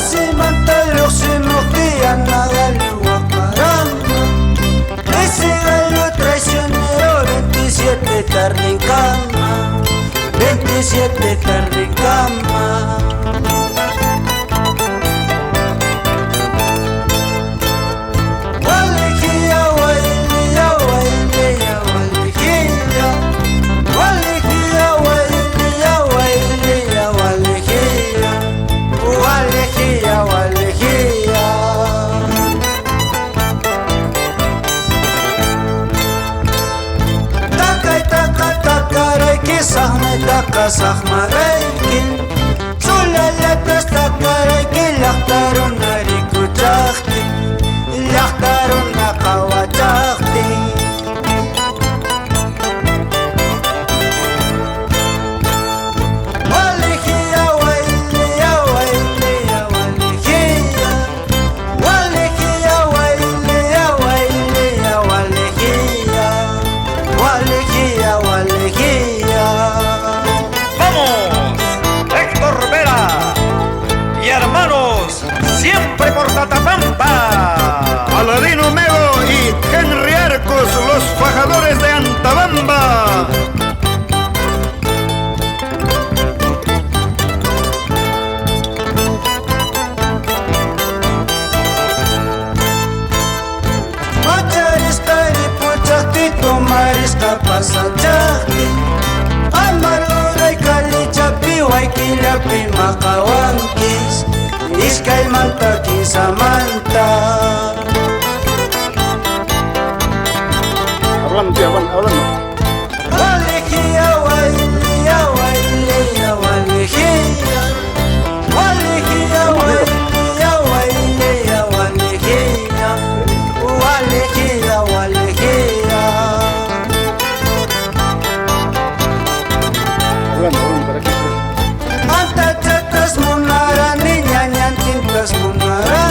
Asimanta luximuktia nagalu wakaramba. Ese gallo traicionero 27 tarde en cama, 27 tarde en cama. Sahmaraykin Sulalatas takaraykin Lakhtarun narikuchaktin Lakhtarun nakawachaktin Walihiya, walihiya, walihiya, walihiya Walihiya, walihiya, walihiya, walihiya Walihiya, walihiya. Siempre por Tatabamba. Aladino Mego y Henry Arcos, los fajadores de Antabamba. Macharista y puchakti, tomarista pasachakti. Amarura y calichapi, huayquilapi, macahuanquis. Iskay manta Samantha. Hablando, hablando. Walihiya, walihiya, walihiya, walihiya. Walihiya, walihiya, walihiya, walihiya. Walihiya, walihiya. Hablando, para qué. Anta chatas munara niña tintas munara.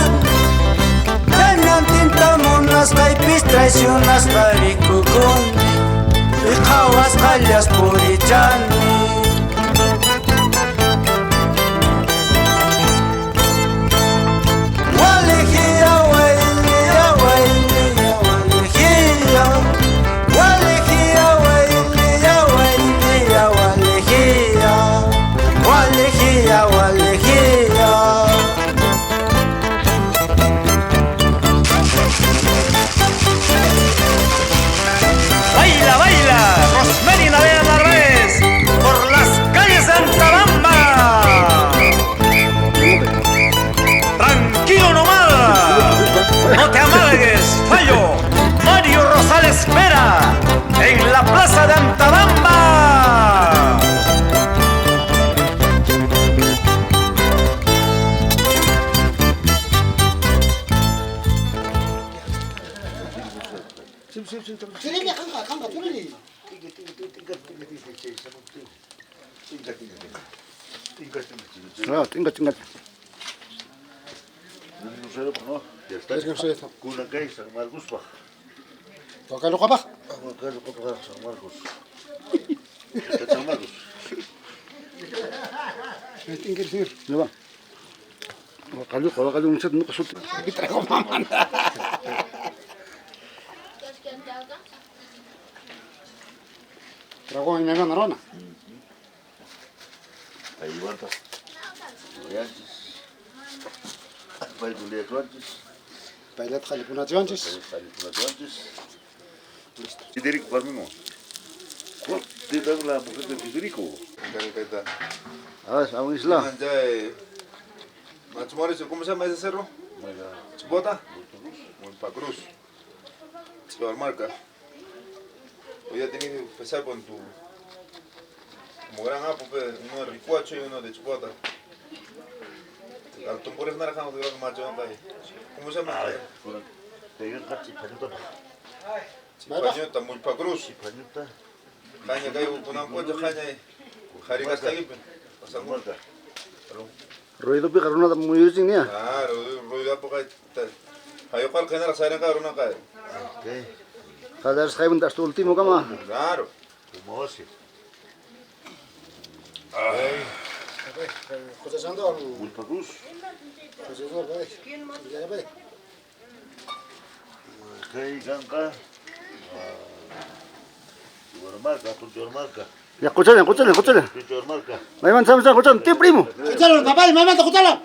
Niña tinta munas kaipis traicionas tarikukun. Ikawas alias purichani. Walihiya, walihiya, walihiya, walihiya. Walihiya, walihiya, walihiya, walihiya. Walihiya, walihiya. Baila, baila, Rosmery navega en las redes por las calles de Antabamba. Tranquilo nomás, no te amargues, fallo. Mario Rosales espera en la plaza de Antabamba. Tingkat. Ya está. Kunakay, San Marcos pa. Toca lo capaz. Acá lo San Marcos. San Marcos. Tingkat, señor. ¿Le va? Kalau un set no pasó. Aquí traigo mamá. Trago en la narona. Ahí guarda. Loyantes. Vai do leto antes. Pailet khalipunat antes. Antes. Federico para mí. ¿Cuál? Te da la mujer de Federico. Ah, ¿sabes isla? Machumores, ¿cómo se llama ese cerro? Chibota. Mulpacruz. Chivarmarca. Hoy ya tenías que empezar con tu como gran apo, uno de Ricuacho y uno de Chibota. Al tumbores naranjano de gran macho, ¿cómo se llama? Te dio un chipañuta. Chipañuta, Mulpacruz. Chipañuta. Caña cayo con un pocho caña y jarigas cayo. Pasan Marca. Ruido picar una muy bien ya. Claro, ruido porque hay cual general saben que una cae. ¿Qué? Cada vez que ventas tu último cama. Claro. Como así. Muy cruz. Kay gangka. Marca, tu marca. Ya, escúchale. Tu marca. Maiman, escuchando, tío primo. Escúchalo, papá, mamá, escúchalo.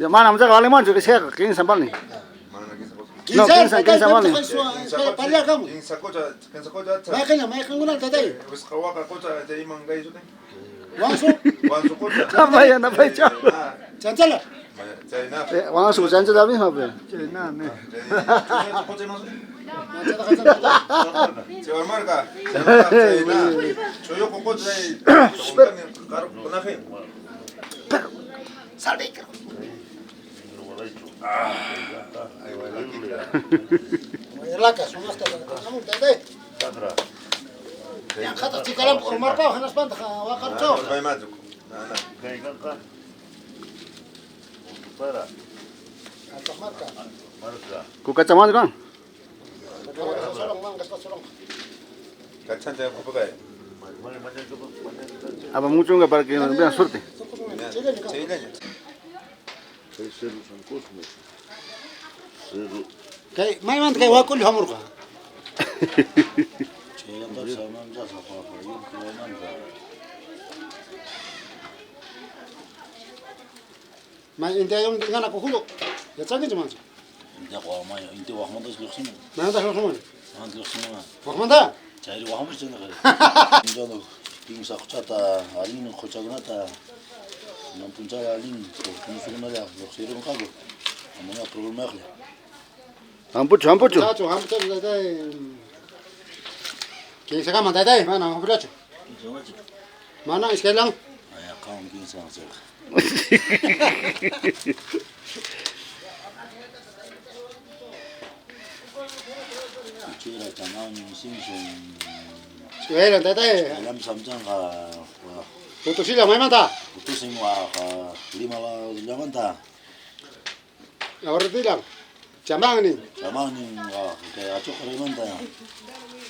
Ya, mana, mucha vale mancho que sea, ¿quién se vale? No, ¿quién se vale? No vaya, chao. Vamos a escuchar la misma, pues. Kay gangka. Para. Marca. Kukacaman kan? Apa mucho nggak para que nos vean suerte? Kayak mainan kayak wakul hamur ka. Mas inte yung ngana ko hulog. Ya tsaka jaman. Inte ko ma inte wa hamda suluxin. Mana dah hulog. Han suluxin ma. Wakmanda. Chayri wa hamda suluxin. Injono ting sa khata alin khochagnata. Nam punjala alin ko musugna la suluxin ka go. Amana problema khla. Ampucho. Chacho, hamta dai. King sa kama dai, mana hambracho. Mana iskelang. Aya kaum king sa sa. Chira tanang simsun. Suela dai. Alam samjang ka. Tutu sila maimanta. Itu semua ka lima lawan ta. Ahora bilang. Jamang ni. Sama ni kayak acok reman ta.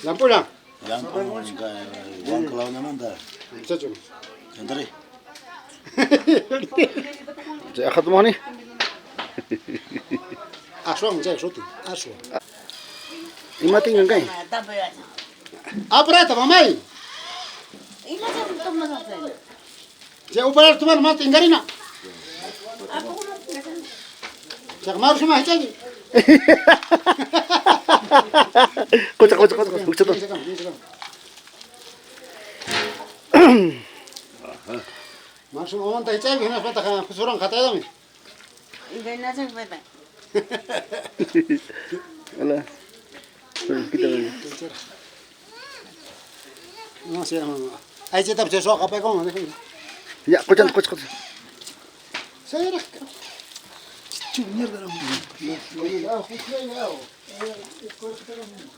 Lampu lang. Yang kayak uang kalau naman ta. Chacho. Sentari. Ya, akhat mo ni. Aswang jay shoti. Aswang. Imating ang kay. Apreta mamai. Ya upar tuman mat ingarina. Jak maru sama hajagi. Kocak. Maksud orang tak hijau, hendak patah kesurang kata itu mi. Ini nasi apa? Alah. Kita lagi. Masih ama. Ayo kita berjasa apa kau nanti? Ya, kocak. Saya rak. Junior dalam.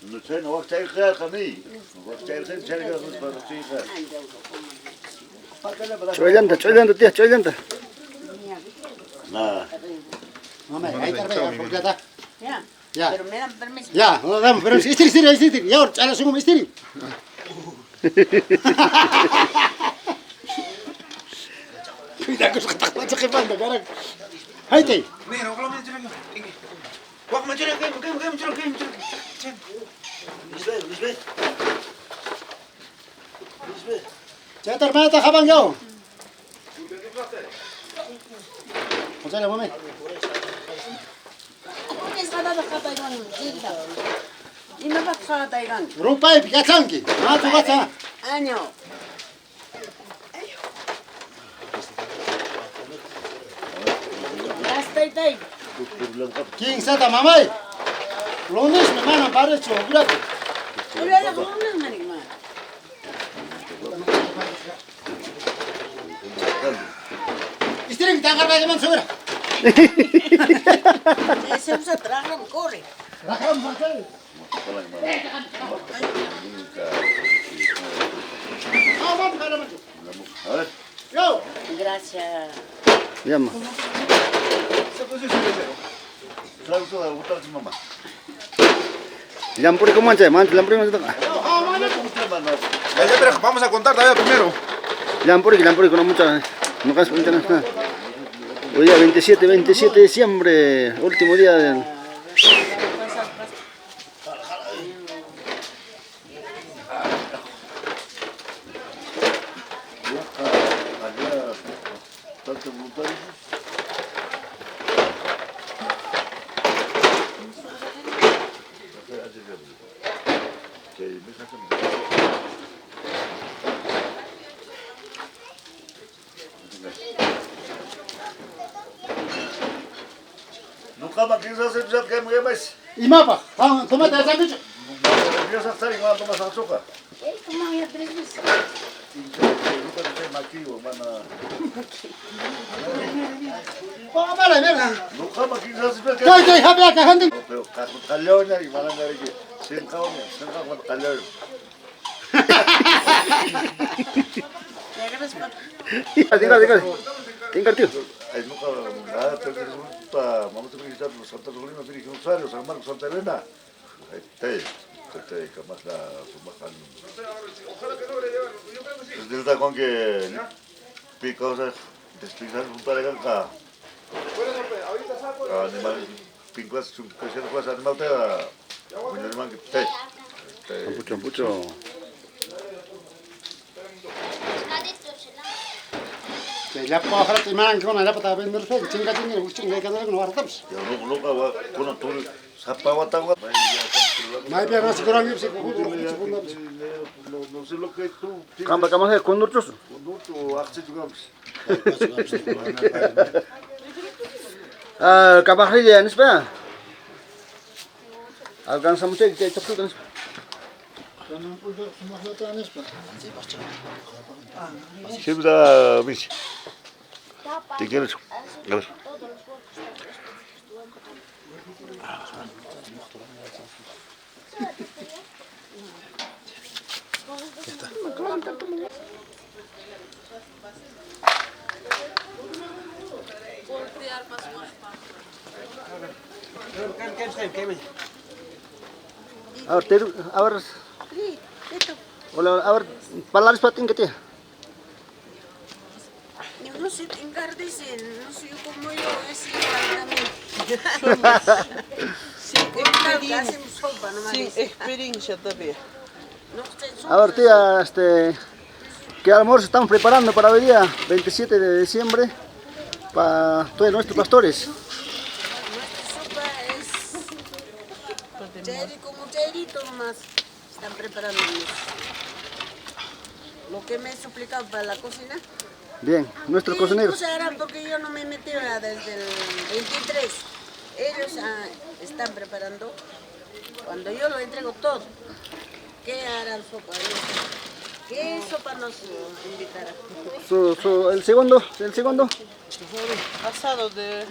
No sé, no vas a echar el camino. No vas a echar el camino. Coyanta, tía, coyanta. Nada. Mama, ahí terbaik, aku kata. Ya. Ya. Pero me dan permiso. Ya, dam, pero istri. Ya, cara semua istri. Tidak aku kata macam kepala sekarang. Hai teh. Nih, kalau macam ni, wak macam ni, game. Lisbeth. Jangan terbaik tak abang jauh. Macam mana mami? Ini sekadar kata ikan jadi. Ini apa kata ikan? Rupai kacang ki. Matu kacang. Anyo. Tay. King sata mamai. Lonis memang baru coba. Udah lah kamu nang mana kemana? Istri kita angkat aja man segera. Saya usah terangkan kore. Rakam pakai. Aman kalau macam. Yo. Gracias. Ya, ma. Claro, todo, gusta mamá. Lampuri ko man, lampu man. Yo, aman. Pero vamos a contar todavía primero. Lampuri, con mucha. No canso mucha nada. Hoy día 27 de diciembre, último día del. Nunca más quizás se que me llames. Y mapa, ¿cómo te has dicho? Empieza a estar igual tomas azúcar. ¿Cómo ya 3 veces? Nunca te maquillo, mana. Oh, vale, mira. Nunca más quizás se que. Estoy happy acá, gente. Pero calleoña y mana que sin caón, calleoña. Dígale, tío. Ay, nunca nada, pero que resulta, vamos a visitar los Santa Carolina, Virgen Rosario, San Marcos, Santa Elena. Que más la sumajan. Desde el con que pico, o sea, despisar un par de ganca. Animal, pincos, cualquier cosa, animal te da. Un animal que te. Mucho. Ya puedo hacer que me hagan con la pata vender fe, chinga, que no va a dar. Yo nunca voy con tu zapagua tagua. Mai pia nasi kurang ni psiko. No sé lo que tú. Kamba kama con nosotros. Con tu acceso digamos. Kabahri ya nis pa. Alcanza mucho que te toca. Siempre da bici. ¿Te quieres? Gracias. A ver, hola, a ver, palabras para ti que te. Yo no sé tengar, dicen, no sé cómo yo es igual también. Sin experiencia todavía. A ver, tía, ¿qué almuerzo estamos preparando para hoy día, 27 de diciembre, para todos nuestros pastores? Nuestra sopa es cherry como cherito nomás. Están preparando lo que me he suplicado para la cocina. Bien, nuestros cocineros. ¿Qué harán? Porque yo no me he metido desde el 23. Ellos están preparando. Cuando yo lo entrego todo, ¿qué harán sopa? ¿Qué sopa nos invitará? El segundo. Asado de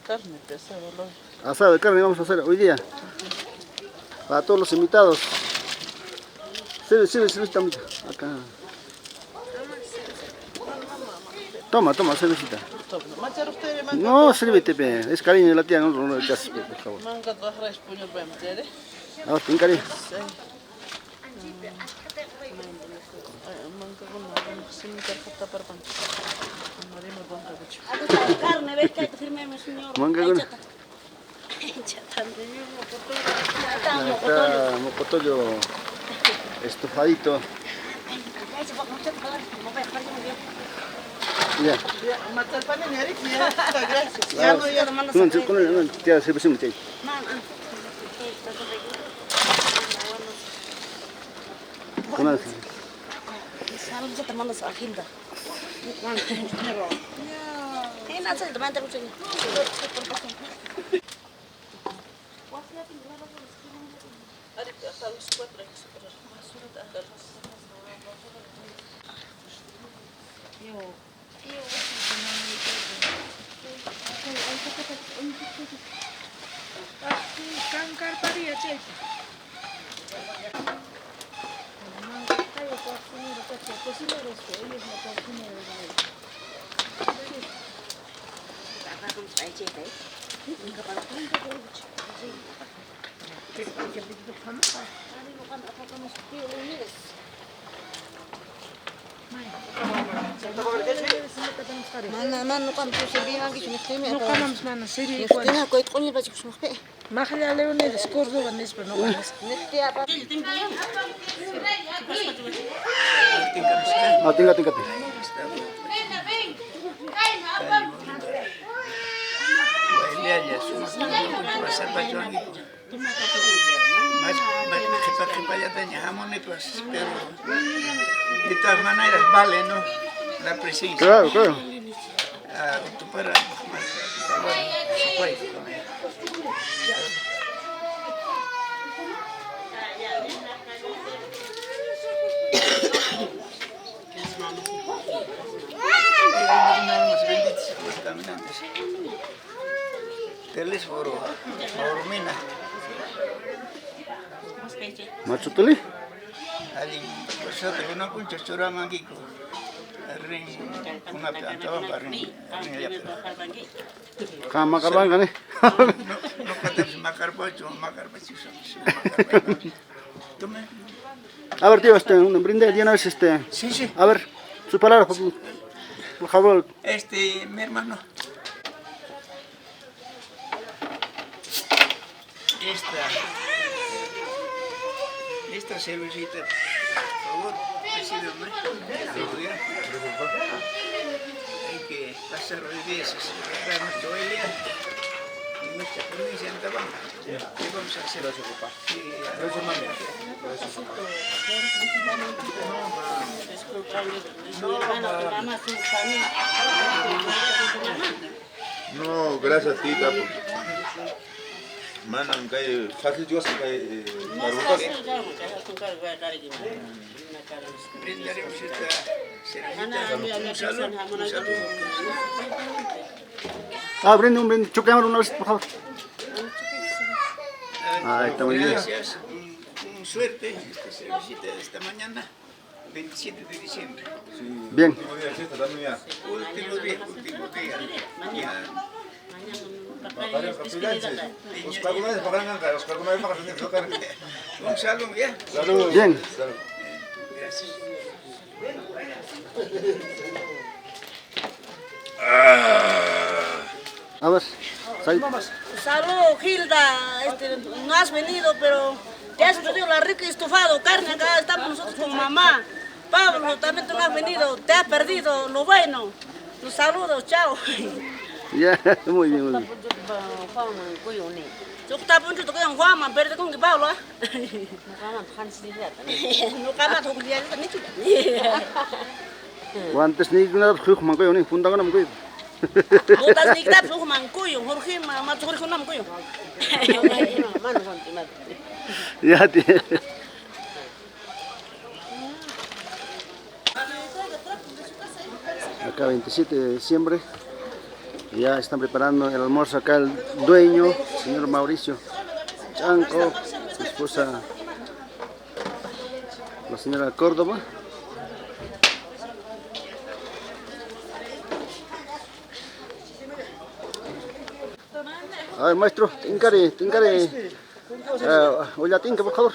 carne, pesado. Asado de carne vamos a hacer hoy día. Para todos los invitados. Sirve, también. Acá. Toma, cervecita. No, sírvete, es cariño de la tía, no le echas, por favor. Manga dos reis puños para meter. A ver, ten cariño. Carne, ves que firmemos, señor. Manga con. Está mocotollo estofadito. Ya. Gracias. Ya no, ya no mandas a No, tía, cerveza mucha. Con Salam sa teman sa akin da. Nasa teman terus ini. Mana no kami sirvihan que me esté No ganamos mana, serio. Estima coi con el bachos me pe. Májale León de escordo ganes, pero no ganas. Mete a pa. Ah, tinga. De todas maneras, vale, ¿no? La presencia. Claro. Tú para... Telesforo, Ormina. Machutuli? Allí, pues yo tengo una concha chorama aquí con ring, una planta para ring, Kama karbanga ne. no puedes macarpacho. Tome. A ver, tío, un brinde de una vez, Sí. A ver, su palabra, por favor. Mi hermano. Esta cervecita, por favor, recíbeme. Hay que pasar los días a celebrar nuestra Elia y nuestra provincia de Antabamba. ¿Qué vamos a hacer? Gracias, papá. No, gracias a ti, Tapo. Manan kay fácil yo así kay marutas. Brindaremos esta cervecita. Un saludo. Ah, brinde, un brinde. Choquémoslo una vez, por favor. Ahí está muy bien. Gracias. Un suerte. Esta cervecita de esta mañana, 27 de diciembre. Bien. Último día. Un saludo, ¿ya? Bien. Gracias. A ver, Said. Salud, Hilda. No has venido, pero te has perdido la rica estofado, carne. Acá estamos nosotros con mamá. Pablo, también tú no has venido. Te has perdido lo bueno. Los saludos, chao. Ya, muy bien. Yo estaba punto que en Juan, pero con que Pablo. No cama con que ya ni chuta. Antes ni nada, mancoyo ni fundanga no mancoyo. Botas ni tap so mancoyo, Jorge, mamá tu Jorge no mancoyo. Ya tío. Acá 27 de diciembre. Ya están preparando el almuerzo acá el dueño, señor Mauricio Chanco, su esposa, la señora Córdoba. A ver, maestro, tincare, olla tinca, por favor.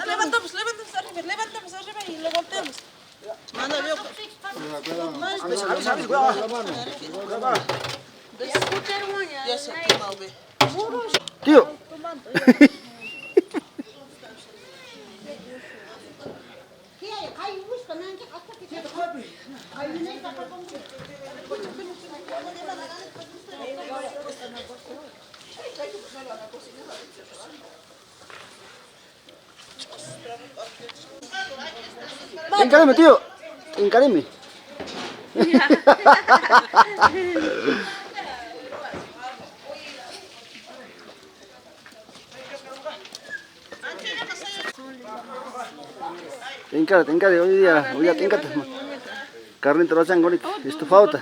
Levantamos arriba y lo volteamos. Manda, veo. Ya se quemó, ve. Tío. Encáreme, tío. Encáreme. Encárate, hoy día te encanta. Carnita rochan con esto falta.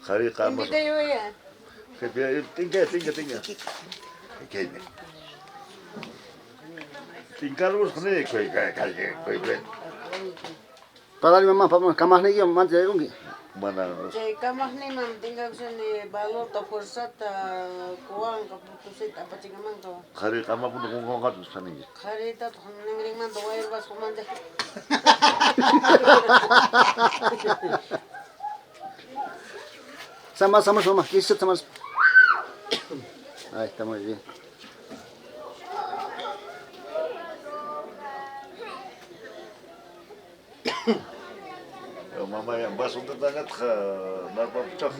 Jari kamu. Tinggal. Tinggal urus ni koi. Para mamá, vamos, camas ni yo más de un. Mana. Kamah ni mam tinggal sini balot atau fursata kuang kaputusit apa cingaman kau. Jari kamu pun ngomong kat sana ni. Hari itu nengring man doa irwas kumanda. Sama, quise sama. Ahí está muy bien. Mama yang bas untuk tanya ke narpa pecah.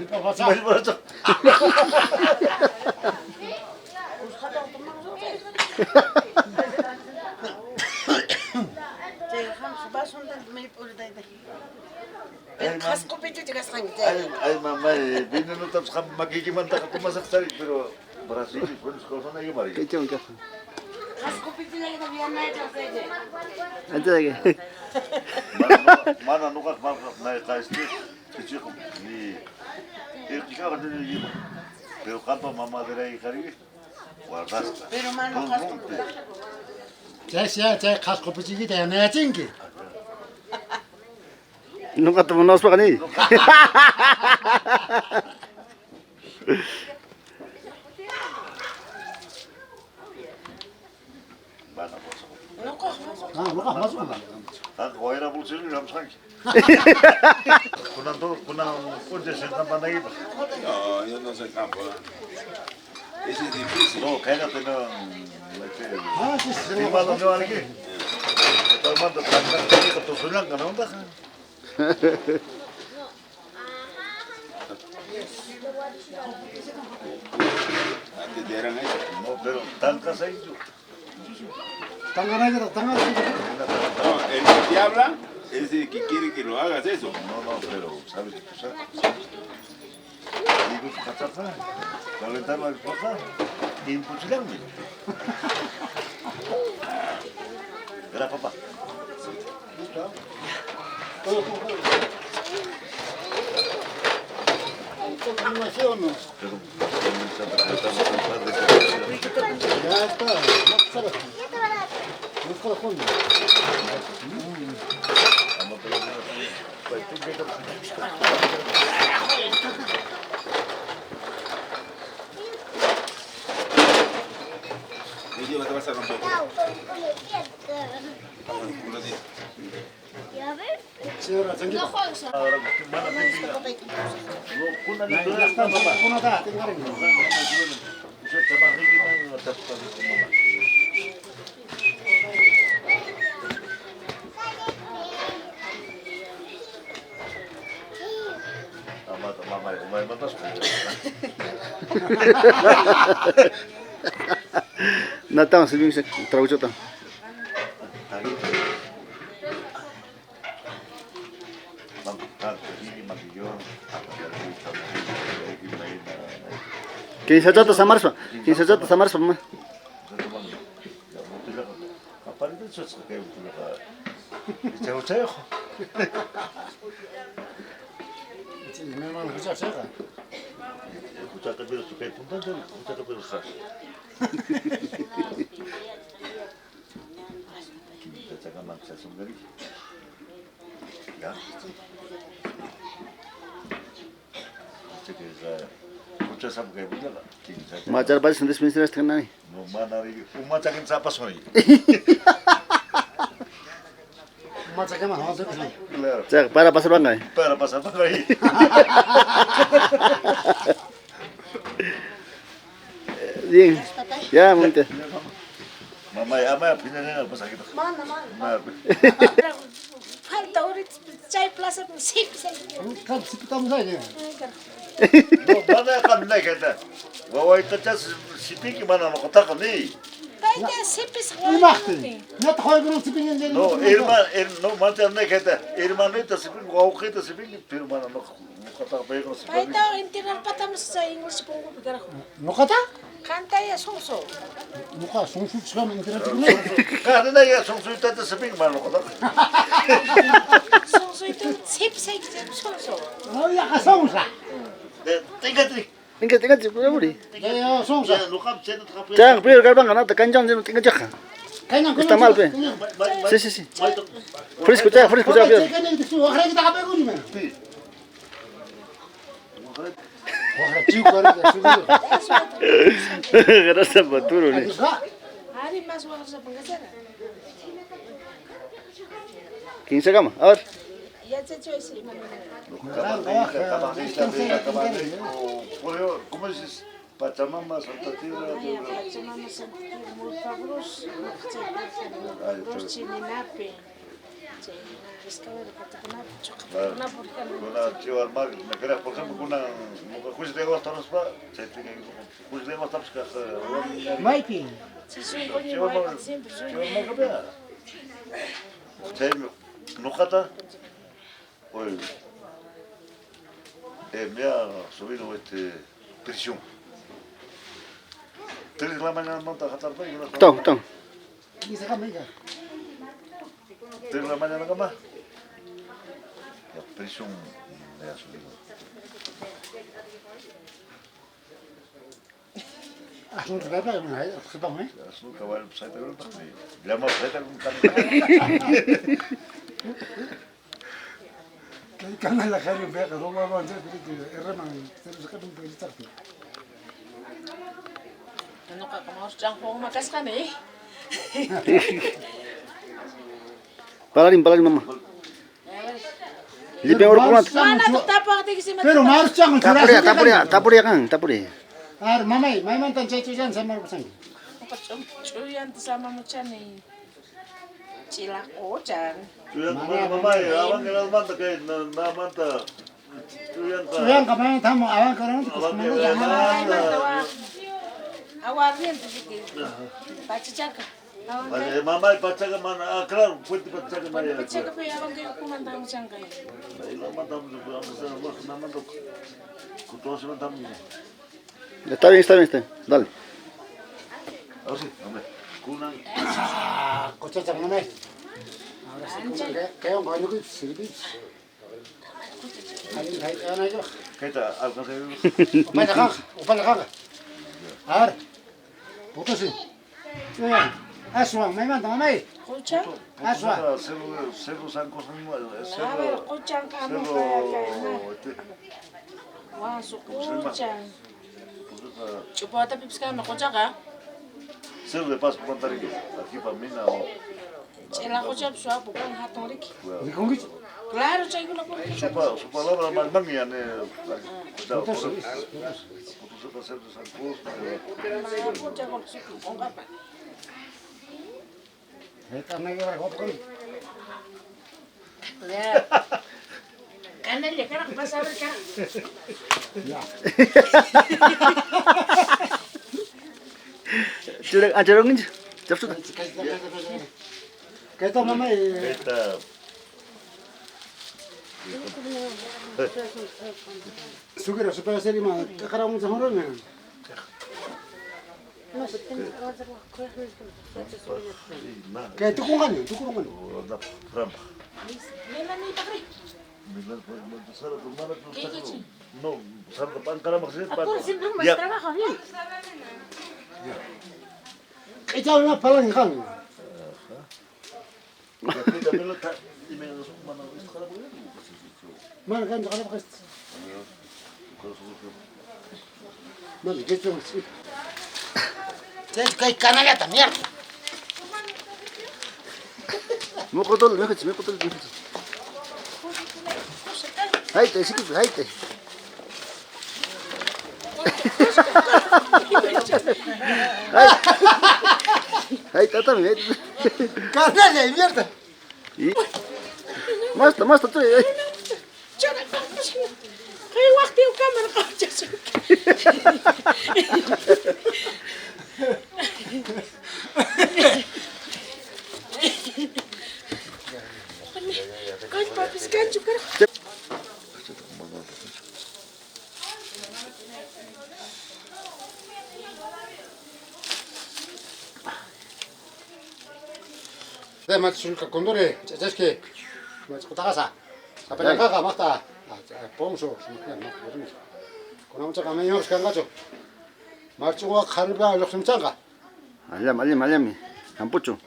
Ay mama, bina no tapos kami magkikimanta ka pumasak tarik pero berhasil pun sekolah na yung mari. Kecil. Antes de que. Mana nukak na kaiste kecil ni kita kan ni pero kanto mama derai kari guardas. Pero mano kasko. Cek khas kopi cigi teh naya cingki. Nunca te monos pa kani. Luka masuk lah. Kau era bulsir ni ramsang. Kunang kunci sentam pandai. No, yo no soy campo. Ese es difícil. No, kaya tenang. Sí. Di malam ni lagi. Kalau mana tak ni ketusunan kan onda. Antes de eran eso. No, pero tangka saya itu. Tangan aja. No, el que te habla es el que quiere que lo hagas eso. No, pero sabes que tú sabes. Digo, kacata. Calentar la cosa. Imposible. Berapa pak? Continuación. Pero comienza a tratar de situación. Ya está. No está fondo. Y te vas a romper. Señora, tranquila. Ahora, mana tinggal? Lo kuna ni tu Está, una da, tengo ring. Saya coba lagi mana dapat mama. Mama, umay matas. Natang silbing sa trauchota. Kinsa jota samar pa. Ma. Kapan itu susah kayak betul ka. Jauh-jauh. Memang bisa saya. Escucha que pero suka punta tu, escucha que pero sa. Kita cakap maksa sendiri. Ya. Cakap saya. Escucha sabu kayak betul ka. Majar bas sendis ministras tengah ni. No mana ri, umacakin siapa soi. Macam mana? Claro. Cak para pasar bangkai. Para pasar apa kali? Bien. Ya, monte. Mamá, ama pinanya apa sakit? Mana, mana. Nah, Falta ahorita, chay plaza, sí, sí. Kan sipitamos aja. no mana kan naik kita. Bawa itu cas sipik mana mau kotak ni? Falta sipis. Imahti. Net koy bunu sipingen jadi. No, no mana naik kita. Irman itu sipik, bawa kita sipik, pero mana mau kotak baik no sipik. Falta intiran patamos sa English pongo bigara. Nokata? Kanta ya sonso. Nuka songsu çıkam internet bunu. Karena ya songsu itu sipik mana kotak. Sonso itu sip sip sonso. Oh ya songsa. Tingkat ni. Tingkat pura buri. Ya songsa. Ya, lu kan cendut kape. Jangan prior karbang kan ada kanjang jadi tingkat jak. Kanyang Está mal, pe. Sí. Fresco ya prior. Kanyang itu suara kita kape guni mana? Wah, ciu kan ya sudah. Rasa baturo ni. Hari mas wala sa pangasara. 15 kama. A ver. Ya se choice man. ¿Cómo dices? Pachamama, Santa Tierra. Ay, Pachamama Santa Tierra, muy fabuloso. Porcinape. Kuna chivar mar, me creas, por ejemplo, kuna kuis de agosto nos va, kuis de agosto nos caja. Maipi. Chivar mar kapea. Chay no kata. Oye, me ha subido prisión. 3 de la mañana monta jatar pa y no. Tong. Bisa kami ya. 3 de la mañana cama. La prisión me ha subido. Asun berapa yang mana? Sebab ni. Asun kawal saya terus tak ni. Lama saya tak bukan. Karena lah kali berapa rumah orang jadi remang terus kadang pergi cari. Ano ka kamaos dyan kung makas kami? Palarin mama. Lipe orang kuat. Mana to tapo ka tigisi Pero marus jangan Tapuri kan. Ar mamai mantan cai cucian sama pasang. Cuyan sama mo chan eh. Chila ko chan. Tuyan mama ya, awang kenal manta kay na manta. Cucian kami tamu awang kerana tu Awang semua kenal jangan. manta. Awarnin to sige. Pachichaka. Mas mama pachaga mana claro, puede pachaga mana. Pachichaka pa yawan kayo kumanta mo chan kay. Ila manta mo na manta. Kutos manta mo. Está bien. Dale. Así, hombre. Kunang. Kocak jangan mamai. Ahora sí kayak orang banyak itu sedikit. Hai anak itu. Kita alcanza. Upaya kang. Ar. Putus sih. Aswang, memang mamai. Kuchan? Aswang. Cerro San Cosimo. Nawe kuchan ka mo kaya na. Wah, so kuchan. Chupata pips ka, makuchan ka? Cerro de Paz Pantarillo. Aquí para mí no. Chela kuchan suwa bukan hatong riki. Di kongit. Claro, chay ko na po. Su palabra más mangia ne. Putus sih. Putus para Cerro de San Cruz. Kuchan ko suki onga pa. Karena kita orang kopi. Ya. Kanan le kana pa sabar ka. Ya. Ajarong ni. Cepat. Kita mamai. Esta. Sugera supaya seri mah sekarang macam orang ni. Kayak tukungan. Da rampa. Nila ni pakri. No, Santa Pan cara maksudnya pan. Ako sin mas trabajo ni. Kita nak palang kan. Mana kan kalau pakai. Mana kita masih. Jadi kayak kanalnya tak niat. Mau kotor. Hai teh. Ahí está también. ¡Canalla de mierda! Y... Más, tú. Hay وقت وكامل 네, 맞추니까 곤돌이 자식이 맞추다가사. 아빠가 가가 맞다. 봉수. 그나마 가면 영수 간 가죠. 맞추고 칼바 욕심 짱가. 알람. 안 붙죠.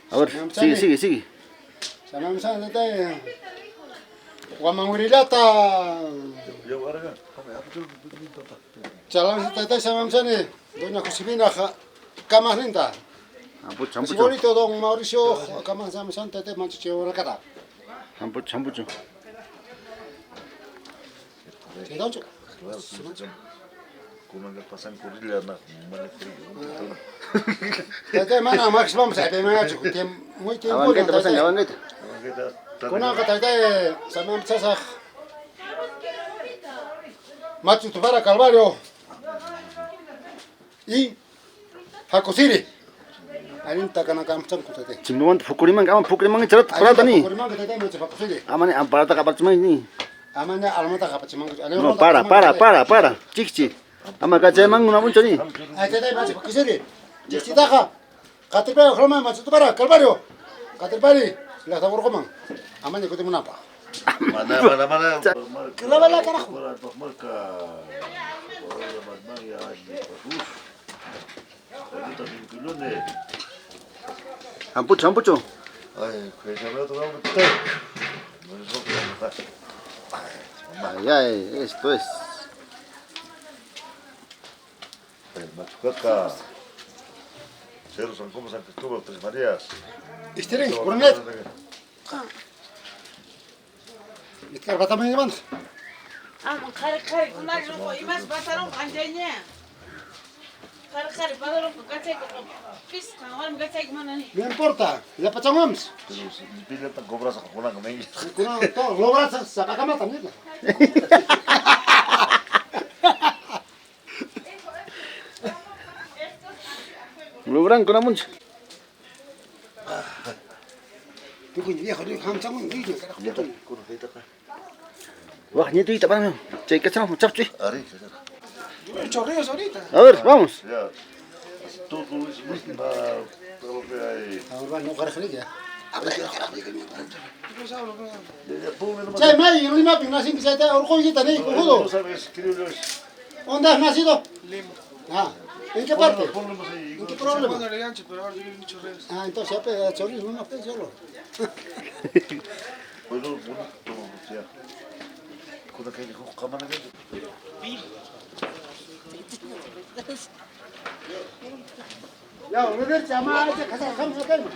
Ahora, sigue. Samamsan tete. Guamangurillata. Chalam tete samamsani. Doña Josefina Camarrinda. 안 Si 붙죠. bonito don Mauricio Camarsamsan tete manchucho rakata. 안 붙죠. Dedoncho. Como que pasan corrilla na manifestação. Tete mana max vamos a ver macho. Muy tiempo. Abangueta. Kuna tete samamsasa. Machu Tubara Calvario. Y Hakosiri. Arinta kana kamchan kutate. 지금만 포크리만 저렇게 돌아다니. Kuriman tete machu Hakosiri. 아마네 안 받았다 가봤지만 니. Amanya almata kapachiman. No, para. 찍지. 아마 가재만 누나 문전이. Ay tete machu Hakosiri. Jistitaja. Katripa Roma machu Tubara Calvario. Katripari. La tabor coman. Amanya kutimuna pa. Mana. Clavala carajo. 안 붙죠. Ay, cuéntame otro nombre. No es lo que Ya, esto es. Machucaca. Cerro San Como San Cristóbal, Tres Marías. Istirin, Coronet. Iskar batama yaman. Ama kare kunal ko imas basaron kanjanya. Kare basaron ko katsay ko pis kawan katsay manani. No importa, la pachangams. Pero si mi pila tan cobras a Juana con ella. Kuna to logras sa pakama también. Lo branco na munch. Tu kun viejo ni hamchang ni carajo. Ya está, con esta acá. 와, 니도 이따 봐면. 제 끝처럼 잡지. Ari, Chorrillos ahorita. A ver, vamos. ya. Todo es misma. Todo lo que hay. Ahora no carajo ya. Ya, ponle nomás. Che, mai, no lima pina sin que se te orgullo ni No cojudo. sabes, criollos. ¿Dónde has nacido? Lima. Ah, ¿en qué parte? Ponle más ahí. ¿En qué problema? Ah, entonces ya pega chorrillos, no más solo. Bueno, bonito, ya. Con aquel hijo, cámara. Ya, me ves llamar, ya casa, vamos a calma.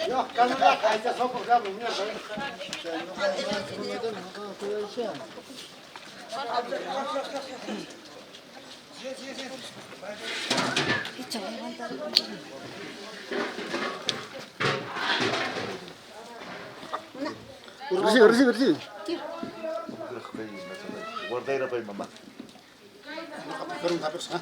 Ya, calma, ya son por cabo, mira, Recibe. Guarda era para mi mamá. Pergunta, ¿ah?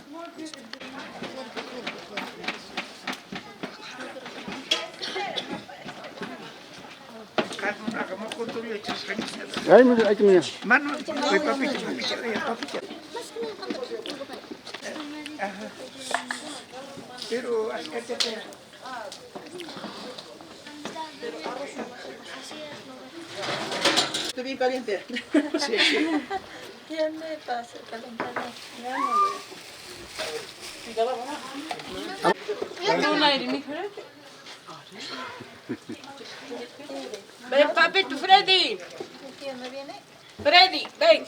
Ahí que mira. Mano, papi. Pero, ¿Está bien caliente? Sí. Ya me pasa calentando. Ven, papito, Freddy. Freddy, ven.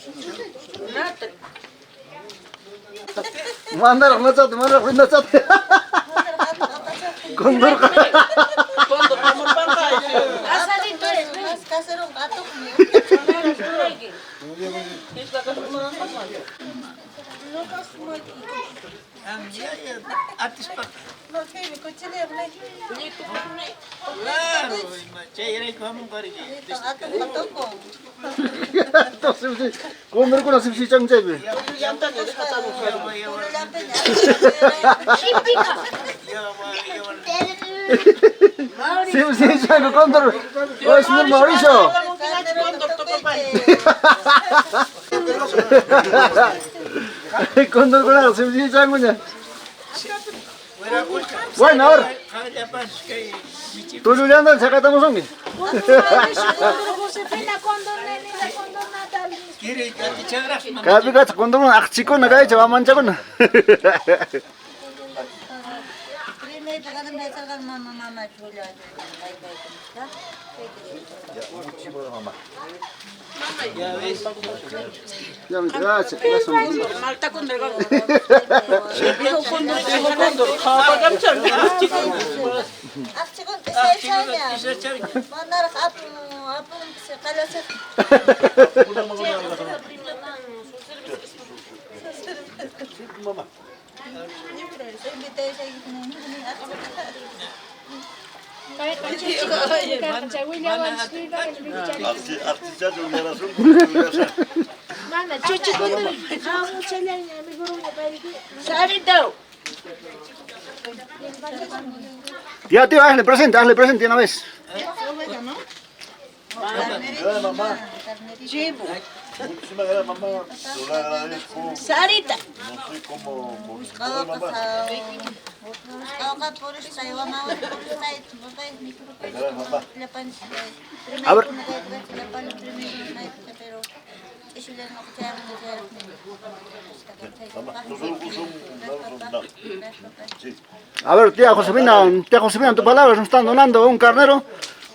Mandar Condor. Cuando vamos pantalla. está haciendo un gato. Artis pak. No sé, mi coche le hablé. Claro, cewek kamu kari. Condor kuna sipsi chang chebe. Sipsi chang condor. Oh, señor Mauricio. Condor kuna sipsi chang punya. Bueno, ahora. Tú Julián del sacatamos ongi. Kapi kat condor na akchiko na kaya chawa mancha kuna. Ya me gracias. Malta condor. Dijo condor. Apa gamcan? Ya tío, hazle presente una vez. Muchísimas gracias, mamá. Te lo agradezco. Sarita. No sé cómo. A ver. A ver, tía Josefina, tu palabra nos están donando un carnero.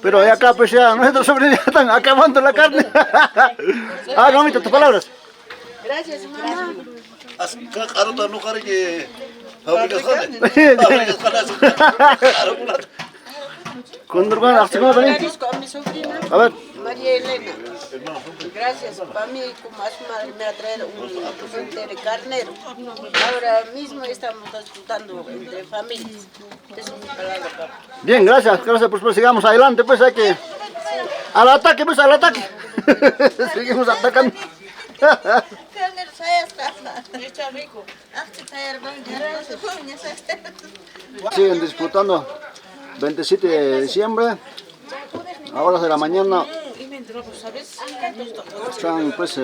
Pero acá pues ya nuestros sobrinos están acabando la carne. Ah, mamita, tus palabras. Gracias, mamá. Carota no cargue. Fábricas Condor con la ¿cómo ven? Agradezco a mi sobrina, A ver. María Elena. Gracias, para mí como me ha traído un de carnero. Ahora mismo estamos disfrutando entre familias. Eso es mi palabra, papá. Bien, gracias, pues sigamos adelante, pues hay que... Al ataque, pues al ataque. Seguimos atacando. Está rico. Siguen disputando 27 de diciembre, a horas de la mañana. Están pues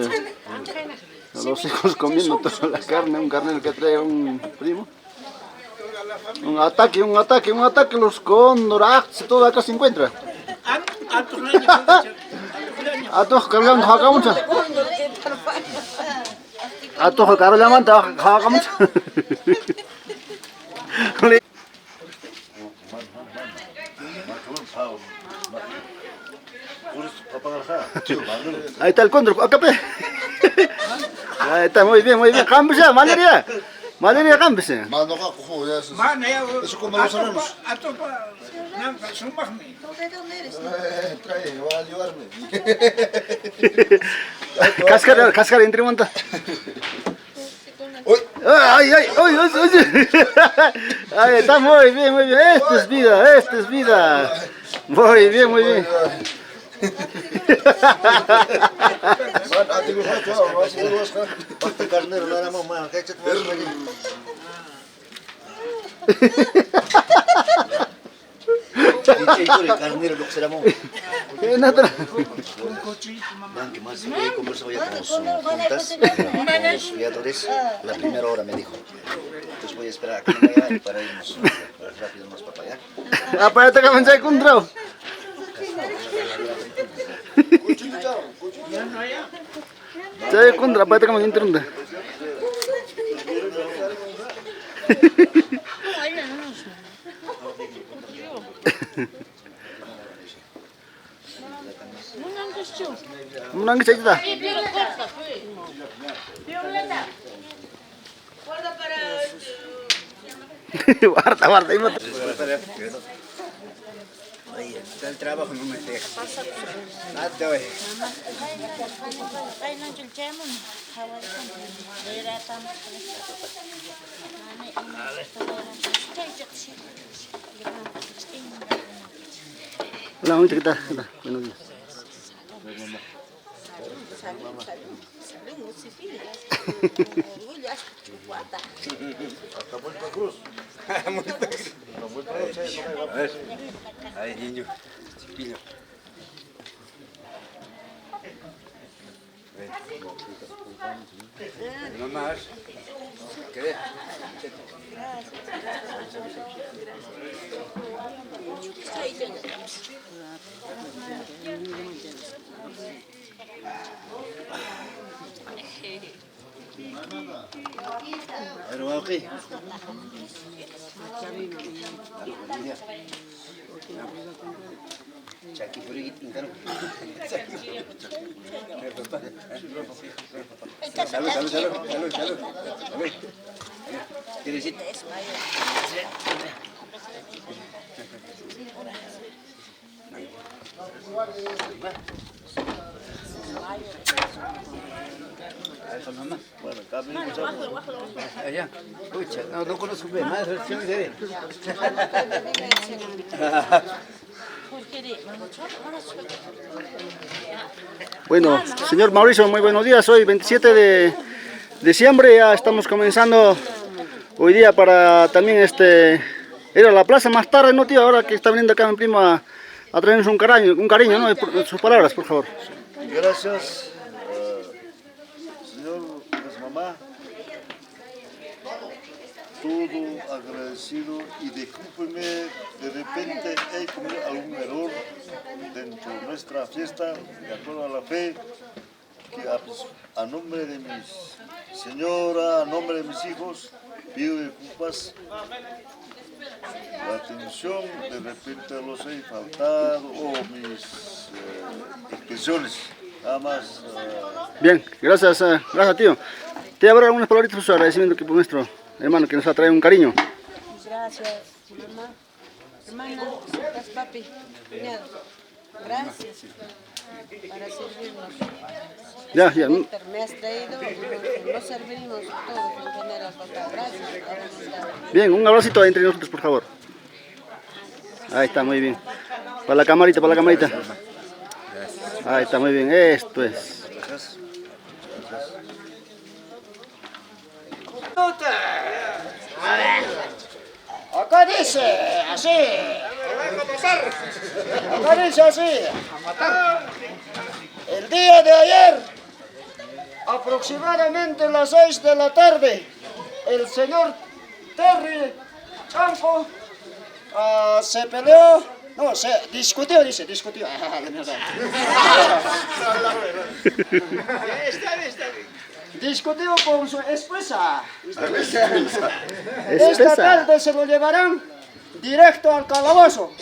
los hijos comiendo toda la carne, un carnero que trae un primo. Un ataque, los cóndoras, todo acá se encuentra. A todos cargando acá mucho. A todos cargando acá mucho. Ahí está el cóndor, acá pe. Ahí está, muy bien, cámbiese, Valeria, cámbiese. Mana ya. Eso como lo sabemos. ¿De dónde eres? Trae, va a ayudarme. Cascar entre monta. Uy. Ay. Ahí está, muy bien. Esto es vida. Muy bien. carnero, no era mamá. Carnero, lo que será mamá. Que más he conversado ya con juntas, con los criadores, la primera hora me dijo. Entonces voy a esperar a que me vaya para irnos rápido más para allá. Aparte que me con draw. Saya kun dapat ka mag-internet. Menangis aja. Warta imut. Hasta el trabajo no me deja. Nada, hoy. Hola, mamita, ¿qué tal? Hola, buenos días. Hasta Muerta Cruz. A ver. Ay, niño. Chiquillo. No más. ¿Qué? Pero va, ¿qué? Chaki Purigit, Intano. Salud. ¿Quieres ir? Bueno, acá venimos a... Allá. Pucha, no conozco bien. Más versión de... Bueno, señor Mauricio, muy buenos días. Hoy 27 de diciembre, ya estamos comenzando hoy día para también ir a la plaza más tarde, ¿no, tío? Ahora que está viniendo acá mi primo a traernos un cariño, ¿no? Sus palabras, por favor. Gracias, señor, pues mamá. Todo agradecido y discúlpeme, de repente he cometido algún error dentro de nuestra fiesta, de acuerdo a la fe, que a nombre de mi señora, a nombre de mis hijos, pido disculpas. La atención, de repente los he faltado, o mis expresiones, nada más. Bien, gracias, tío. Te habrá algunas palabritas por su agradecimiento que por nuestro hermano que nos ha traído un cariño. Gracias, mamá. Hermana, papi, cuñado. Gracias para servirnos. Ya. Me has traído, nos servimos todos en general, papá. Gracias. Bien, un abracito entre nosotros, por favor. Ahí está, muy bien. Para la camarita. Ahí está, muy bien. Esto es. Acá dice así. Acá dice así. El día de ayer, aproximadamente a las 6 de la tarde, el señor Terry Campo se peleó, no, se discutió. Ah, de verdad. Está bien. Discutió con su esposa. Esta tarde se lo llevarán directo al calabozo.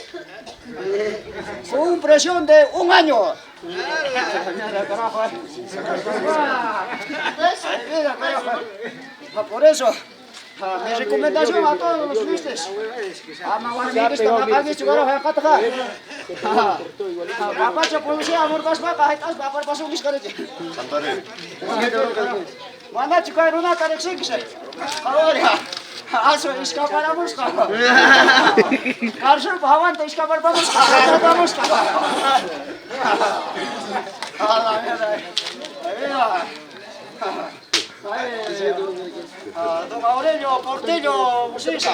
Con presión de 1 año. Mira, carajo. Mira, carajo. Por eso, mi recomendación a todos los turistas. Don Aurelio Portillo Busisa.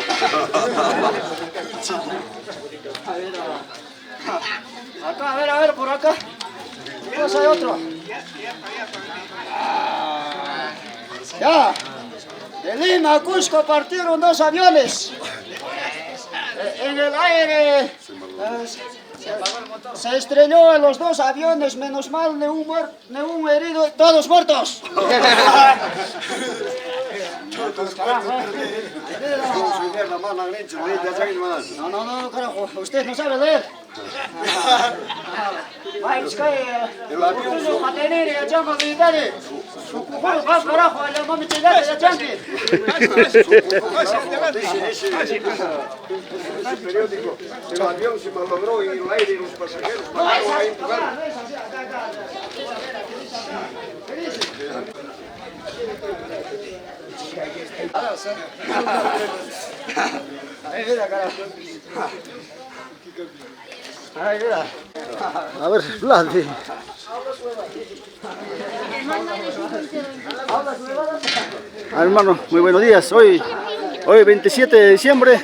Acá, a ver, por acá. Pues hay otro. Ya. De Lima a Cusco partieron 2 aviones. En el aire se estrelló en los 2 aviones, menos mal, ni un herido, todos muertos. No, carajo, usted no sabe leer. Su cupón va carajo, la mami te da la chanque. Ese periódico, el avión se malogró en el aire y los pasajeros. Ahí mira, carajo. Ahí mira. A ver, Vladi. Hermano, muy buenos días. Hoy 27 de diciembre.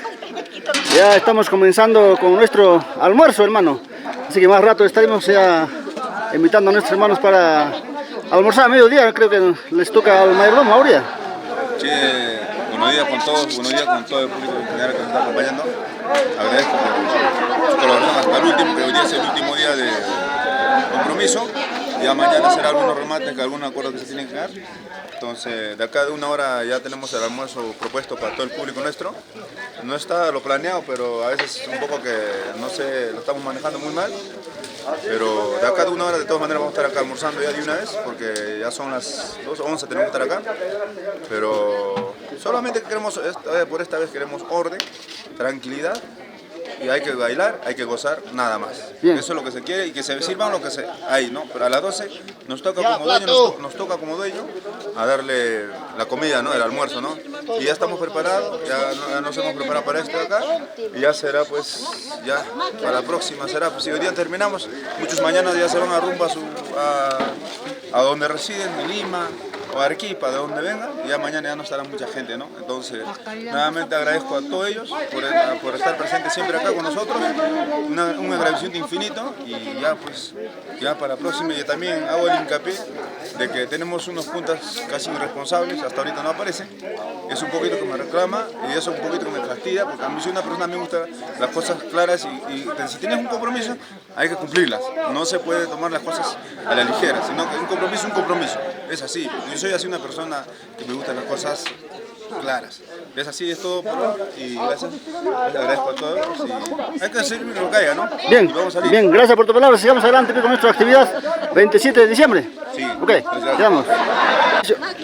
Ya estamos comenzando con nuestro almuerzo, hermano. Así que más rato estaremos ya invitando a nuestros hermanos para almorzar a mediodía. Creo que les toca al mayordomo ahora. Sí, buenos días con todos, buenos días con todo el público en general que nos está acompañando. Agradezco por su colaboración hasta el último, que hoy día es el último día de compromiso. Ya mañana será algunos remates, que algunos acuerdos que se tienen que dar. Entonces, de acá de una hora ya tenemos el almuerzo propuesto para todo el público nuestro. No está lo planeado, pero a veces un poco que, no sé, lo estamos manejando muy mal. Pero de acá de una hora, de todas maneras, vamos a estar acá almorzando ya de una vez, porque ya son las 11, tenemos que estar acá. Pero solamente queremos, por esta vez queremos orden, tranquilidad. Y hay que bailar, hay que gozar, nada más. Bien. Eso es lo que se quiere y que se sirvan lo que se hay, ¿no? Pero a las 12 nos toca como dueño a darle la comida, ¿no? El almuerzo, ¿no? Y ya estamos preparados, ya nos hemos preparado para esto de acá y ya será pues, ya para la próxima será, pues, si hoy día terminamos, muchos mañana ya se van a rumbo a donde residen, en Lima o Arequipa, de donde vengan, y ya mañana ya no estará mucha gente, ¿no? Entonces, nuevamente agradezco a todos ellos por estar presentes siempre acá con nosotros, un agradecimiento infinito, y ya pues, ya para la próxima, y también hago el hincapié de que tenemos unos puntas casi irresponsables, hasta ahorita no aparecen, es un poquito que me reclama, y eso es un poquito que me fastidia, porque a mí soy una persona, me gustan las cosas claras, y si tienes un compromiso, hay que cumplirlas, no se puede tomar las cosas a la ligera, sino que un compromiso, es así. Yo soy así una persona que me gustan las cosas claras. Es así, es todo por hoy, y gracias. Les agradezco a todos y hay que hacer lo que haya, ¿no? Bien, Y vamos a salir. bien, gracias por tu palabra. Sigamos adelante con nuestra actividad 27 de diciembre. Sí. Ok, quedamos.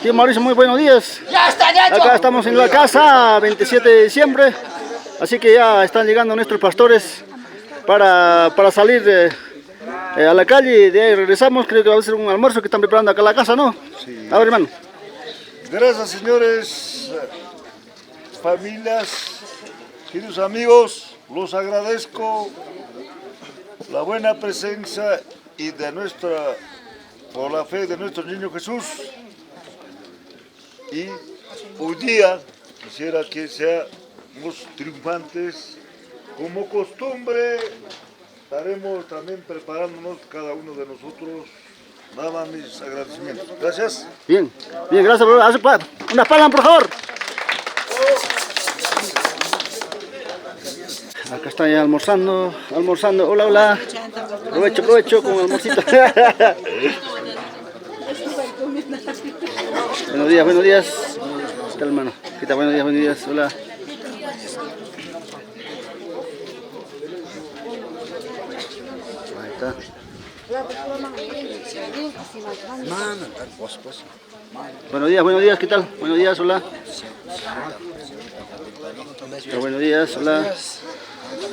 Tío Mauricio, muy buenos días. Acá estamos en la casa, 27 de diciembre. Así que ya están llegando nuestros pastores para salir a la calle, y de ahí regresamos. Creo que va a ser un almuerzo que están preparando acá en la casa, ¿no? Sí. A ver, hermano. Gracias, señores, familias, queridos amigos, los agradezco la buena presencia y por la fe de nuestro niño Jesús. Y hoy día quisiera que seamos triunfantes. Como costumbre, estaremos también preparándonos cada uno de nosotros. Nada, mis agradecimientos. Gracias. Bien, bien, gracias. Unas palmas, por favor. Acá están ya almorzando. Hola, hola. Provecho con el almuercito. Buenos días. ¿Qué tal, hermano? ¿Qué tal? Buenos días. Hola. Ahí está. Buenos días, ¿qué tal? Buenos días, hola. Buenos días, hola.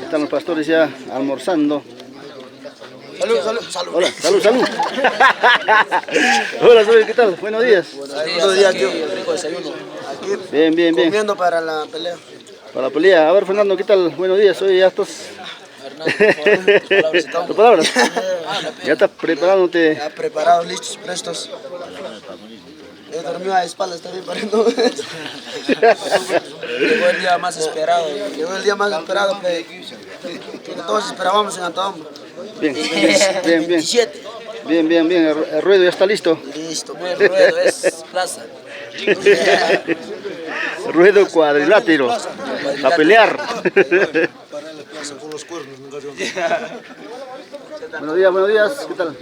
Están los pastores ya almorzando. Salud. Hola, salud. Hola, ¿qué tal? Buenos días. Buenos días, tío. Rico desayuno. Aquí Bien. comiendo para la pelea. Para la pelea. A ver, Fernando, ¿qué tal? Buenos días. Hoy ya estás... ¿Tus palabras? ¿Ya estás preparándote? Ya preparados, listos, prestos. He dormido a espaldas también para no... Llegó el día más esperado. Que todos esperábamos en Antabamba. Bien. 27. Bien. El ruedo ya está listo. Listo, el ruedo es plaza. Ruedo cuadrilátero. A pelear. Buenos días, ¿qué tal?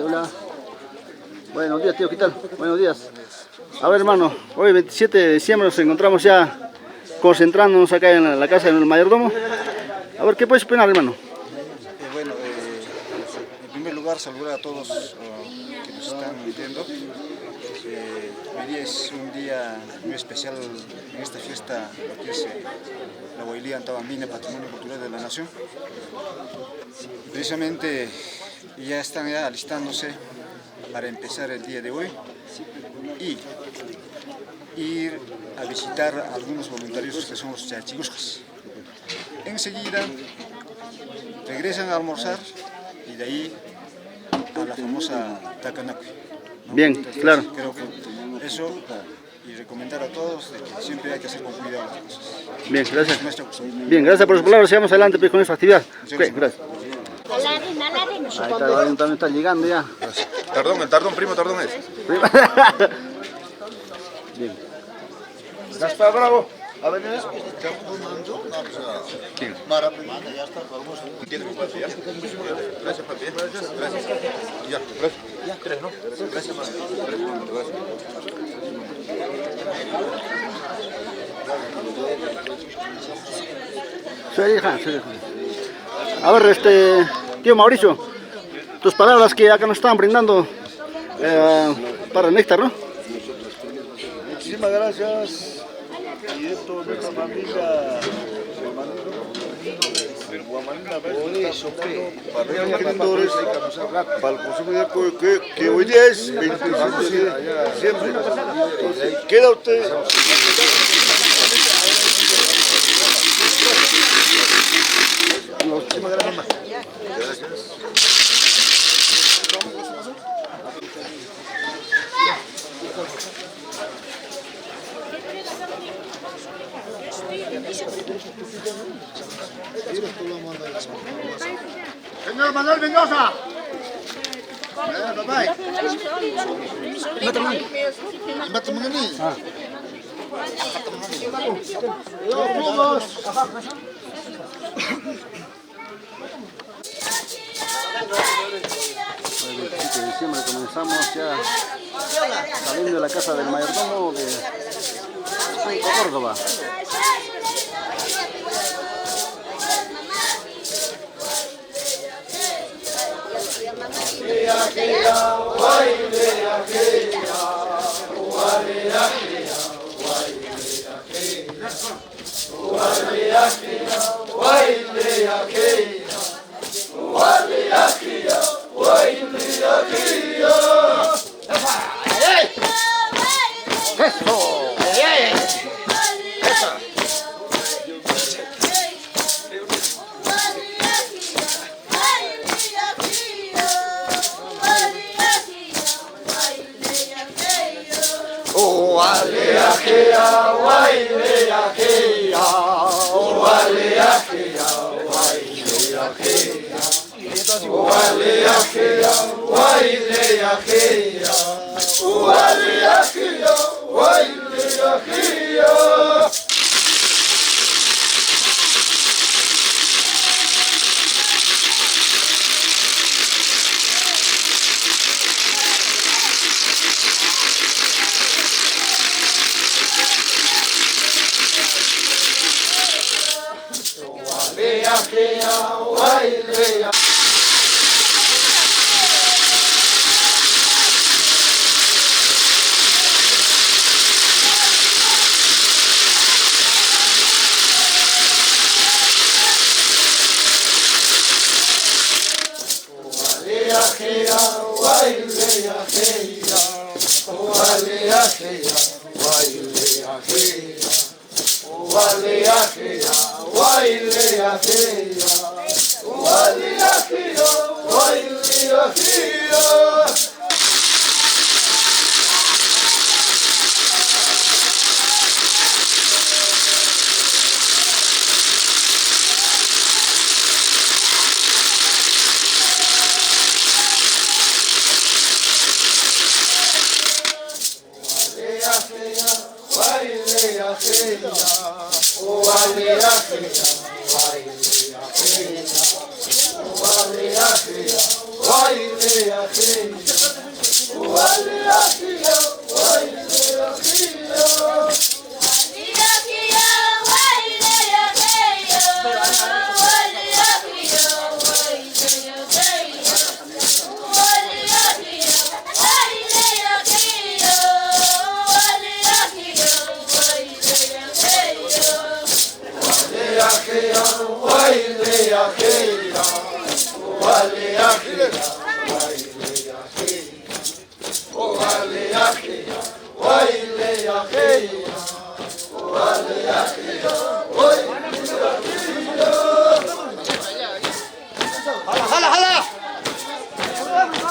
Hola. Buenos días, tío, ¿qué tal? Buenos días. A ver, hermano, hoy 27 de diciembre nos encontramos ya concentrándonos acá en la casa del mayordomo. A ver, ¿qué puedes opinar, hermano? empezar, saludar a todos que nos están viendo. Hoy día es un día muy especial en esta fiesta, que es la Huaylilla Antabambina, Patrimonio Cultural de la Nación. Precisamente ya están alistándose para empezar el día de hoy y ir a visitar a algunos voluntarios que son los chachiguscas. Enseguida regresan a almorzar y de ahí a la famosa Tacanapui, ¿no? Bien, Entonces, claro. Creo que eso, y recomendar a todos de que siempre hay que hacer con cuidado las cosas. Bien, gracias. Es nuestra costumbre. Bien, gracias por sus palabras. Sigamos adelante pues, con esta actividad. Ok, gracias. Aladín. Ahí está, también está llegando ya. Tardón, el tardón, primo tardón es. Bien. Gaspar, bravo. A ver, ¿Quién? ya está, vamos. ¿Tienes un papi? Gracias, papi. Gracias. Ya, gracias. Ya, tres, ¿no? Gracias, papi. Sí. A ver, tío Mauricio, tus palabras que acá nos están brindando para el néctar, ¿no? Muchísimas gracias. Y esto es nuestra familia. Para el consumo que hoy día es 25 de diciembre. Entonces, queda usted. Muchísimas gracias, más. Señor Manuel Mendoza. El 25 de diciembre comenzamos ya saliendo de la casa del mayordomo de Córdoba.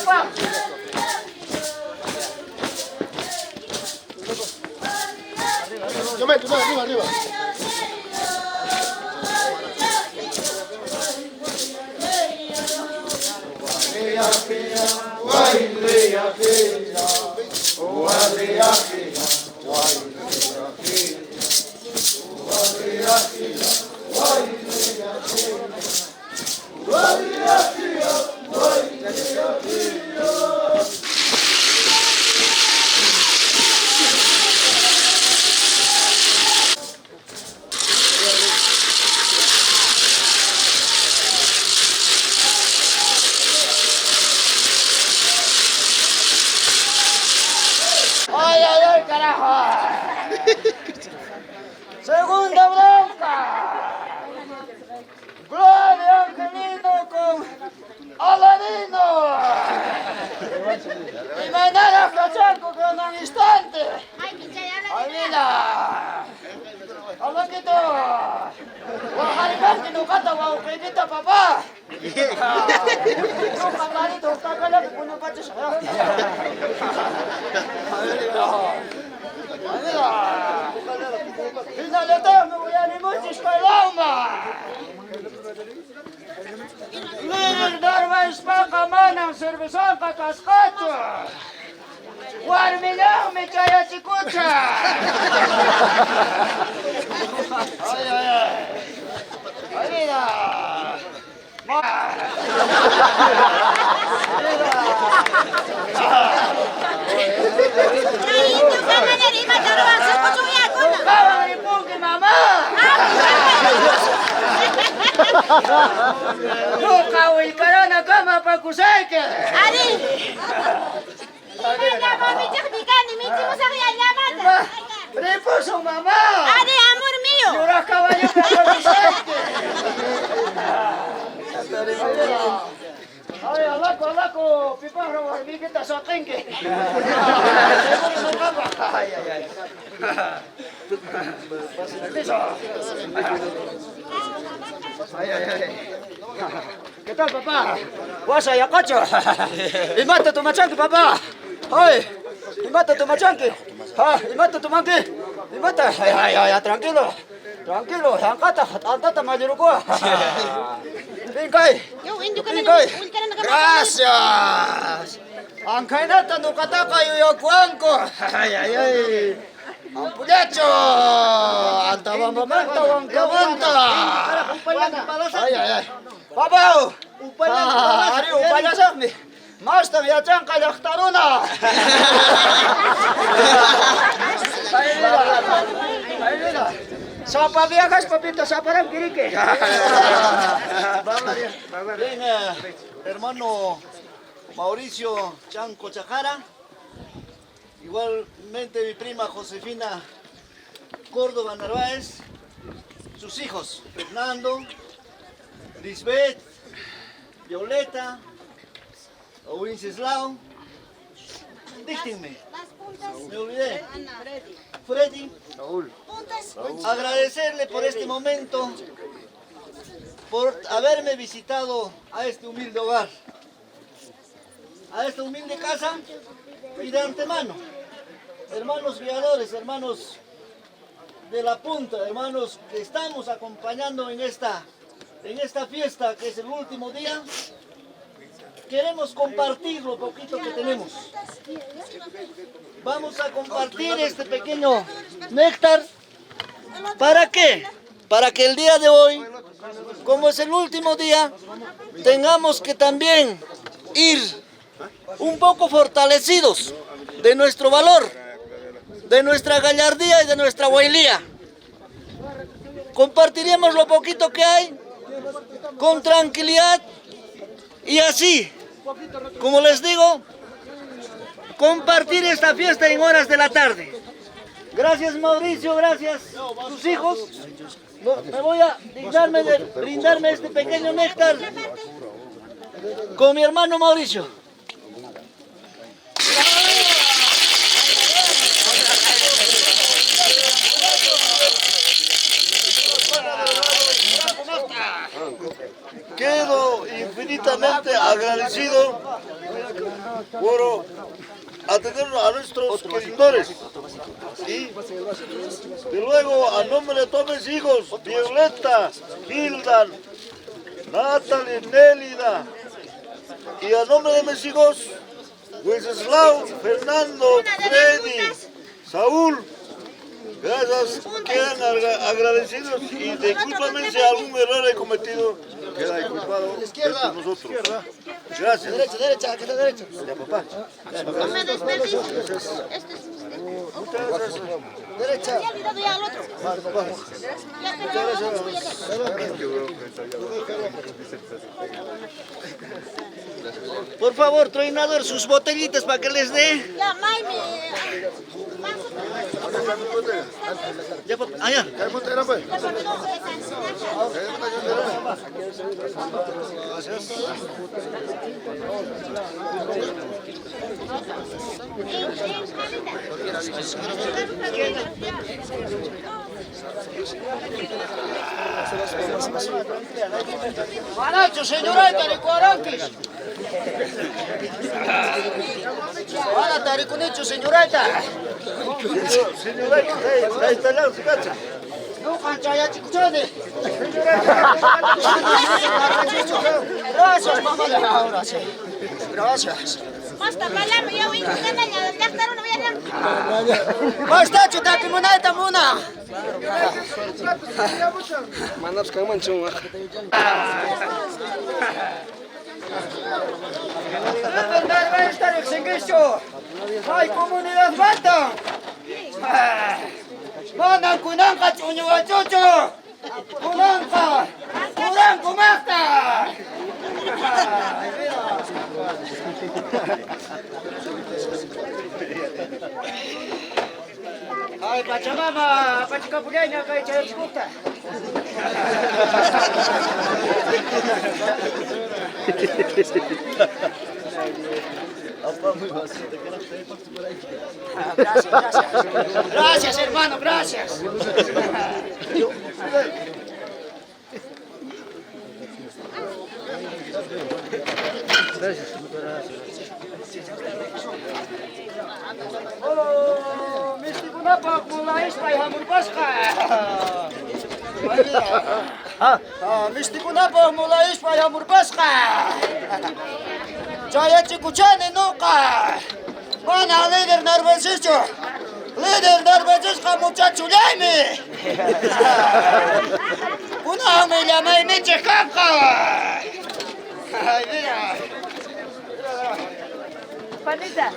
papá. Yo meto, arriba. Ay, carajo. Segunda bronca. Gloria Angelino con Aladino. Y mañana Flachaco con un instante. Ay, mira. Alaquito. Waharikan kinukata wa ukikita papá. No, kamarito, kakala ko puno pa siya. Pinalata mo yan mo si Skalama. Lilir darma ispaka man ang servisyon kakaskato. Warmi lang may kaya chikucha. Ay. Mira. Kawil ka na nagkamapagkusay ka. Ari! Iba mami chakdika ni miti mo sa kaya naman. Reposo mama. Ari amor mío. Yura kawayo kapagkusay ka. Ay, alako, piparo, hindi kita sa tingke. ¿Qué tal, papá? Wasa yakacho. Imata tu machanki, papá. Ay, imata tu machanki. Imata tu manki. Imata. Ay, tranquilo. Tranquilo, angkata, antata majuruko. Pingkay. Pingkay. Gracias. Ang kainata no kataka yuyakuanko. Ay. Ang pulecho. Antawa mamanta wang kamanta. Ay. Babaw. Ari upalasak mi. Master yacang kalak taruna. Ay. Sa pabiagas papito sa parang kirike. Bien, hermano Mauricio Chanco Chajara, igualmente mi prima Josefina Córdoba Narváez, sus hijos Fernando, Lisbeth, Violeta, Wenceslao, díctenme, me olvidé, Freddy, agradecerle por este momento, por haberme visitado a este humilde hogar, a esta humilde casa, y de antemano, hermanos guiadores, hermanos de la punta, hermanos que estamos acompañando en esta fiesta que es el último día, queremos compartir lo poquito que tenemos. Vamos a compartir este pequeño néctar. ¿Para qué? Para que el día de hoy, como es el último día, tengamos que también ir un poco fortalecidos de nuestro valor, de nuestra gallardía y de nuestra huailía. Compartiremos lo poquito que hay con tranquilidad y así, como les digo, compartir esta fiesta en horas de la tarde. Gracias Mauricio, gracias tus hijos. Me voy a dignarme de brindarme este pequeño néctar con mi hermano Mauricio. Quedo infinitamente agradecido por atender a nuestros queridores. Y de luego, a nombre de todos mis hijos, Violeta, Hilda, Natalie, Nélida, y a nombre de mis hijos, Wenceslao, Fernando, Freddy, Saúl, gracias, quedan agradecidos y discúlpame si algún error he cometido, queda disculpado de nosotros. Gracias. Derecha, derecha, que la derecha. Ya, papá. No me desperdicies. Este es Muchas gracias. Derecha. ya olvidado ya al otro. Ya te lo voy a Por favor, Troinador, sus botellitas para que les dé. Ya, Maime. Ya, papá. Ah, ya. Manacho, señorita de Cuaranquis. Ahora taricunicho, señorita. Señorita, ahí está la cacha. No, cancha, ya chicuchone. Gracias, mamá. Ahora sí. Gracias. Basta, palama, ya voy a ganar, ya estar una vez. Basta, chuta, que moneta, mona. Manap kaman chunga. Aprender va a estar el servicio. Hay comunidad bata. Manan kunanka chuñuga chuchu. Kunanka. Kuran kumasta. Ay, Pachamama, Pachikapuleña, kay Chayachikuta. Gracias, gracias. Gracias, hermano, gracias. Oh, misti ko na pa mula ispay hamur paska. Misti ko na pa mula ispay hamur paska. Jaya chikuchane nuka. Mana líder nervosito. Líder nervosito muchacho llame. Una me llama y me checaca. Ay, mira. Panita.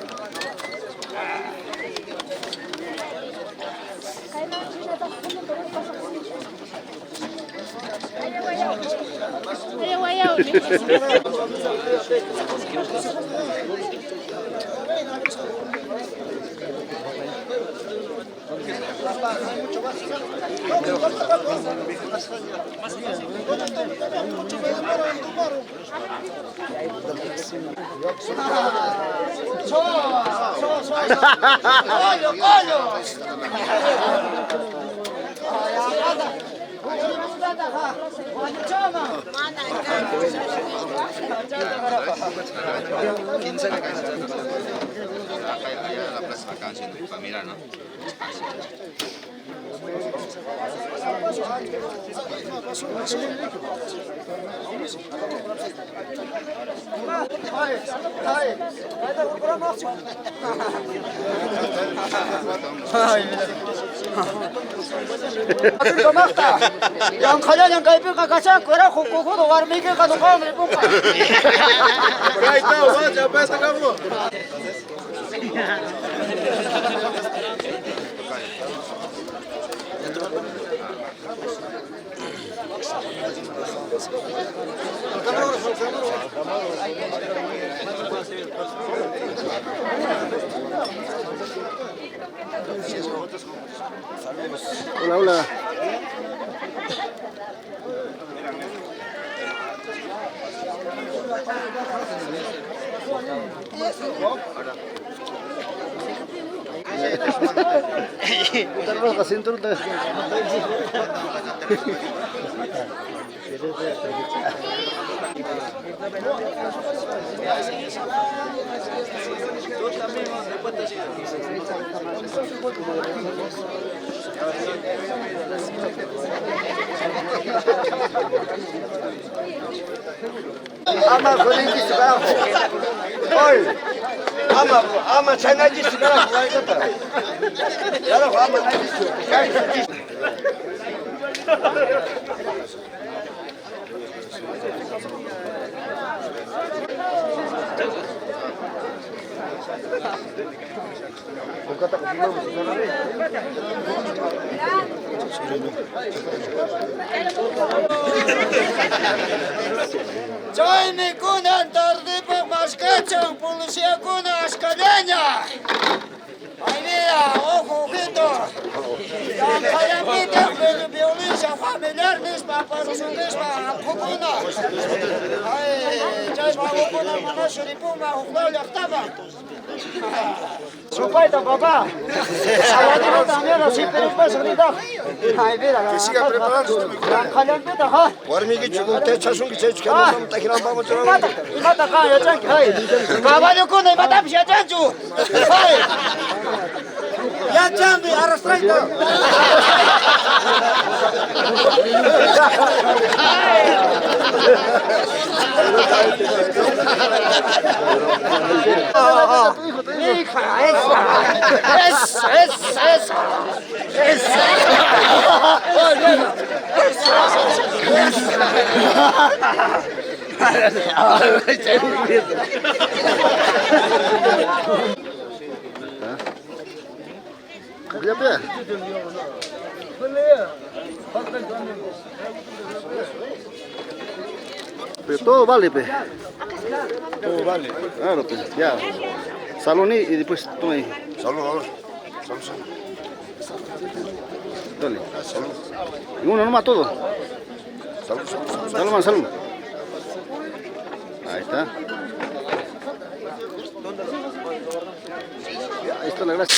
Yang kaya yang kaya kakasan kera kuku doar mikir kanu kau mereka. Ahí está, vaya, pesa cabrón. Hola, hola. Puta roja, cinturita. Ama koninki sekarang. Oi. Ama China ji sekarang mulai kata. Kalau ama ji. Join kunan tardipa maskachang policía kunas cadena. Ay mira, ojo, ojito. Yang kaya pita violencia familiar misma para su misma kukuna. Ay, jai ma kukuna mana suripuma ukla yaktaba. Supaita papá. Saladino también así pero pues ahorita. Ay mira. Que siga preparándose. Kalian pita ha. Warmi que chugo te chasun que se chugo no está girando vamos a Mata ka ya chanki hai. Caballo kuna mata pisa chanchu. Hai. Ya chambi arrastrando. Ya. Pero todo vale, pe. Todo vale. Claro, pe. Ya. Salón y después toma ahí. Salud. Dale. Y uno nomás todo. Salud, salud. Ahí está. Ahí está la gracia.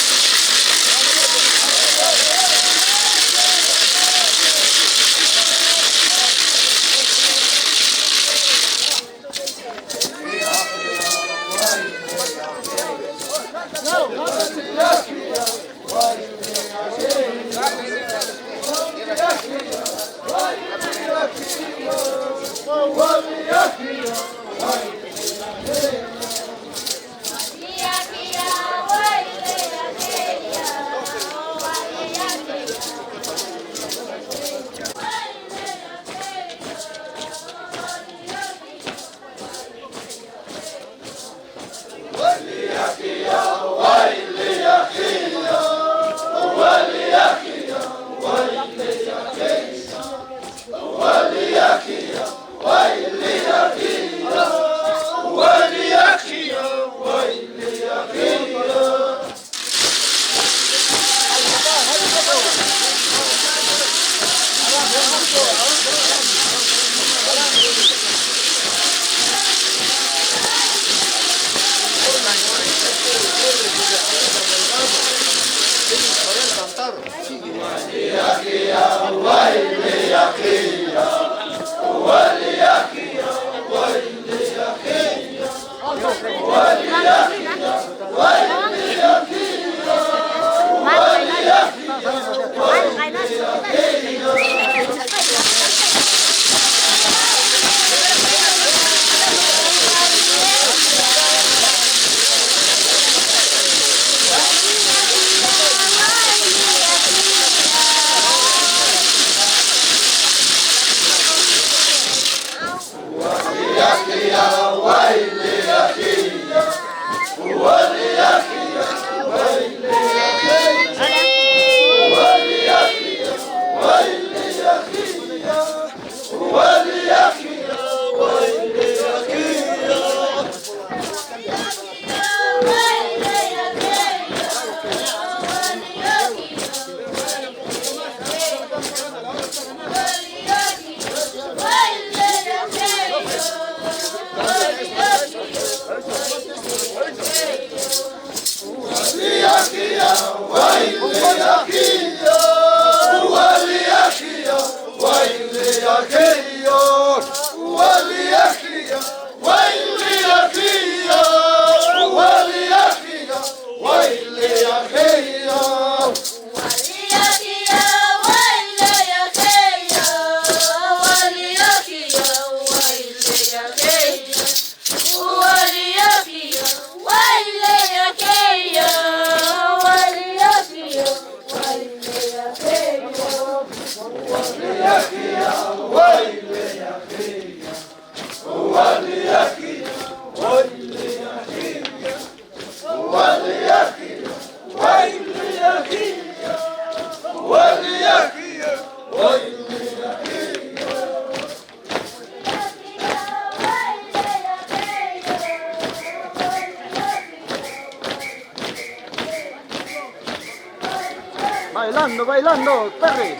Bailando, bailando, Terry.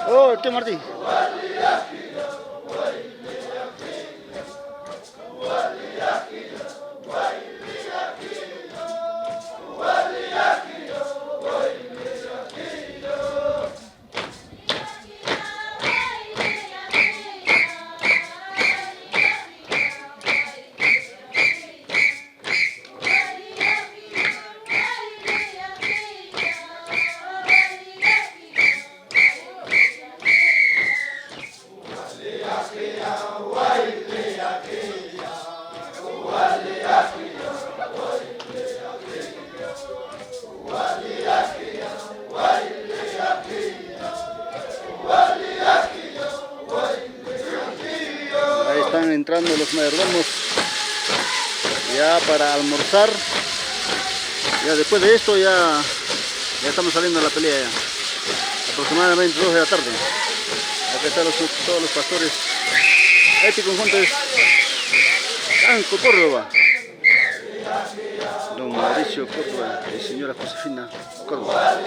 Oh, ¿qué Martín? Ahí están entrando los mayordomos ya para almorzar. Ya después de esto ya estamos saliendo a la pelea ya. Aproximadamente 2 de la tarde. Acá están todos los pastores. Este conjunto es Canco Córdoba. Don Mauricio Córdoba y señora Josefina Córdoba.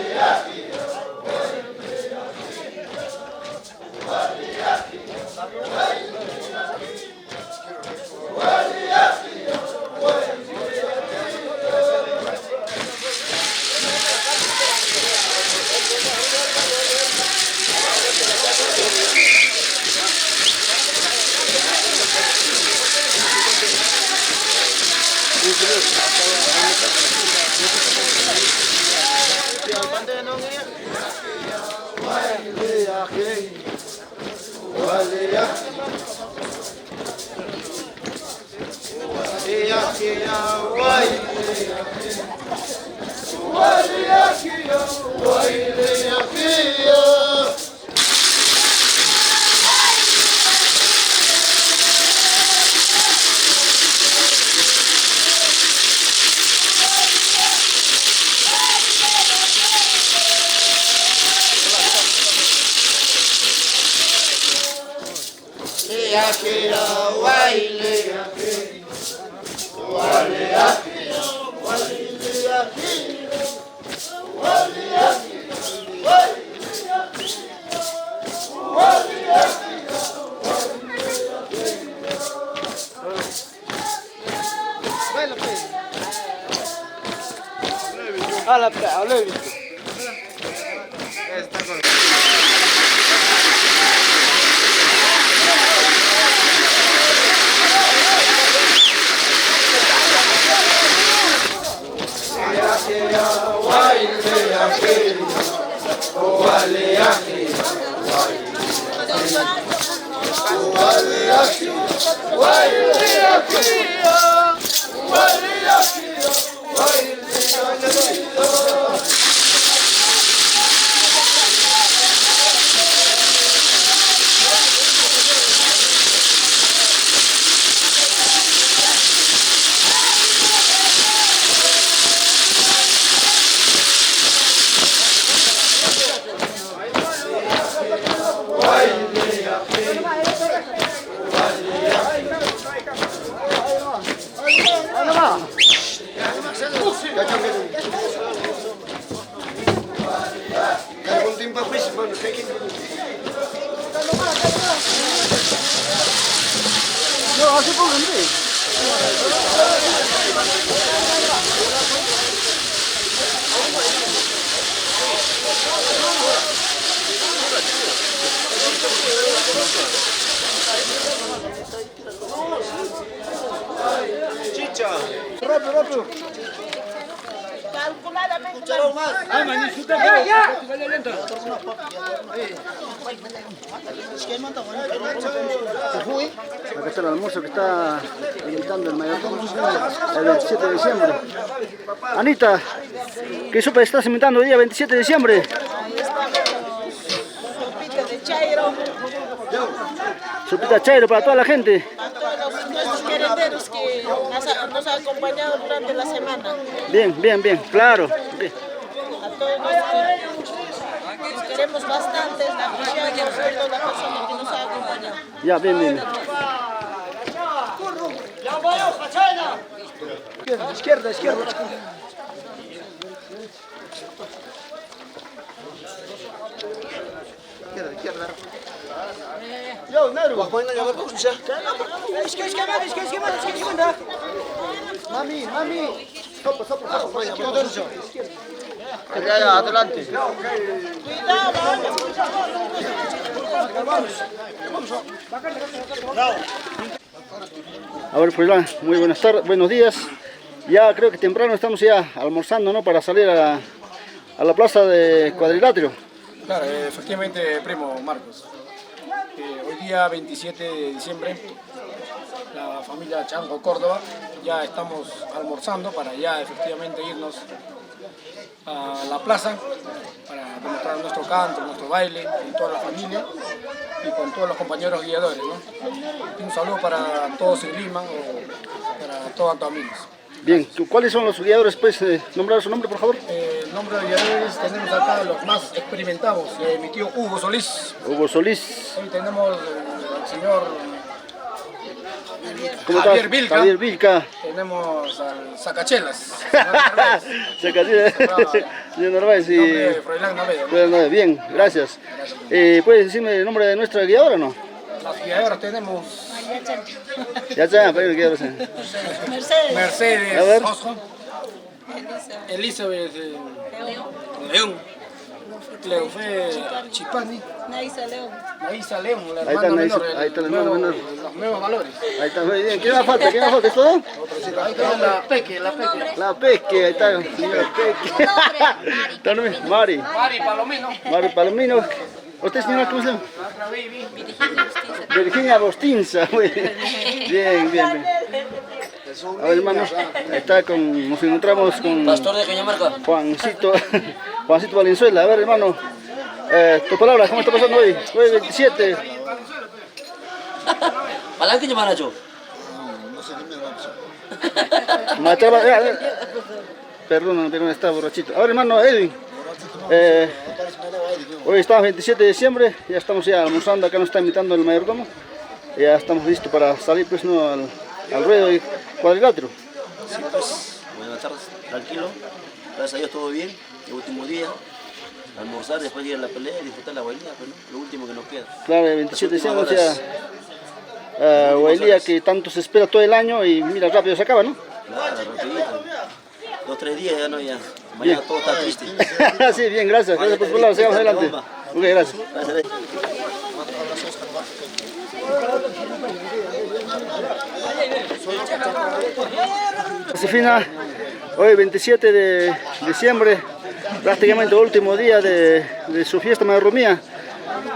Chicha. Rápido, rápido. Calculadamente. Acá está el almuerzo que está invitando el mayordomo el 27 de diciembre. Anita, ¿qué sopa estás invitando el día 27 de diciembre? Ahí estamos, sopita de Chairo, Sopita Chairo para toda la gente. a todos nuestros querenderos que nos han acompañado durante la semana. Bien, bien, bien, claro. Bien. A todos nos queremos bastante, apreciamos a toda la persona que nos ha acompañado. Ya, bien, bien. Izquierda, izquierda. Izquierda. Yo, Nero. Mami, mami. Sopa. Ya, adelante. A ver, pues muy buenas tardes, buenos días. Ya creo que temprano estamos ya almorzando, ¿no? Para salir a la plaza de Cuadrilátero. Claro, efectivamente, primo Marcos. Hoy día 27 de diciembre, la familia Chango Córdoba, ya estamos almorzando para ya efectivamente irnos a la plaza para demostrar nuestro canto, nuestro baile con toda la familia y con todos los compañeros guiadores, ¿no? Un saludo para todos en Lima o para todos los amigos. Bien, ¿cuáles son los guiadores? ¿Puedes nombrar su nombre, por favor? El nombre de guiadores tenemos acá los más experimentados, mi tío Hugo Solís. Hugo Solís. Hoy tenemos al señor Javier Vilca. Javier Vilca. Tenemos al Sacachelas. Sacachelas. Señor Narváez. Y... Froilán Naveda. Bien, gracias. ¿Puedes decirme el nombre de nuestra guiadora o no? Las guiadoras tenemos... Ya está, para que Mercedes Osjo, Elizabeth León, Cleofé Chipani, Naisa León, la hermana menor, ahí está el hermano menor. Los nuevos valores. Ahí está, muy bien. ¿Qué más falta? ¿Qué más falta? ¿Es todo? Ahí está la Peque. La Peque, ahí está, señora Peque. Mari Palomino. Mari Palomino. ¿Usted, señora, cómo se llama? Virginia Bostinza. Bien. A ver, hermano, está nos encontramos con Pastor de Cañamarca. Juancito Valenzuela. A ver, hermano, tu palabra, ¿cómo está pasando hoy? Hoy 27. ¿Palanque llaman Nacho? Perdón, está borrachito. A ver, hermano Edwin. Hoy estamos 27 de diciembre, ya estamos almorzando, acá nos está invitando el mayordomo. Ya estamos listos para salir pues al ruedo y Cuadrilátero. Sí, pues, buenas tardes, tranquilo, gracias a Dios todo bien, el último día, almorzar, después ir a la pelea y disfrutar la bailía, pues, ¿no? Lo último que nos queda. Claro, el 27 de diciembre ya bailía que tanto se espera todo el año y mira, rápido se acaba, ¿no? Claro, rapidito, 2 o 3 días ya no, ya, mañana todo está triste. Sí, bien, gracias por su palabra, sigamos adelante. Ok, gracias. Josefina, hoy 27 de diciembre, prácticamente el último día de su fiesta mayordomía.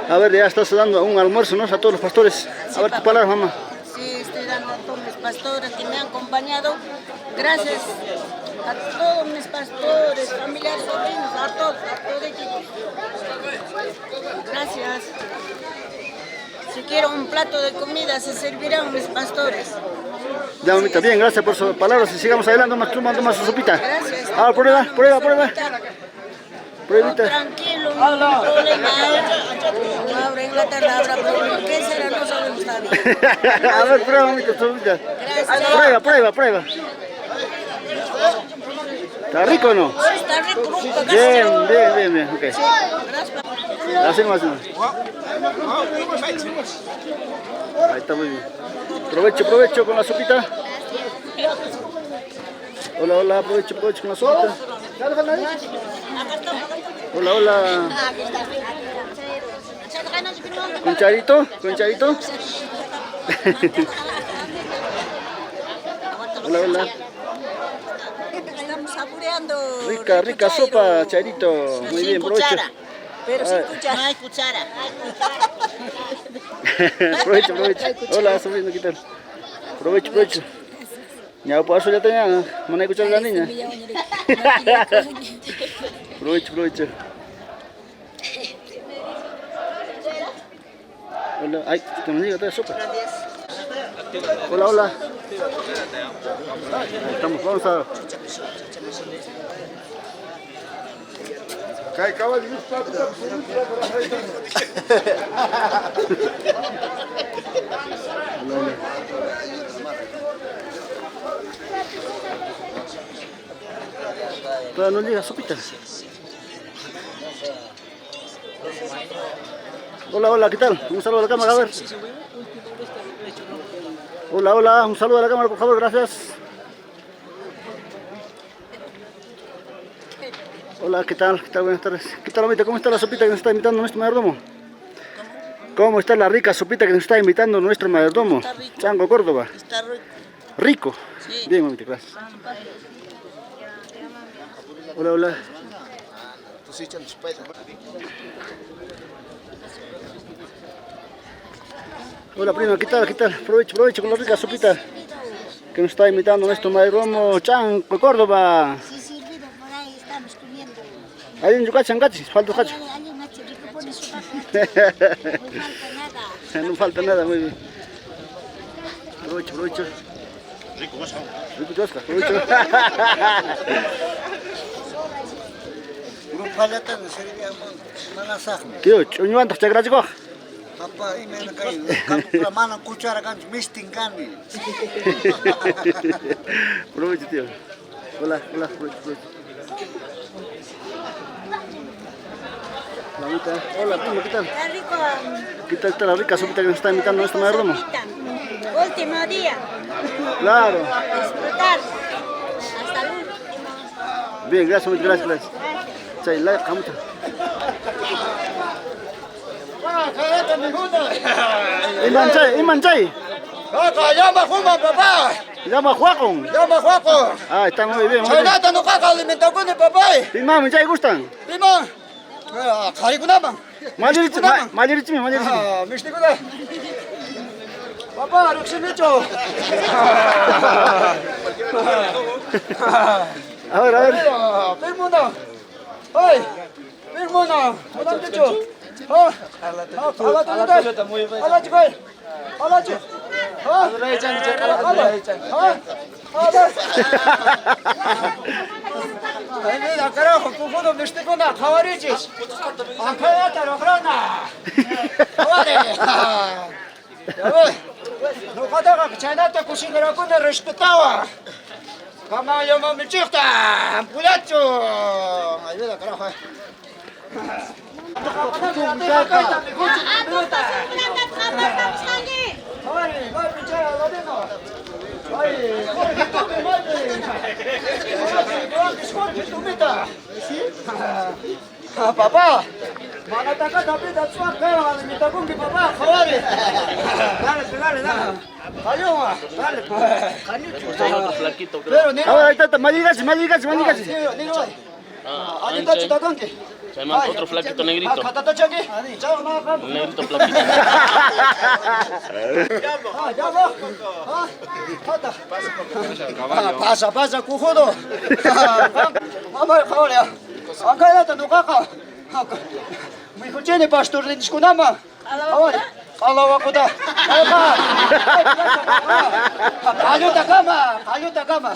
A ver, ya estás dando un almuerzo, ¿no? A todos los pastores. A ver, tu palabra, mamá. Sí, estoy dando a todos mis pastores que me han acompañado. Gracias a todos mis pastores, familiares, sobrinos, a todos ellos. Gracias. Si quiero un plato de comida, se servirán mis pastores. Ya, mamita, bien, gracias por sus palabras y sigamos adelante, toma su sopita. Gracias. A ver, prueba. Pruebita. Tranquilo, no hay problema. Ahora en la tarde habrá problema. ¿Qué será? No sabemos todavía. A ver, prueba, mamita, tu sopita. Gracias. Prueba. ¿Está rico o no? Está rico, Bien, ok. Así más. Ahí está muy bien. Provecho con la sopita. Hola, aprovecho con la sopita. Hola. ¿Con charito? Hola. Estamos saboreando. Rica sopa, charito. Muy bien, provecho. Pero sin cuchara. No hay cuchara. Provecho. Hola, sobrino, ¿qué tal? Provecho. Ya, por eso ya tenía, no hay que escuchar a la niña. Provecho. Hola, ay, que nos diga toda sopa. Hola, hola. Ahí estamos, vamos a... Cae caballo. Todavía no llega sopita. Hola, hola, ¿qué tal? Un saludo a la cámara, a ver. Hola, hola, un saludo a la cámara, por favor, gracias. Hola, ¿qué tal? ¿Qué tal? Buenas tardes. ¿Qué tal, Omita? ¿Cómo está la sopita que nos está invitando nuestro mayordomo? ¿Cómo está la rica sopita que nos está invitando nuestro mayordomo? Está rico. Chango Córdoba. Está rico. ¿Rico? Sí. Bien, Omita, gracias. Hola, hola. Hola, prima, ¿qué tal? ¿Qué tal? Provecho, provecho con la rica sopita que nos está invitando nuestro mayordomo Chango Córdoba. Sí, servido, por ahí estamos comiendo. Ahí en Yucachán, gachis, falta cacho. Hay un macho rico, pone su paja. No falta nada, muy bien. Provecho, provecho. Rico, vas a. Rico, chosca, provecho. No falta de servir manasaj. Tío, chuño antes te gracias. Papá, y me han caído. La mano cuchara can misting cani. Provecho, tío. Hola, hola, provecho, provecho. La mitad. Hola, primo, ¿qué tal? Está rico. ¿Qué tal está la rica sopita que nos está invitando nuestro mayordomo? Último día. Claro. Disfrutar. Hasta el último. Bien, gracias, muy gracias, gracias. Chay, la camucha. Iman chay. Kaka, llama Juma, papá. Llama Juaco. Llama Juaco. Ah, está muy bien. Chaynata no kaka alimentación de papá. Pima, mi chay gustan. Pima. Karikunaman. Majirichi, majirichi. Ah, mishtikuna. Papá, ruximicho. A ver. Pirmuna. Ay. Pirmuna. Mudan dicho. Ah. Ala chikai. Ala chikai. Ah. Ay, mira, carajo, confundo mishtikuna, kawarichis. Ankayata lograna. Kawari. Ya ves, no kadaka chaynata kushingarakuna respetaba. Kama llama mi chiquita, ampulacho. Ay, mira, carajo. Papá, manataka tapi datsuaka, alimentación que papá, joder. Dale. Ayúdame, dale. Hay otro flaquito, creo. Pero, A ver, ahí está, malligas. Ahorita chutacanque. Se llama otro flaquito negrito. Catatachanque. Un negrito flaquito. Pasa, cojudo. Mamá, joder. Acá ya te no caca. Mi cochene pastor de discunama. Ahora. Allah wakuda. Ayuda cama.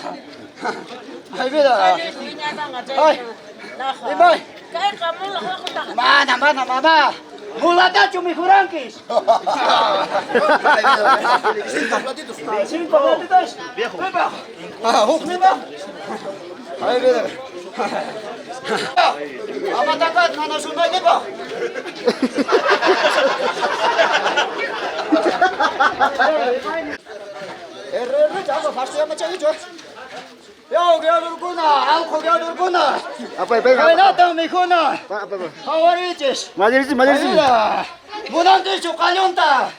Ay, mira. Ay. Imay. Mana, mamá. Mulatacho, mi juranquis. 5 platitos. 5 platitos. Viejo. Mira. Ay, mira. Amatakat, nanasunay di ba? Jago, fast yaman siya ito. Yo, gyadur ko na. Ako gyadur ko na. Kaya natin, may ko na. Hawarichis. Majirichi. Ayuda. Munang dicho, kalyonta.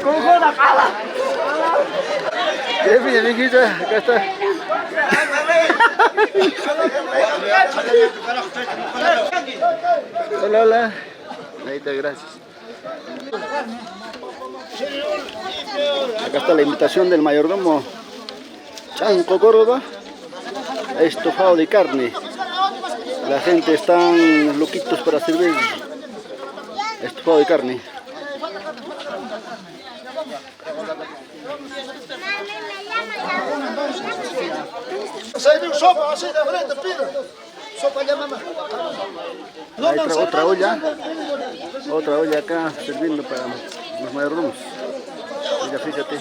Kuko na kala. Bien, acá está. Hola. Ahí está, gracias. Acá está la invitación del mayordomo Chango Córdoba. estofado de carne. La gente están loquitos para servir estofado de carne. Sopa así de frente, pido. Sopa ya, mamá. Hay otra olla acá sirviendo para los mayordomos. Mira, fíjate,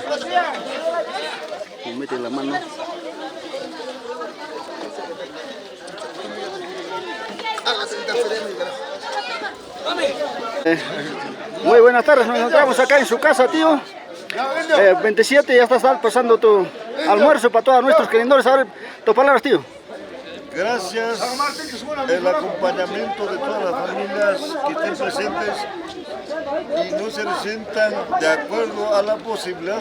me meten la mano. Muy buenas tardes, nos encontramos acá en su casa, tío. 27, ya estás pasando tu almuerzo para todos nuestros queriendores. A ver, tus palabras, tío. Gracias el acompañamiento de todas las familias que estén presentes y no se sientan de acuerdo a la posibilidad.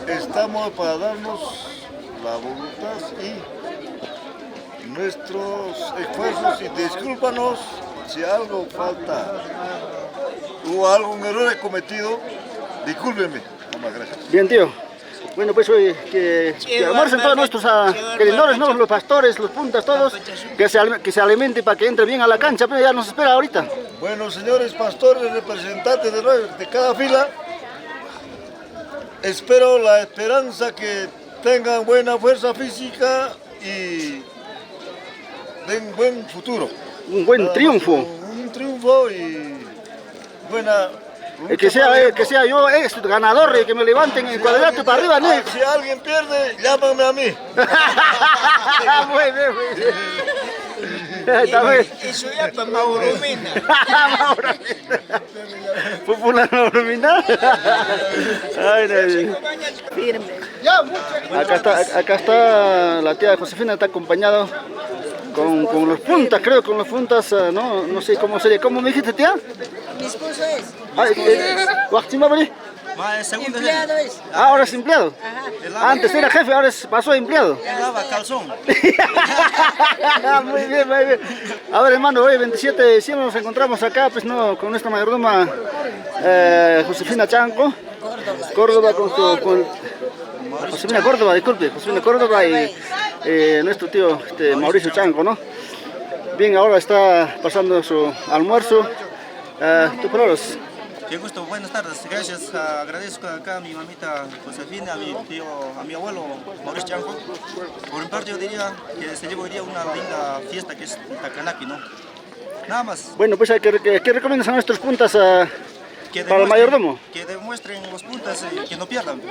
Estamos para darnos la voluntad y nuestros esfuerzos y discúlpanos si algo falta o algún error he cometido, discúlpenme. Muchas gracias. Bien, tío. Bueno, pues hoy que almuercen todos nuestros querendores, ¿no? Los pastores, los puntas, todos, que se alimente para que entre bien a la cancha, pero ya nos espera ahorita. Bueno, señores pastores, representantes de cada fila, espero la esperanza que tengan buena fuerza física y den buen futuro. Un buen triunfo. Un triunfo y buena... que sea yo ganador y que me levanten en cuadrilátero para arriba, ¿no? Si alguien pierde, llámame a mí. Muy bien, muy bien. Está bien. Eso ya para Mauro Mina. Popular Mauro Mina. Ay, Firme. Acá está la tía Josefina, está acompañada con los puntas, creo, con los puntas, no sé cómo sería. ¿Cómo me dijiste, tía? Mi esposo es. Empleado es. Ahora es empleado. Ajá. Antes era jefe, ahora pasó a empleado. Lava calzón. Muy bien, muy bien. A ver, hermano, hoy 27 de diciembre nos encontramos acá, pues no, con nuestra mayordoma Josefina Chanco. Córdoba con Josefina Córdoba, disculpe, Josefina Córdoba y nuestro tío Mauricio Chanco, ¿no? Bien, ahora está pasando su almuerzo. ¿Tus palabras? Qué gusto, buenas tardes, gracias, agradezco acá a mi mamita Josefina, a mi tío, a mi abuelo Mauricio Chanco. Por mi parte yo diría que se lleva hoy día una linda fiesta que es Tacalaqui, ¿no? Nada más. Bueno, pues ¿qué recomiendas a nuestros puntas para el mayordomo? Que demuestren los puntas y que no pierdan.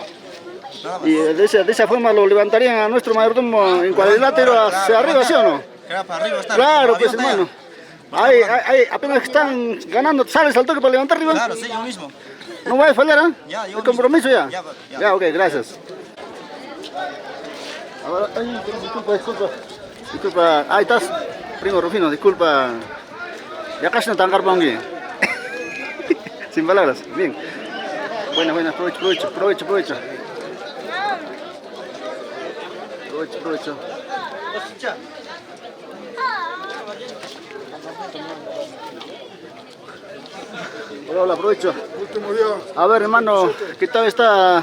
Nada más. Y de esa forma lo levantarían a nuestro mayordomo en cuadrilátero hacia arriba, ¿sí o no? Para arriba está. Claro, pues hermano. Ahí, apenas están ganando, ¿sales al toque para levantar arriba? Claro, sí, yo mismo. No voy a fallar, ¿eh? Ya, yo ¿el compromiso mismo. ya? Ya, ok, gracias. Ahora, disculpa, ahí estás, primo Rufino, disculpa. Ya casi no te han carpado aquí. Sin palabras, bien. Buenas, provecho. Provecho. Hola, aprovecho. Último día. A ver, hermano, ¿qué tal está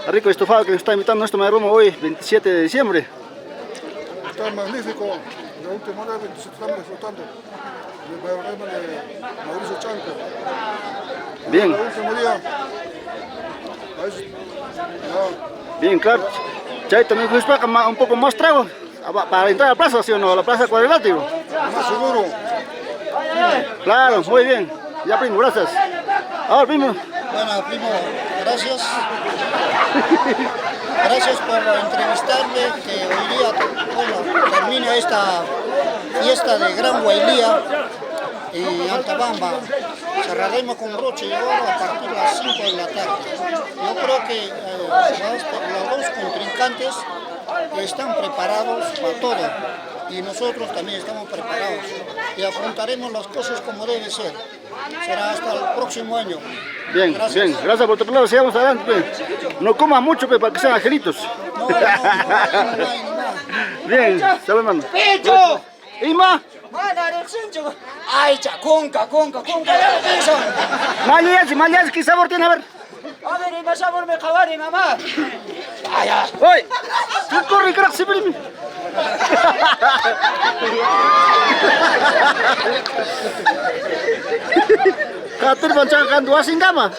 rico estofado que nos está invitando nuestro mayordomo hoy, 27 de diciembre? Está magnífico. La última hora 27 estamos disfrutando del mayordomo de Mauricio Chanco. Bien. El último día. Bien, claro. Chay, también fue un poco más trago para entrar a la plaza, ¿sí o no? A la plaza cuadrilátero. Más seguro. Claro, muy bien. Ya, primo, gracias. Ahora, primo. Bueno, primo, gracias. Gracias por entrevistarme, que hoy día termina esta fiesta de Gran Huaylía en Antabamba. Cerraremos con broche de oro a partir de las 5 de la tarde. Yo creo que los dos contrincantes están preparados para todo y nosotros también estamos preparados y afrontaremos las cosas como debe ser. Será hasta el próximo año. Bien, gracias por tu palabra, sigamos adelante. No comas mucho para que sean angelitos. No. Bien, salud, hermano. ¡Picho! ¡Ima! ¡Ay, conca! Malias, ¿qué sabor tiene? A ver. A ver, Ima, sabor me cagar, mamá. ¡Oye! ¡Tú corre, crack, Katur bancang kan dua singgama.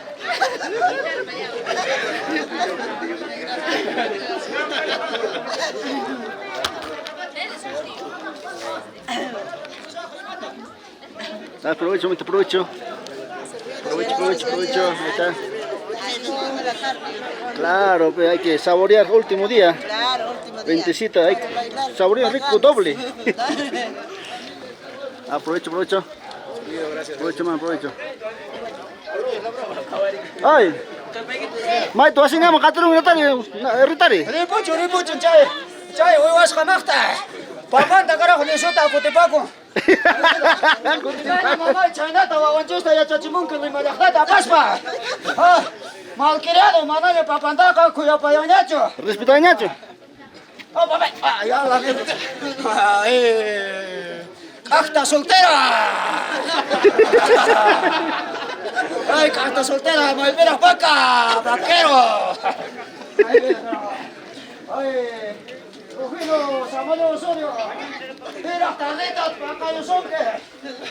Aprovecho, mucho aprovecho. Aprovecho. Ahí está. Claro, pues hay que saborear último día. Claro, último día. 27, hay que saborear rico doble. Aprovecho. Aprovecho, man, aprovecho. Ay. Mai, tu asing ngam katur ritari. Ripucho, chay, hoy vas jamasta. Papanta carajo, ni sota Cotepaco. Mamá, chaynata, wawanchusta, yachachimunki, limayajtata, paspa. Malcriado, manale, papantaca, cuya payañacho. Respeta ñacho. Oh, papá, ya la ¡Cacta soltera! ¡Ay, cacta soltera! ¡Malvera vaca! ¡Vaquero! ¡Ay! Trujillo, Samuel Osorio, mira, tardetas, Pacayo Sonque,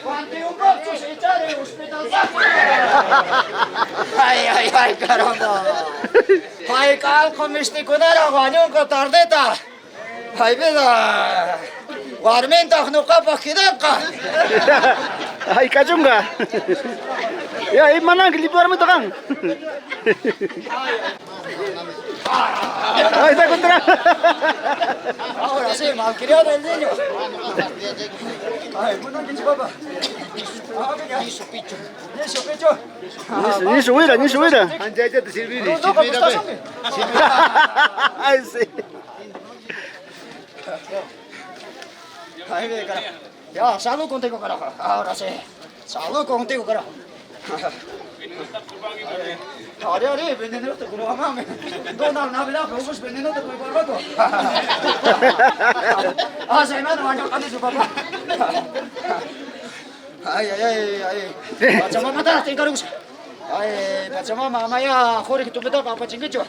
cuanti un boxo se echare hospital Zafi. Ay, caramba. Ay, calco misticonera, guañonco, tardeta. Ay, vida. Guarmenta, no capas, kidanka. Ay, cachunga. Ya, ahí manang, que lipo armento kan. Ahí está contra. Ahora sí, malcriado el niño. Ay, bueno, ¿quién se papá? Ni su picho. Ni su huira. Antes ya te serví. No, ¿cómo estás, hombre? Ay, sí. Ay, ve, carajo. Ya, salud contigo, carajo. Ahora sí. Salud contigo, carajo. Ari, vendiéndote con los amames. No, Navidad, pero vos vendiéndote con el barbaco. Se me ha bañado a su papá. Ay. Pachamama, te encargos. Ay, Pachamama, Maya, Jorge, que tú me toca, Pachinguicho.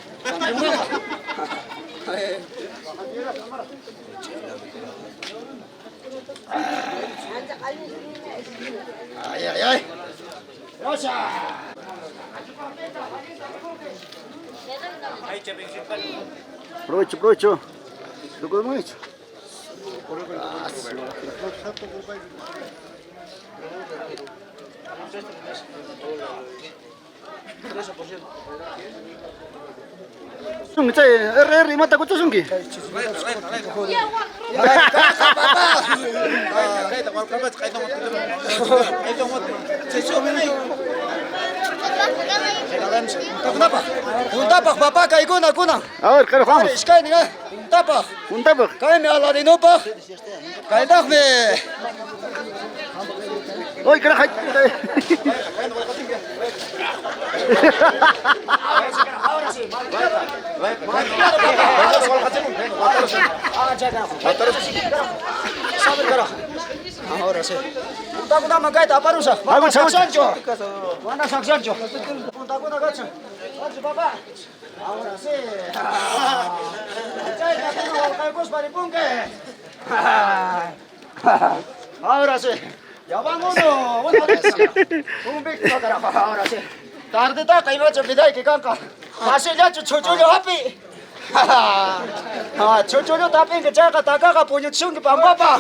Ay. Rosa. Aprovecho. Lo que hemos hecho. RR mata kutu sungki. Un tapak, papá, kay kuna. A ver, caro, vamos. Iskay ni nga. Un tapak. Kay me ala din pa. Kay dak me. Oy, carajo. Ahora sí. Ahora sí. Punta kuna magaita parusa. Mana Sancho. Punta kuna gacha. Sancho papá. Ahora sí. Ahora sí. Ya van una vez. Un victorio, carajo. Ahora sí. Tarde está, que iba a olvidar que canca. Así ya chuchuyo happy. Chuchuyo tapin que chaca tacaca puño chungi pambapa.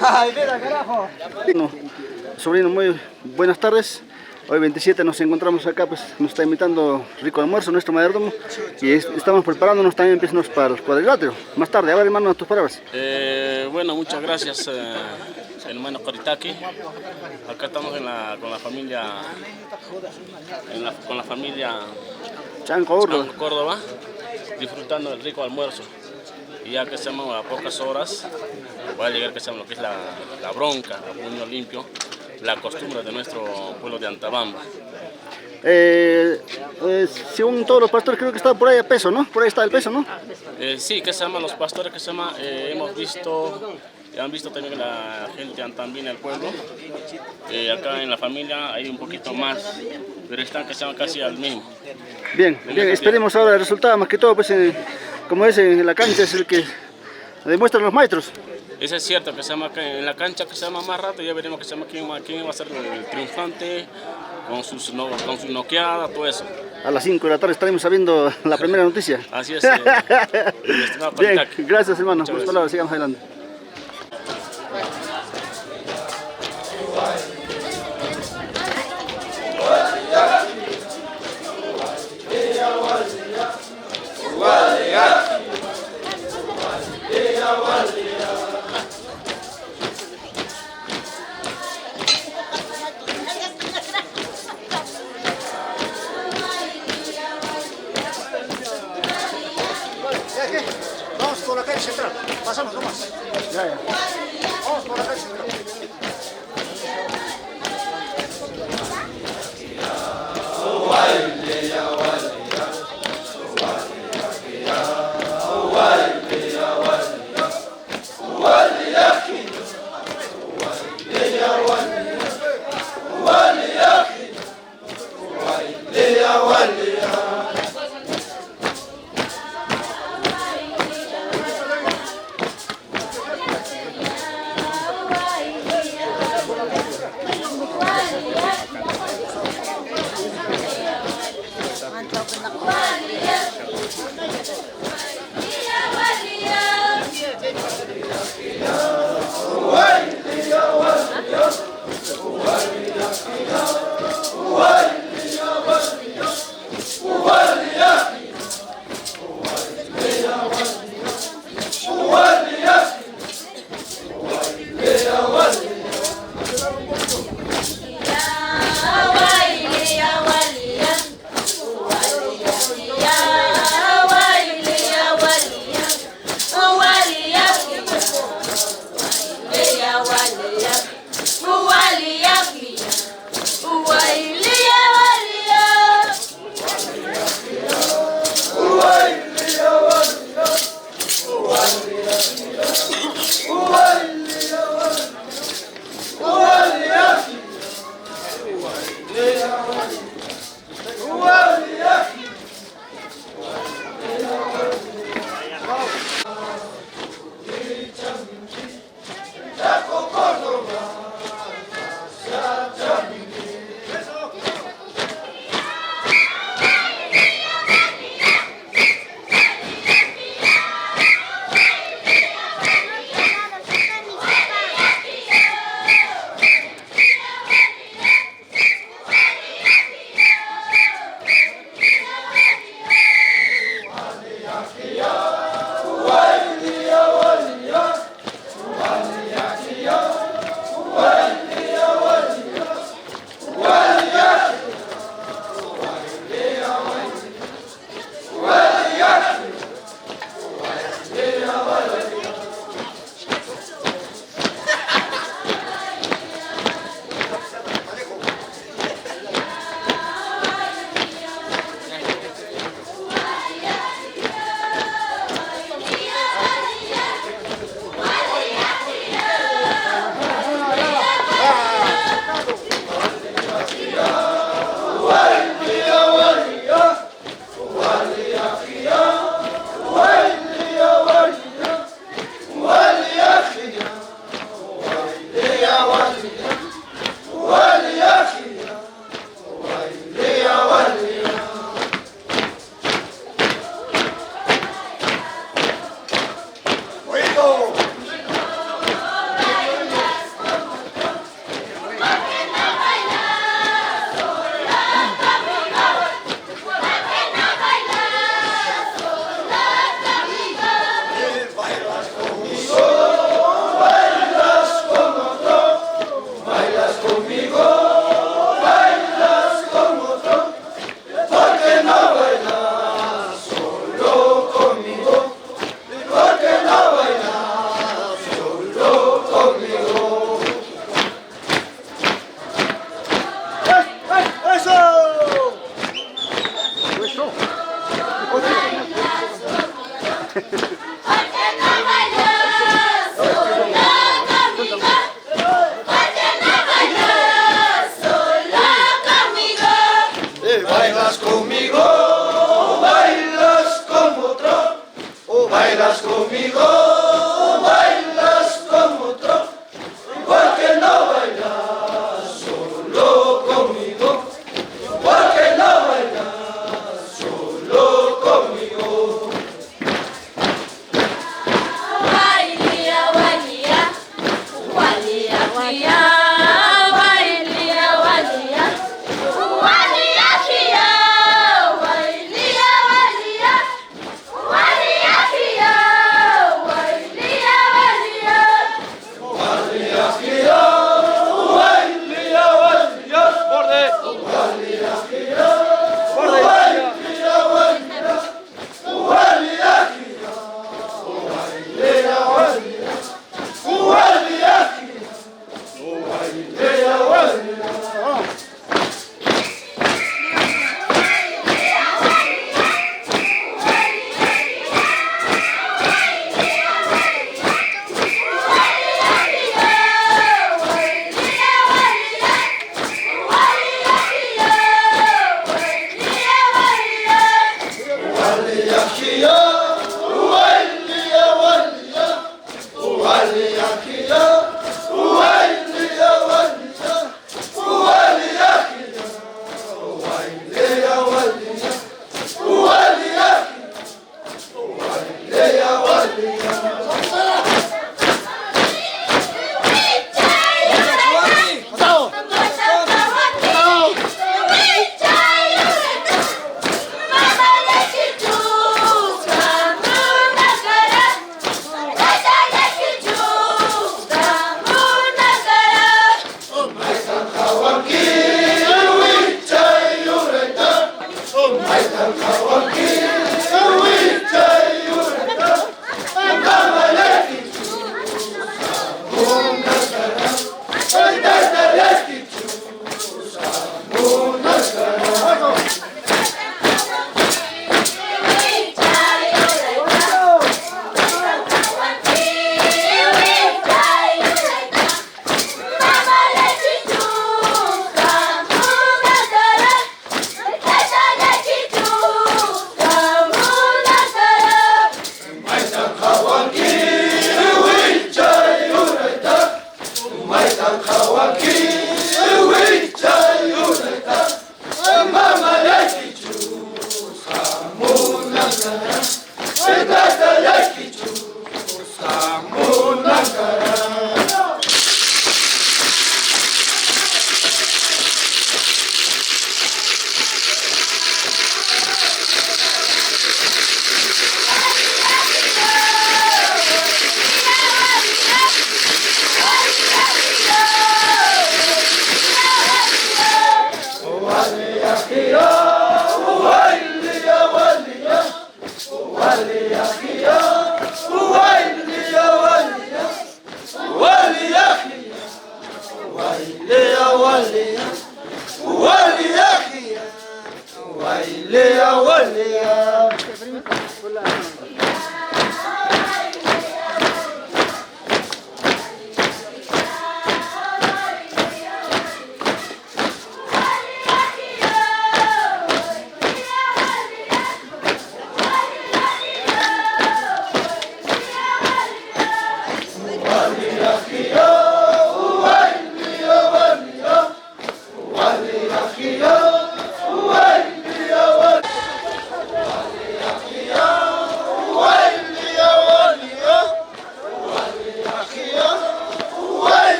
Ay, mira, carajo. Sobrino, muy buenas tardes. Hoy 27 nos encontramos acá, pues nos está invitando rico almuerzo nuestro mayordomo y estamos preparándonos también para el cuadrilátero. Más tarde, a ver, hermano, tus palabras. Bueno, muchas gracias, hermano Coritaki. Acá estamos con la familia, con la familia Chanco Córdoba, disfrutando del rico almuerzo. Y ya que estamos a pocas horas, va a llegar que lo que es la bronca, el puño limpio, la costumbre de nuestro pueblo de Antabamba. Según todos los pastores, creo que está por ahí a peso, ¿no? Por ahí está el peso, ¿no? Sí, que se llama los pastores, que se llama, hemos visto, han visto también la gente Antambina, el pueblo. Acá en la familia hay un poquito más, pero están que se llaman casi al mismo. Bien, esperemos ahora el resultado, más que todo, pues como es en la cancha, es el que demuestran los maestros. Eso es cierto, que se llama en la cancha que se llama más rato, ya veremos que se llama quién va a ser el triunfante con sus noqueadas, todo eso. A las 5 de la tarde estaremos sabiendo la primera noticia. Así es. Bien, gracias hermano. Por palabras, sigamos adelante. Vamos por la calle central, pasamos nomás. Vamos por la calle central.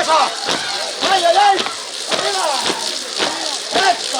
¡Eso! ¡Ay, ay, ay! ¡Arriba! ¡Eso!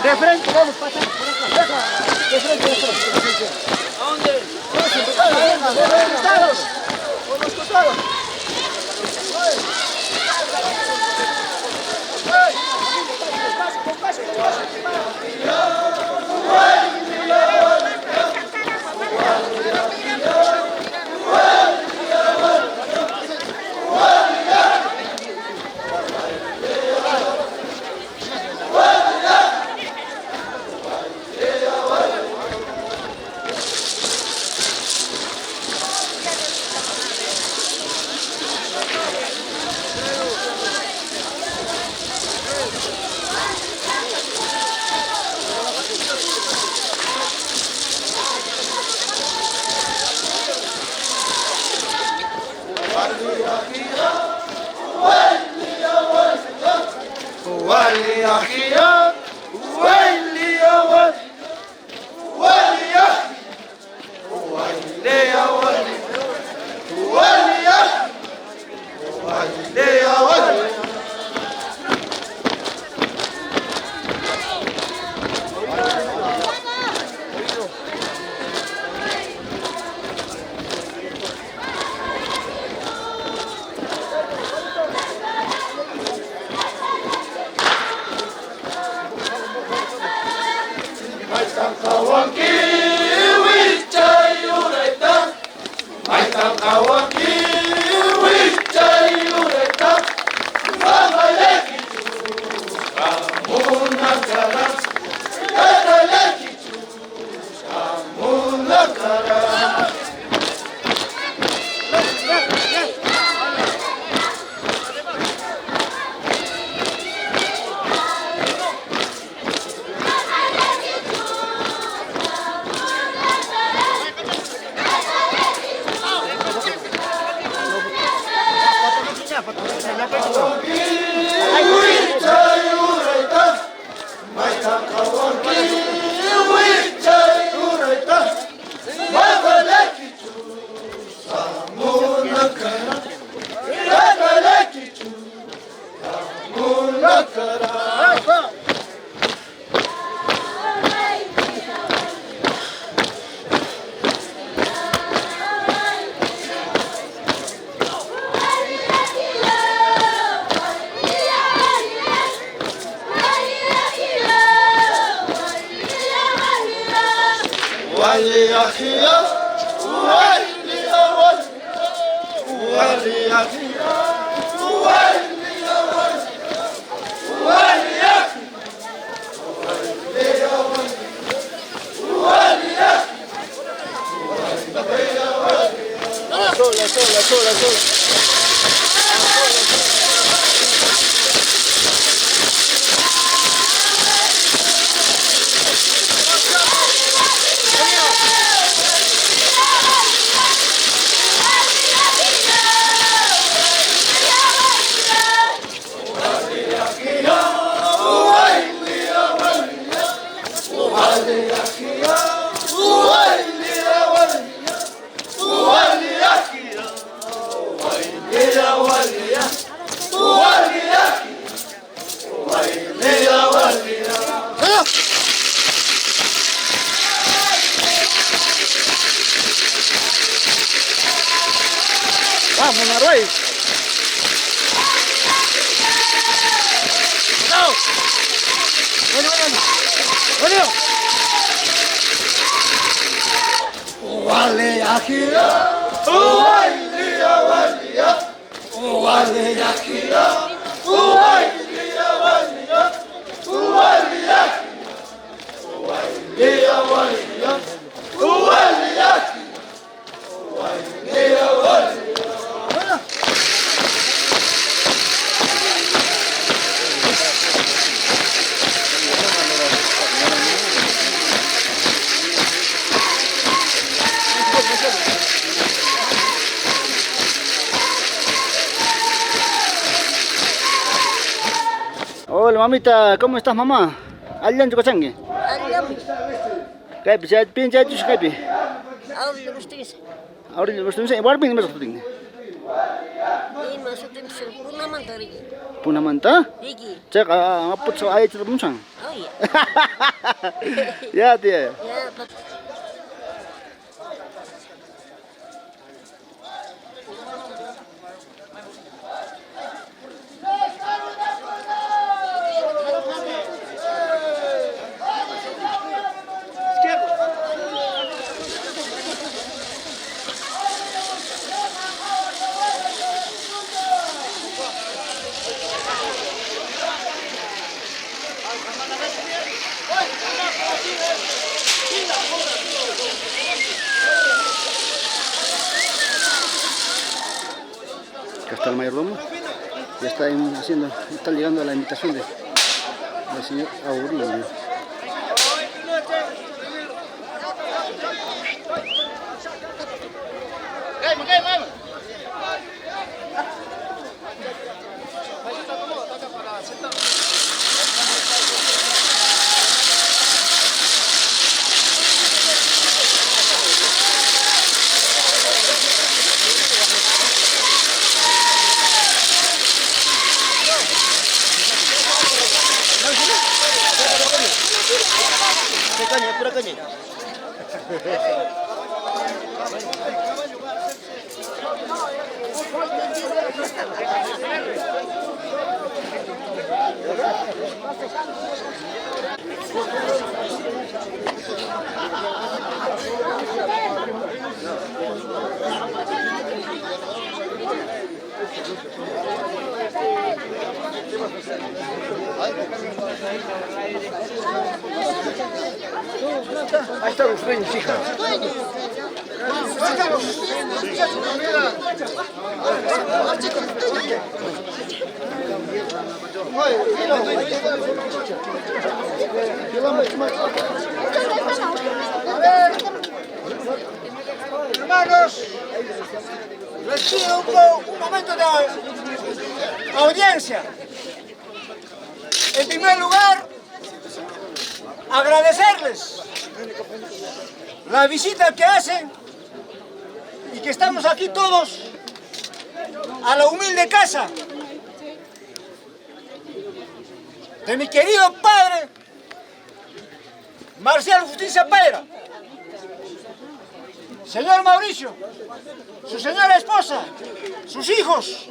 De frente, vamos, pasa. De frente, de frente. ¿A dónde? Por los costados. Por los costados. Kawanki, we tell you right now. Vamos, Narváez. Bueno. Wale akira, uwailia walia, wale akira, uwailia walia, uwailia, uwailia walia, uwailia, uwailia walia. Hola mamita, ¿cómo estás mamá? ¿Allan chocochangue? ¿Qué pisa? ¿Pincha tus qué? Ahora le gustaría. Ahora le gustaría. ¿Igual bien me lo putin? Y más o menos una mantarilla. ¿Puna manta? Iki. Checa, aput so ay churro munchan. Oh ya. Ya tía. Ya. Acá está el mayordomo, ya está haciendo, está llegando a la invitación de la señora Aurilio. Pura caña. Ahí están los dueños, hija. Hermanos, les pido un momento de audiencia. En primer lugar, agradecerles la visita que hacen y que estamos aquí todos a la humilde casa de mi querido padre Marcial Justicia Pereira, señor Mauricio, su señora esposa, sus hijos.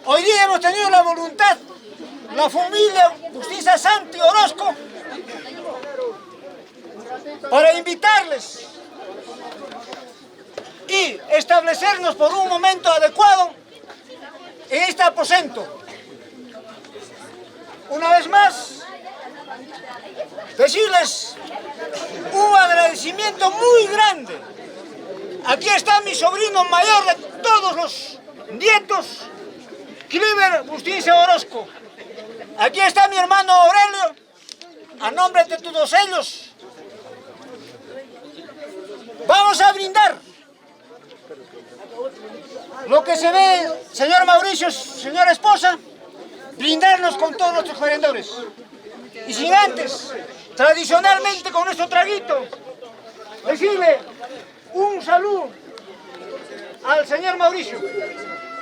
Hoy día hemos tenido la voluntad, la familia Justicia Santi Orozco, para invitarles y establecernos por un momento adecuado en este aposento. Una vez más, decirles un agradecimiento muy grande. Aquí está mi sobrino mayor de todos los nietos, Cliver Bustince Orozco. Aquí está mi hermano Aurelio, a nombre de todos ellos. Vamos a brindar. Lo que se ve, señor Mauricio, señora esposa, brindarnos con todos nuestros merendores. Y sin antes, tradicionalmente con nuestro traguito, decirle un saludo al señor Mauricio.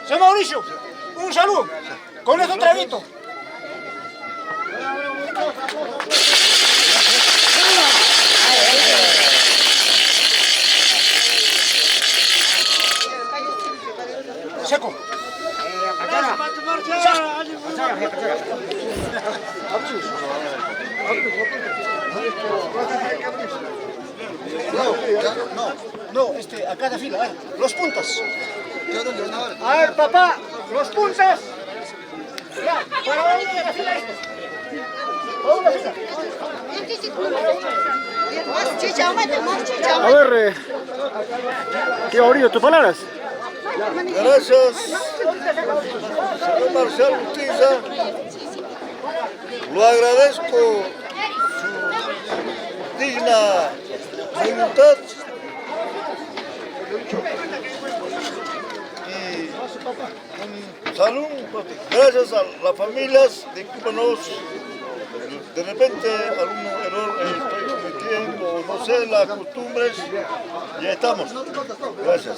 Señor Mauricio, un saludo con nuestro traguito. Seco. No, a cada fila, a ver, los puntas. A ver, papá, los puntas. Ya, para uno de la fila esta. Para una fila. A ver, tío Aurillo, tus palabras. Gracias, señor Marcial Bustinza. Lo agradezco su digna voluntad y salud. Gracias a las familias, discúlpanos, de repente algún error estoy cometiendo, no sé, las costumbres, ya estamos. Gracias.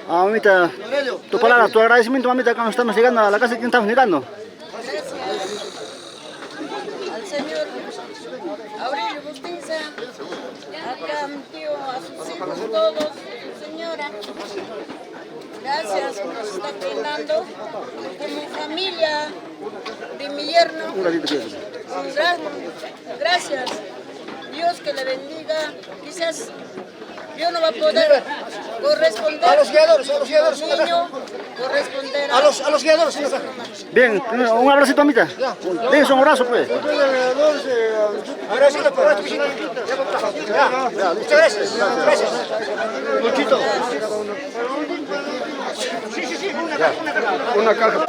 Mamita, tu palabra, tu agradecimiento, mamita, cuando estamos llegando a la casa, ¿quién estamos llegando? Gracias al señor Aurelio Bustinza, acá mi tío, a sus hijos todos, su señora. Gracias, nos está brindando como familia de mi yerno. Gracias. Dios que le bendiga. Quizás yo no va a poder corresponder A los guiadores, niño, corresponder a los guiadores. Bien, un abracito, mamita. Denles un abrazo, pues. Abracito, pues, tu visita. Ya, muchas gracias. Gracias. Luchito. Sí, Una caja.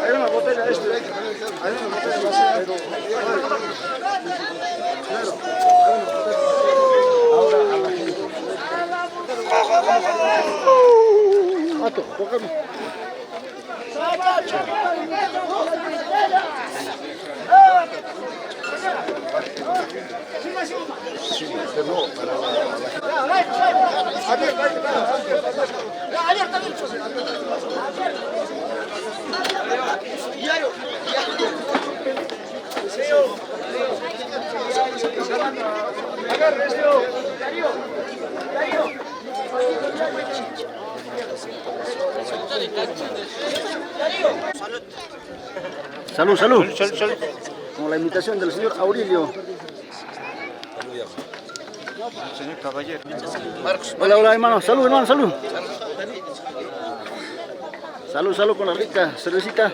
Hay una botella Hay una botella Ahora a la gente. Mato, cógeme. Sí, pero no, Salud, salud. Con la invitación del señor Aurelio. Señor caballero. Hola, hola, hermano. Salud, hermano, salud. Salud, salud con la rica cervecita.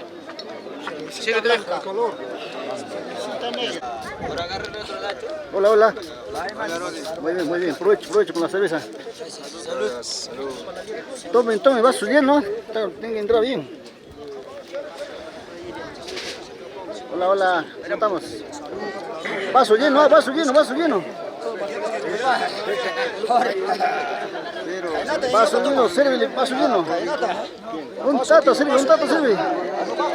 Hola, hola. Muy bien. Provecho con la cerveza. Tomen, vaso lleno. Tienen que entrar bien. Hola, ¿cómo estamos? Vaso lleno. Vaso lleno. Vaso lleno, sirve, vaso lleno. Un tato sirve.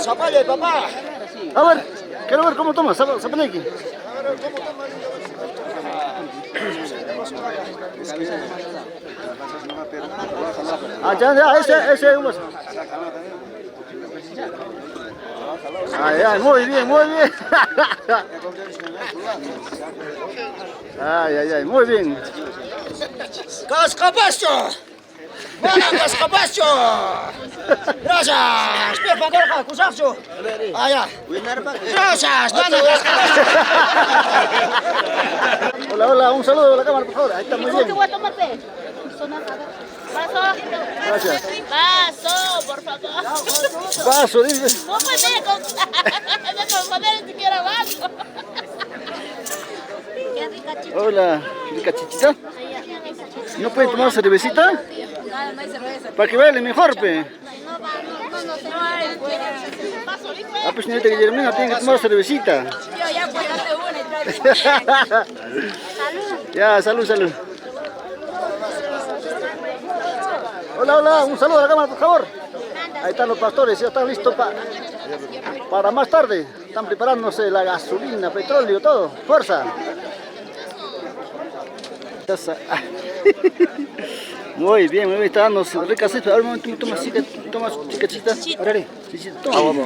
Zapale, papá. A ver, quiero ver cómo tomas, zapanequi. Ya, ese un vaso. Ay, muy bien. Ay, muy bien. ¡Cascapasto! Mana Cascapacho. Gracias. Pepa Gorja, Cusapcho. Allá. Gracias, Mana Cascapacho. Hola, hola, un saludo a la cámara, por favor. Ahí está muy bien. Paso. Gracias. Paso, por favor. Vaso, dice. No puede poner ni siquiera vaso. Qué rica chicha. Hola, rica chichita. ¿No pueden tomar cervecita? No hay cerveza. Para que baile mejor, pe. No hay, pues. Ah, pues señorita Guillermina, tiene que tomar cervecita. Yo ya pues date una y Ya, salud, salud. Hola, hola, un saludo a la cámara, por favor. Ahí están los pastores, ya están listos para más tarde. Están preparándose la gasolina, petróleo, todo. ¡Fuerza! Muy bien, muy bien, está dando ricas cestas. A ver, un momento, toma chica. Órale, chichita, toma.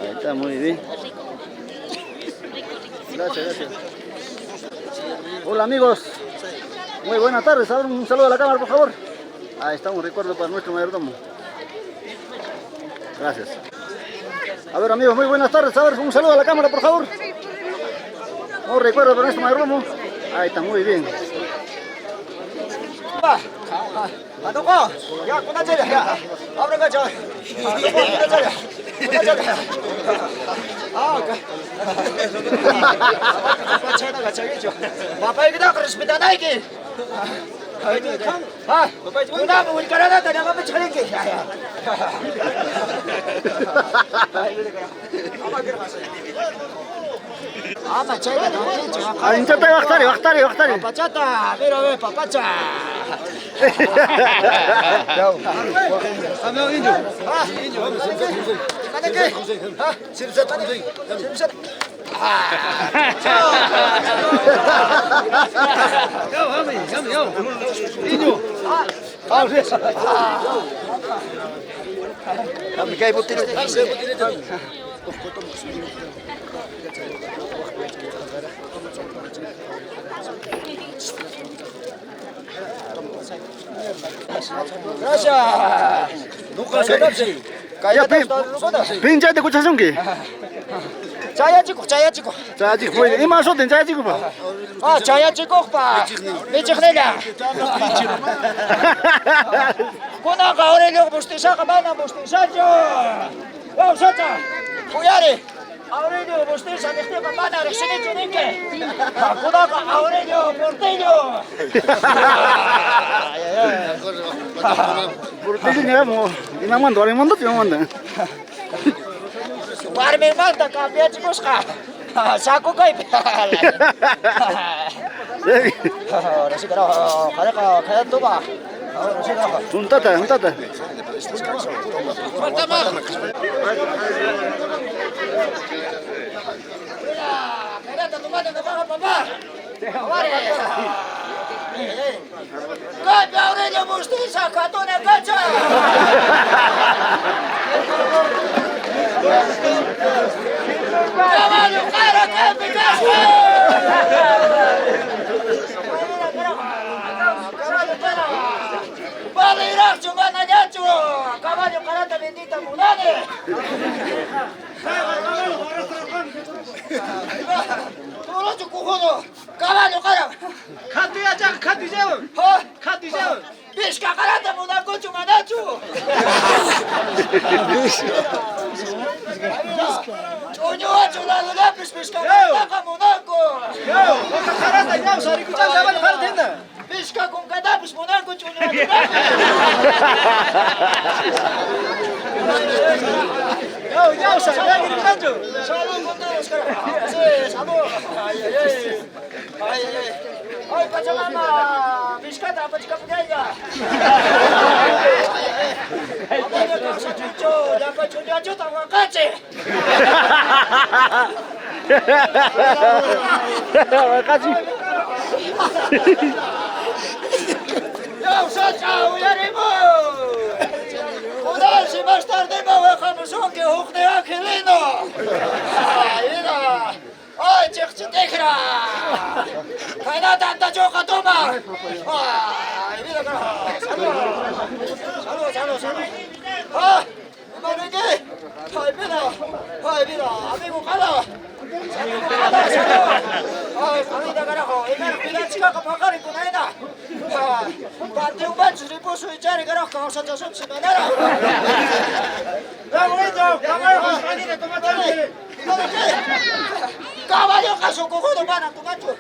Ahí está, muy bien. Gracias. Hola amigos, muy buenas tardes. A ver, un saludo a la cámara, por favor. Ahí está, un recuerdo para nuestro mayordomo. Gracias. A ver amigos, muy buenas tardes. A ver, un saludo a la cámara, por favor. Un recuerdo para nuestro mayordomo. Ahí está, muy bien. Aduh, ya, kuna aja ya. Abre aja. Aduh, kuna aja. Kuna aja. Ah, oke. Apa cina aja gitu. Bapak kita keresmitan lagi. Ah, kuna mau karena tadi apa cari ke? Ya. Apa cina dong? Anjata waktari. Papachata, mira ve, papacha. Amigo indio. Mana ke? Ah, sirset. Yo. Indio. Kami kayak putih. Gracias. Ya, pincha de kuchasung ki. Saya cikgu. Muy bien. Ima soten saya cikgu pa. Ah, saya cikgu pa. Bicik nila. Kuna ka Aurelio Bustisa ka mana Bustisa jo. Oh, sacha. Kuyari. Aurelio Bustisa neste ka mana resini junike. Kuna ka Aurelio Portillo. Portillo ni mo. Ina mando, Warmi manda ka biachikos ka. Saku kay. Ahora sí que no, kaya tu ba. Ahora sí que no. Untata. Falta más. Quédate tomando de baja, papá. Cambia Aurelio Bustiza, Catone Cacha. Caballo, cara, que Picasso. Vale, Iracho, Manayacho. Caballo, carata, bendita, Munane. 떨어져 고고도 까마도 가라 카트야자 카트제우 카트제우 비스카 가라다 모나코 좀 안아줘 조녀와 조나가 비스카 가라다 모나코 가라다 야 소리 구장 잡아도 가도 된다 비스카 공 가다 비스 모나코 조녀와 야 사랑이 가죠 사랑 건데 스카라 사도 Oi, pachamama, biscata, pachikapunyaya. Abang kau setuju, dapat cuci aja tak makasih. Makasih. Yo, sacha, uyarimu. Udah si más tarde me voy a conocer que hukne aquilino. Mira. Oi, cik-cikra. Kaya tanta joka toma. Mira. comida, carajo. Salud. ¡Ah! ¿Hermano qué? ¡Ay, mira! ¡Amigo, cala! ¡Ay, comida, carajo! ¡Hermano, cuidado, chica, que pagar con arena! ¡Parte un bacho, le puso echar, carajo, que vamos a hacer su manera! ¡Vamos, carajo! ¡Tomate! ¡Caballo, caso, cojudo, mana, tu macho!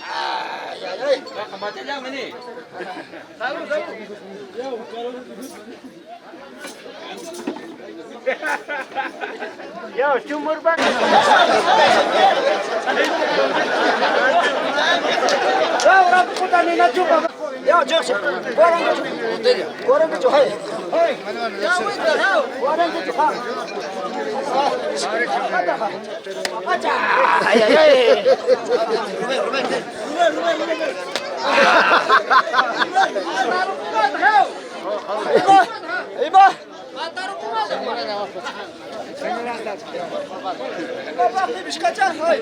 ¡Ay! ¡Salud! Yo, chumur bang. Orang puta ni nak cuba. Yo, Joseph. Orang tu hai. Hai. Orang tu ha. Acha. Ay. Iba. Bapak ni bisa kaca, hoi.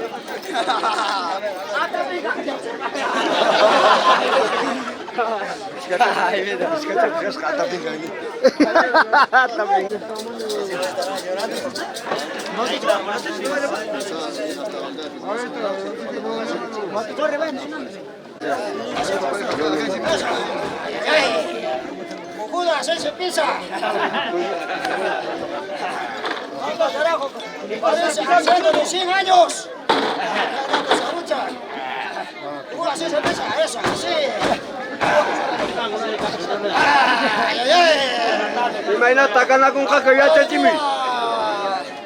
Ada bisa kaca. Ini dah bisa kaca, bisa kata tinggal ni. Tapi. Cojuda, se pisa. ¡Anda, carajo! ¡Parece haciendo de 100 años! ¡Así se pesa! ¡Eso, así! Imagínate que con jaque ya te chimi.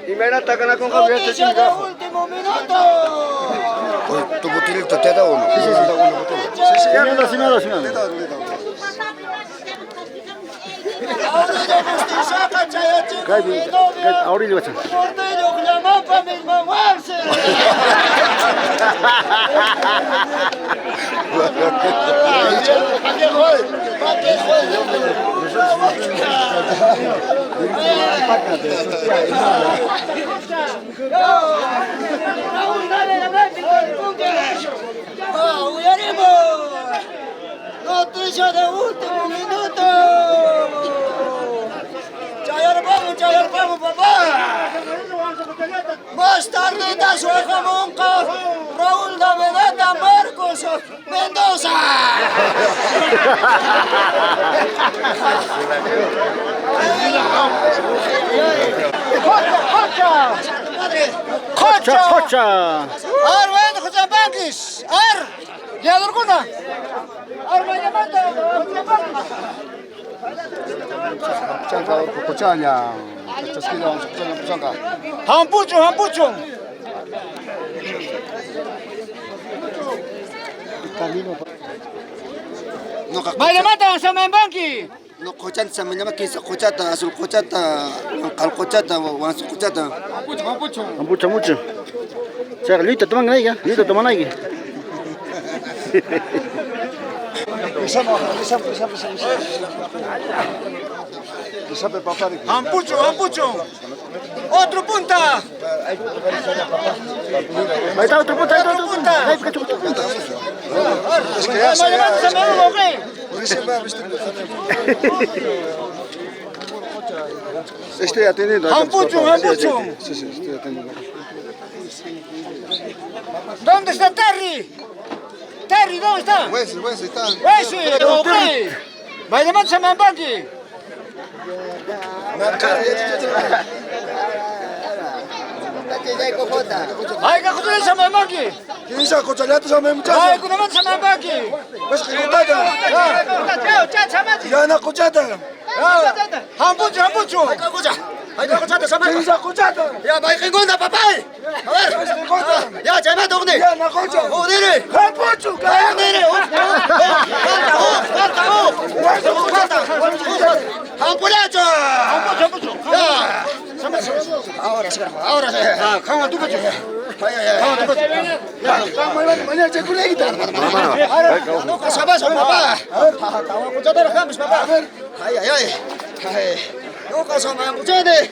Imagínate que con jaque ya te chimi. ¡Noticia de último minuto! ¿Tu botilito te da uno? Sí, sí, Ahorita baca. Portero que llama para desmaguarse. Noticia de último minuto. Chayar vamos, papá. Más tardita su jamón con Raúl Davedata Marcos Mendoza. Cocha. Ar, bueno, José Banquis. Ar, ya dorguna. Ar, vaya mata. Chanca, cochaña. Chasquila, chanca. Hampucho. Vaya mata, sama Banqui. No cochata se me llama que es cochata, azul cochata, cal cochata, o azul cochata. Hampucho. Saya lita teman lagi ya, lita teman lagi. Hampucho. Otro punta. Ahí está otro punta. Estoy atendiendo. Hampucho. Sí, estoy atendiendo. ¿Dónde está Terry? ¿Dónde está? Wesley está. Wesley. Vaya mata sama Banqui. Ay, que cochale sama Banqui. ¿Quién es cochaleato sama muchacho? Ay, que no sama Banqui. Pues que cochata. Ya na cochata. Hampucho. Ay, que cochata sama. ¿Quién es cochata? Ya, vaya que conta, papá. A ver. Ya, llama dónde. Ya na cocha. Udire. Hampucho. Udire. Falta. Hampulacho. Hampucho. Ya. Ahora sí. Cama tu pecho. Mañana se culeita. No, que se va, papá. Estamos escuchando los cambios, papá. Ay. Nunca se me empuchene.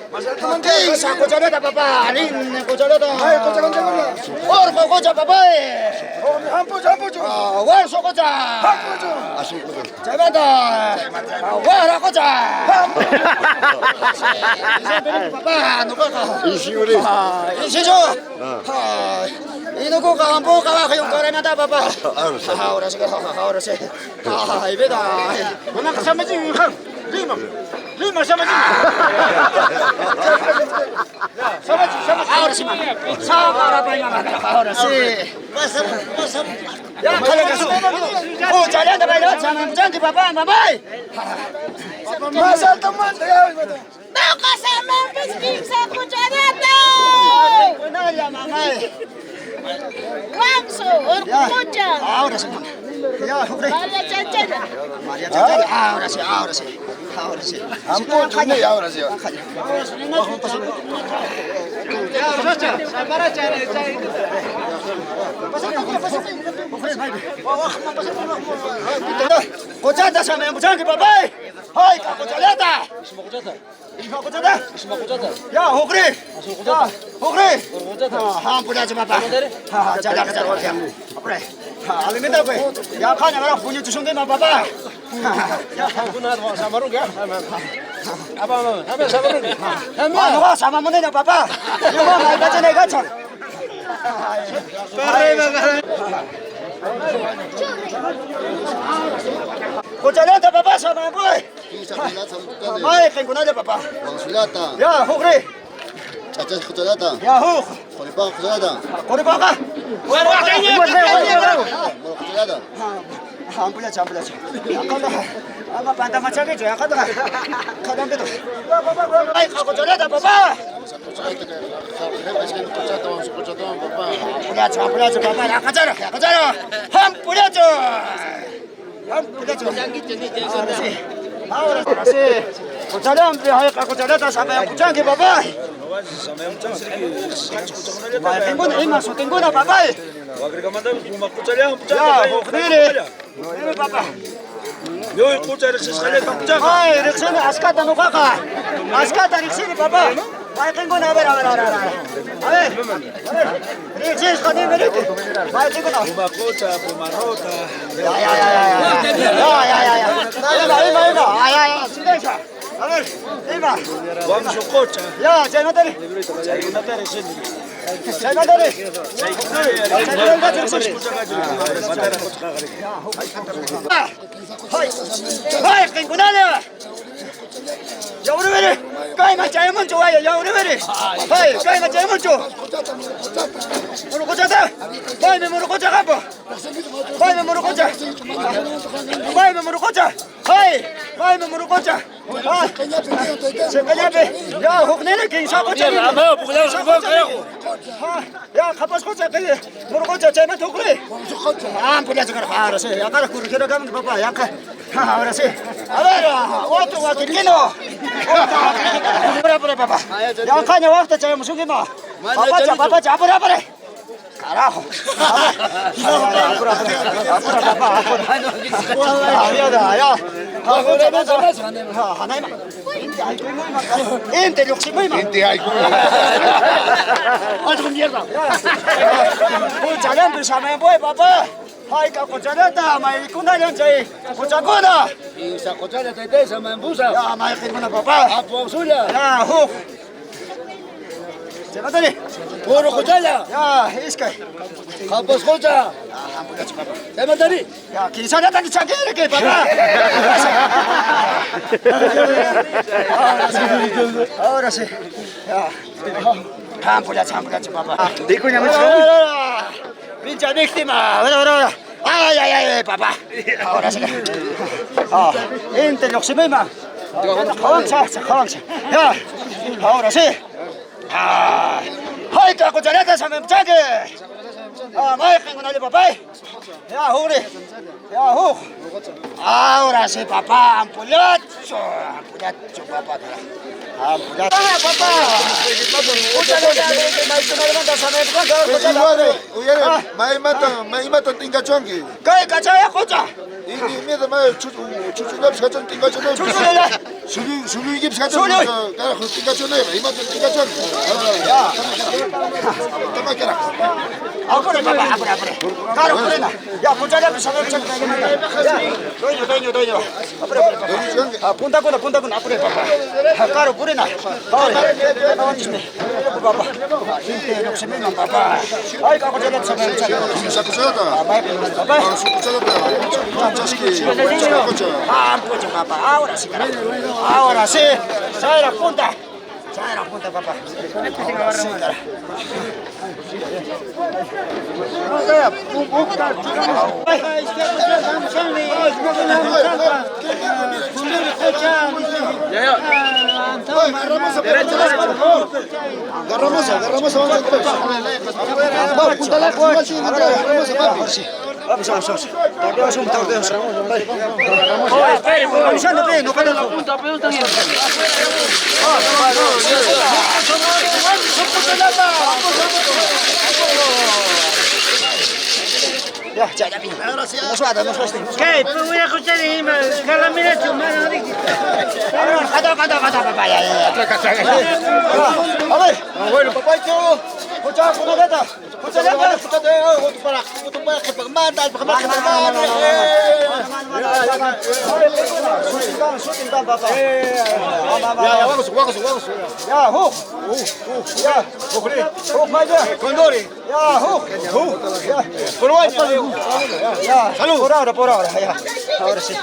Esa cuchareta, papá. Linda cuchareta. Ay, cuchareta. Orco, cucha, papá. Hueso, cucha. Chaveta. Huera, cucha. Papá, no coca. Insiure. Insiso. Y no coca, tampoco baja y un caremata, papá. Ahora sí, ahora sí. Ay, veda. Una casa me dijo. Lima, ahora sí, ahora sí. Ya, chalanda, bailón, chanqui, papá, mamá. Más alto, más alto. ¡No casamos, pesquisa, cuchareta! Buena, mamá. ¡Guanzo, orcucha! Ahora sí, mamá. Ya, hombre. María Chanchana. María Chanchana, ahora sí, ahora sí. Ahora sí. Ahora sí. Cochata, se me muchan que papá. Ay, cocholeta. Isma cochata. Ya, hokri. Ya, hokri. हाँ पुरा चाहिँ बाबा हाँ जा जा जा अपरे अलिमिता पे या खाने वाला पुण्य चुसुंगे मा बाबा या गुना सामरू क्या अब सामरू हम नुगा सामा मुने ना बाबा यो मा माइ बचे नै गछ कोचले त बाबा सामा बोय माइ केगुना दे बाबा या होग्रे Chachas cucharata. Yahoo. Coripaka cucharata. Coripaka. Cucharata. Ampula, ampula. Ama panta macam itu, ya kata. Kadang itu. Ay, cucharata, papa. Ampula, papa. Ya kacar, ya kacar. Ampula. Ahora sí. Cucharata, ay, cucharata, sampai kucing papa. Tengo una papá. Ya, mire, papá. Yo escucho el ay, recién ascata no caca. Ascata recién papá. Ay, tengo una, a ver. A ver. Recién escondí, mire. Ay, tengo una. Ya. Silencio. A ver, Ima. Vamos a cocha. Ya, ya no te. Ay, kengunale. Ya udah beri. Kau macam mana cuy? Ya udah beri. Hai, kau macam mana cuy? Muru koca tak? Kau muru koca apa? Kau muru koca. Kau muru koca. Hai, kau muru koca. Ah, sebenarnya ya hukne ni kisah koca. Ya kapas koca kali. Muru koca cina tu kali. Punya sekarang harus ya kalau kira kamu bapa ya kan. Ahora sí. A ver, otro kilo. Berapa papa? Ya kanya waktu saya musuh gimana? Papa, apa? Carajo. Hai ka cuchareta, mai kuna janjai, cucakuna. Isa cuchareta itu sama embusa. Ya, mai kuna papa. Apa sudah? Ya, hu. Siapa tadi? Puro cuchala. Ya, iskai. Kampus kucha. Siapa tadi? Ya, kisah tadi cakir ke papa. Ahora sí. Ya. Campus papa. Dikunya masuk. Pincha víctima, ahora. Ay, papá. Ahora sí. Entre los mismos. Javancha. Ya. Ahora sí. Ay, que cuchareta se me chaque. Mai tengo una de papá. Ya, jure. Ya, ahora sí, papá. Ampulacho, papá. Papá. Mai mata tinggal chongi. Kaya kacaya koca. Ini meda mai cucu nap satu tinggal chongi. Cucu Sulu gips kata Sulu. kara tingkacan ni, imat tingkacan. Ya. Tama kara. Apure papa, apure. Caro, apure na. Ya, punta ya, bisa ver cek. Ya. Doño. Apure papa. Punta kuna, apure papa. Caro, apure na. Ahora. No disme. Papa. No se me papa. Ay, kako jaga sama cek. Satu satu. Papa. Satu satu. Ah, pucha papa. Ahora sí, carajo. Ahora sí. Sabe la punta. Papá. Sí, carajo. Vamos. Tordeos. Espere, avisando bien, no cae la punta, pero está bien. Ya, bien. No suada. ¿Qué? Pues voy a escuchar y me calamina chumana. Canta, papá, ya. A ver. Bueno, papá, escucha, para que manda. Sutinkan, papá. Ya, vamos. Ya, Maya. Condori. Ya, Ya. Salud. Por ahora, ya. Ahora sí.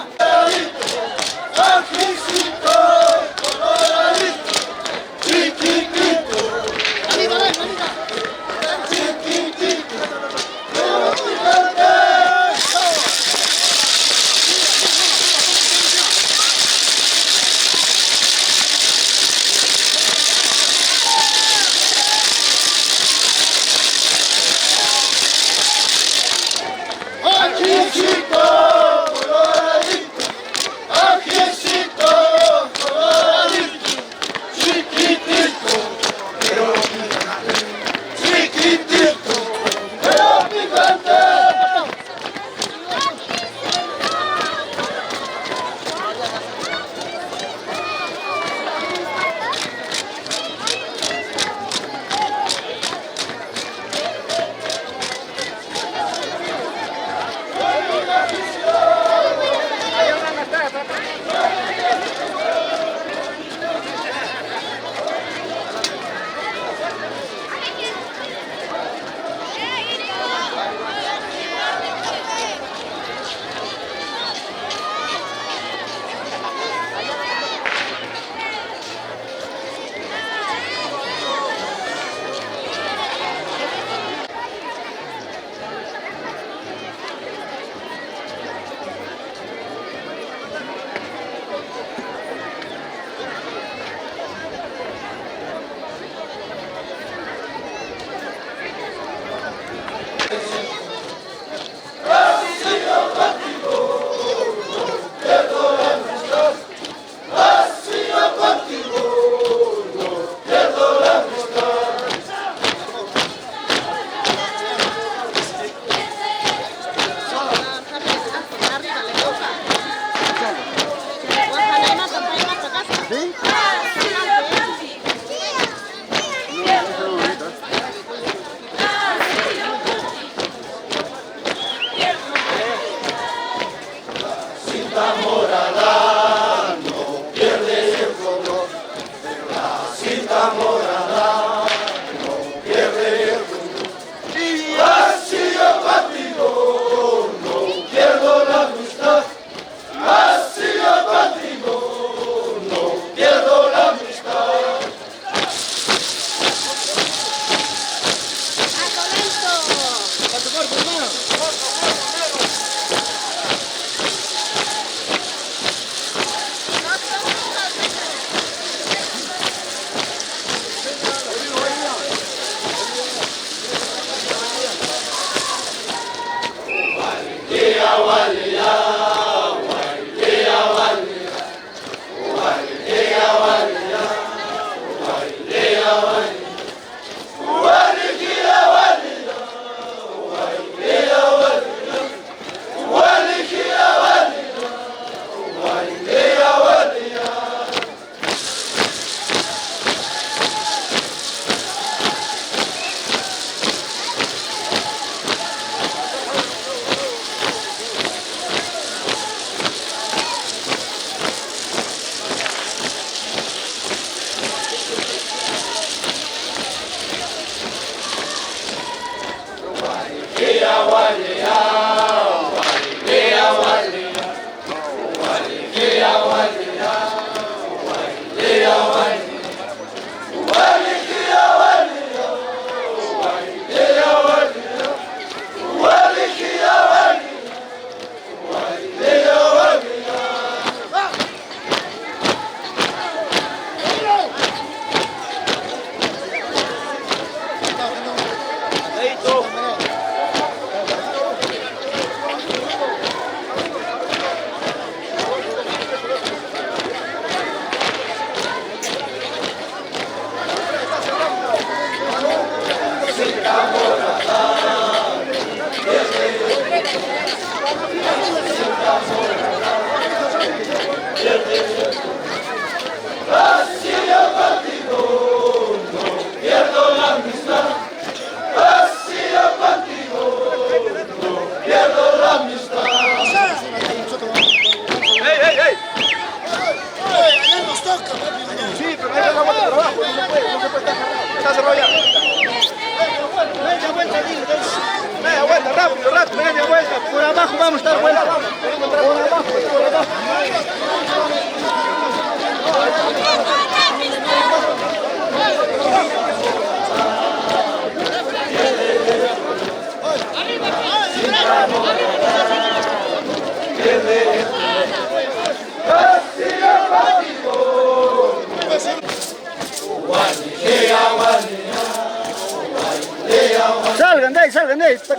Salgan de ahí, salgan de ahí. Está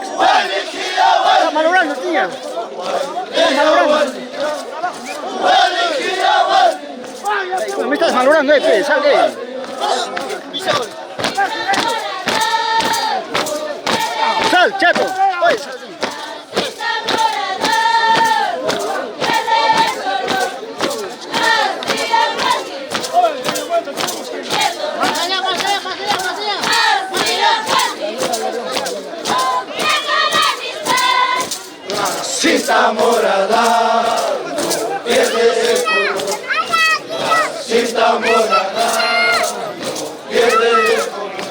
malogrando, tía. Está malogrando. Me estás malogrando, sal de ahí. Sal, chato. Oye, sal. Cinta morada, no pierde el color. Cinta morada, no pierde el color.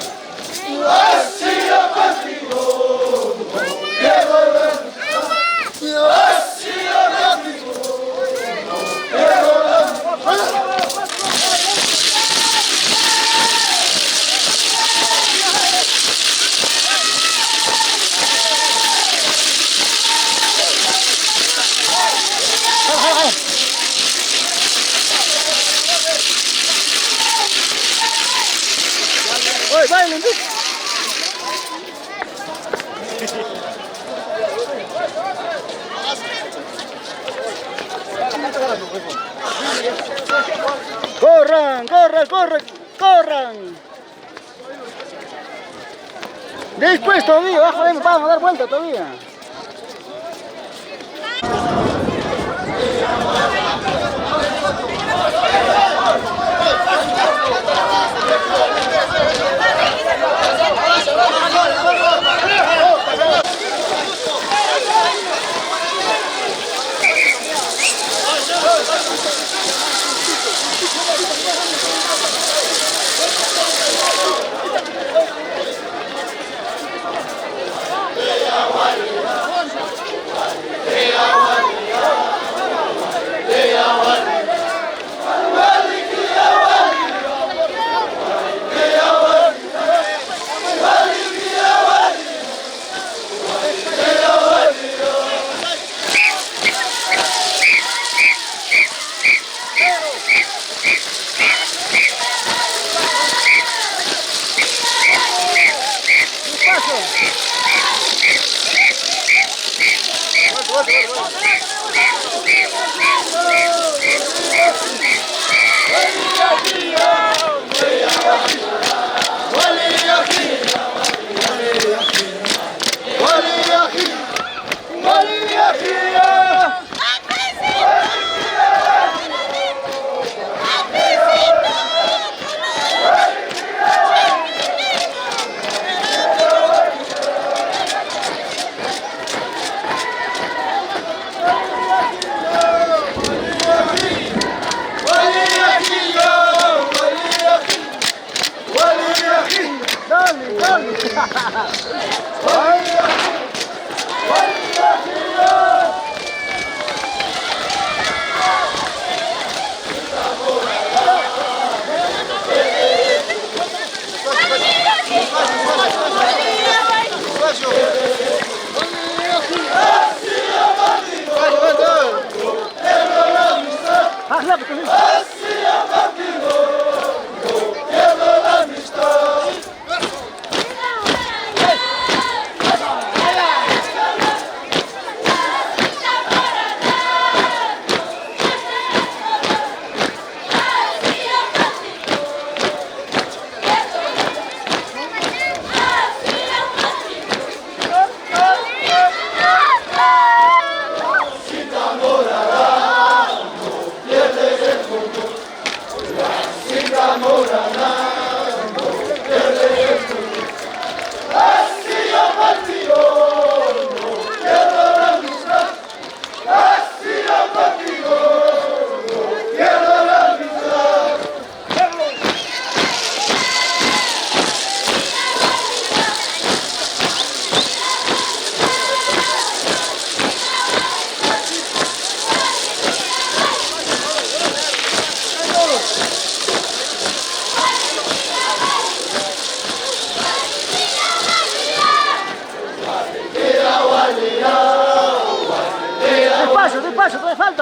Así yo contigo, no pierdo la. Así yo contigo, no pierdo la. Oye, bailen, corran, corran, corran, corran. Después todavía, vamos a dar vuelta todavía. Ella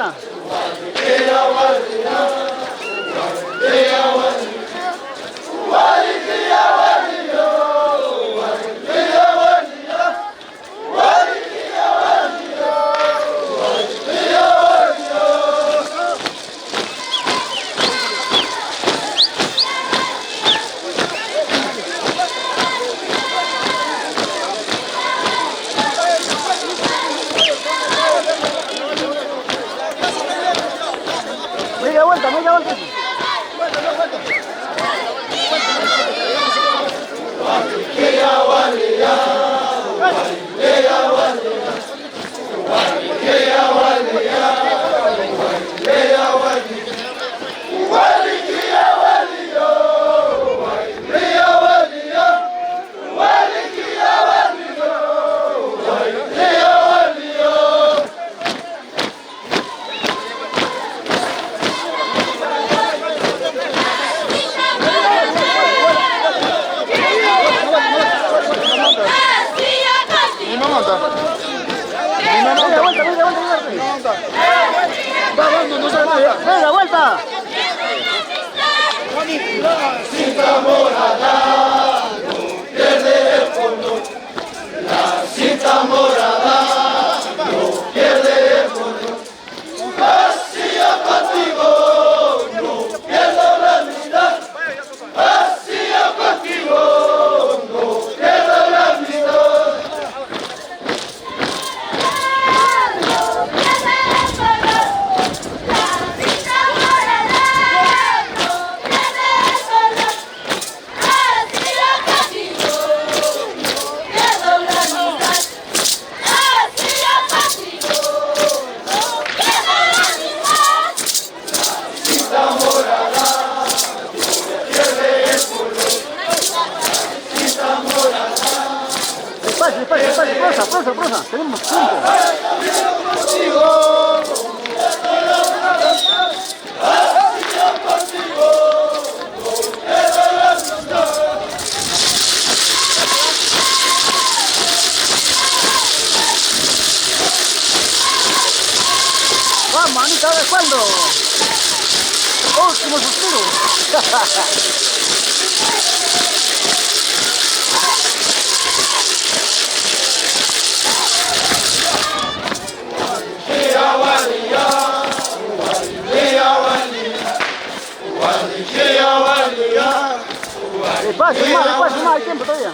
vuelta. Media vuelta, media vuelta. ¡Venga, vuelta! La cinta morada no pierde el color. La cinta morada no pierde el color. Así yo contigo no pierdo la amistad. Así yo contigo no pierdo la amistad. Prosa, tenemos tiempo. Vamos, manita, ¿de cuándo? Último suspiro. Despacio, más, hay tiempo todavía.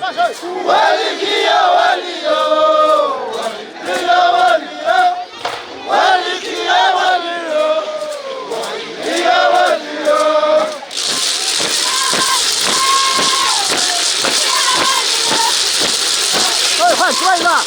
Ahí va.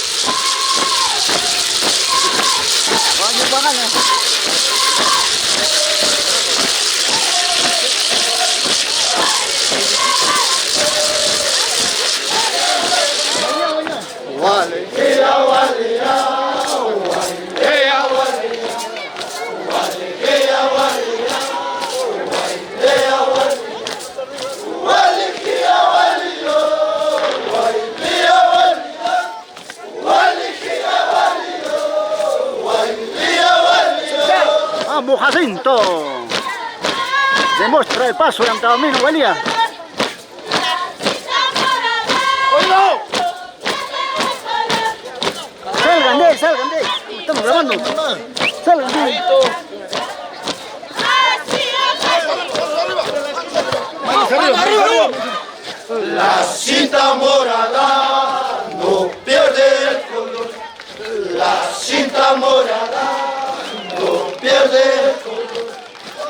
Vamos, Jacinto. Demuestra el paso de Antabamino, Valía. Salgan de ahí. Estamos grabando. Salgan de ahí. La cinta morada no pierde el color. La cinta morada no pierde el color.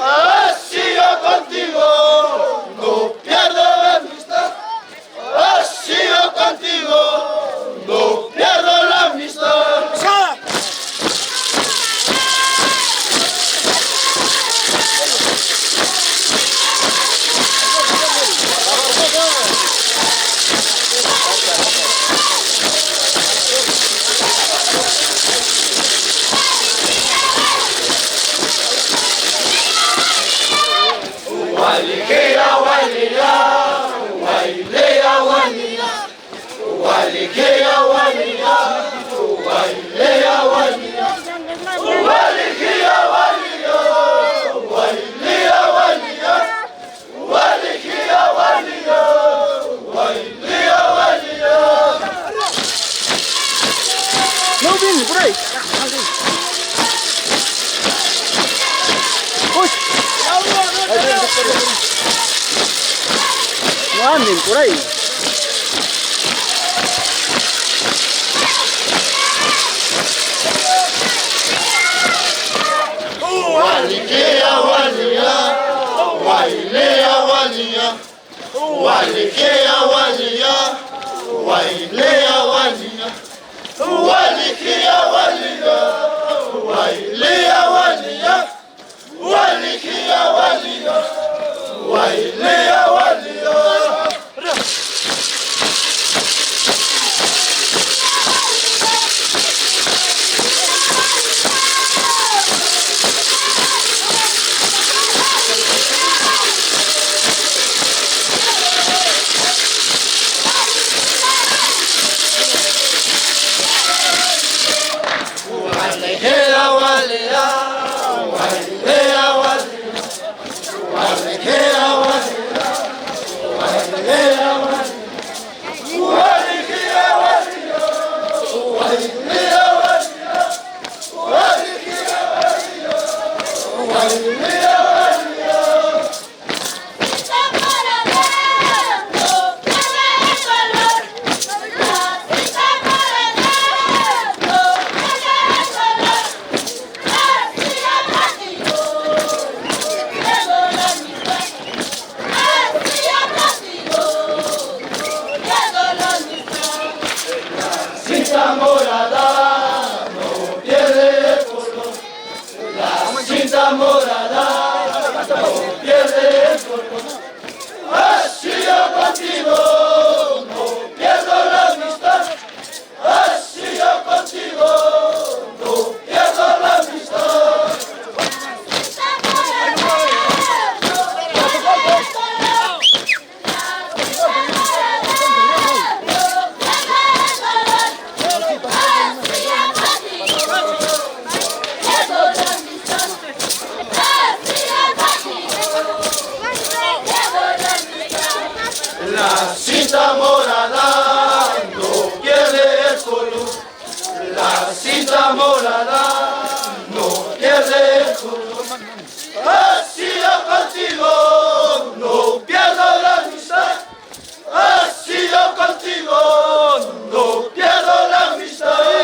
Así yo contigo no pierdo la amistad. Así yo contigo no pierdo la amistad. anden por ahí. Walikea walia, wailea walia, walikea walia, wailea walia, walikea walia, wailea walia, walikea walia, wailea walia. La cinta morada no pierde el color. La cinta morada no pierde el color. Así yo contigo no pierdo la amistad. Así yo contigo no pierdo la amistad.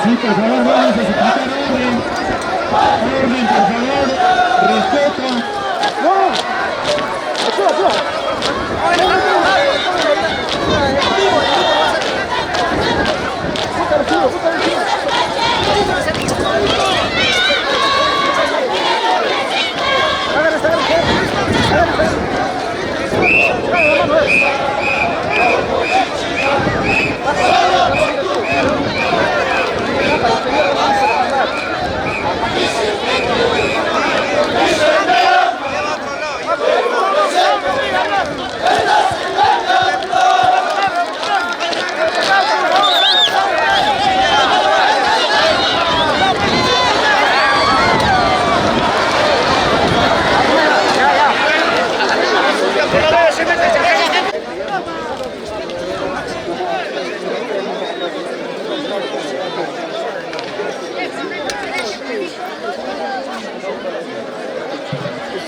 Sí, por favor, vamos a suplicar orden. Orden, por favor. Respeto. ¡No!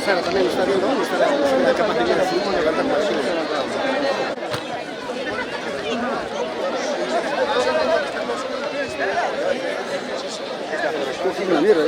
Sara también lo está viendo, está la capa de levantar machines. Es una mierda,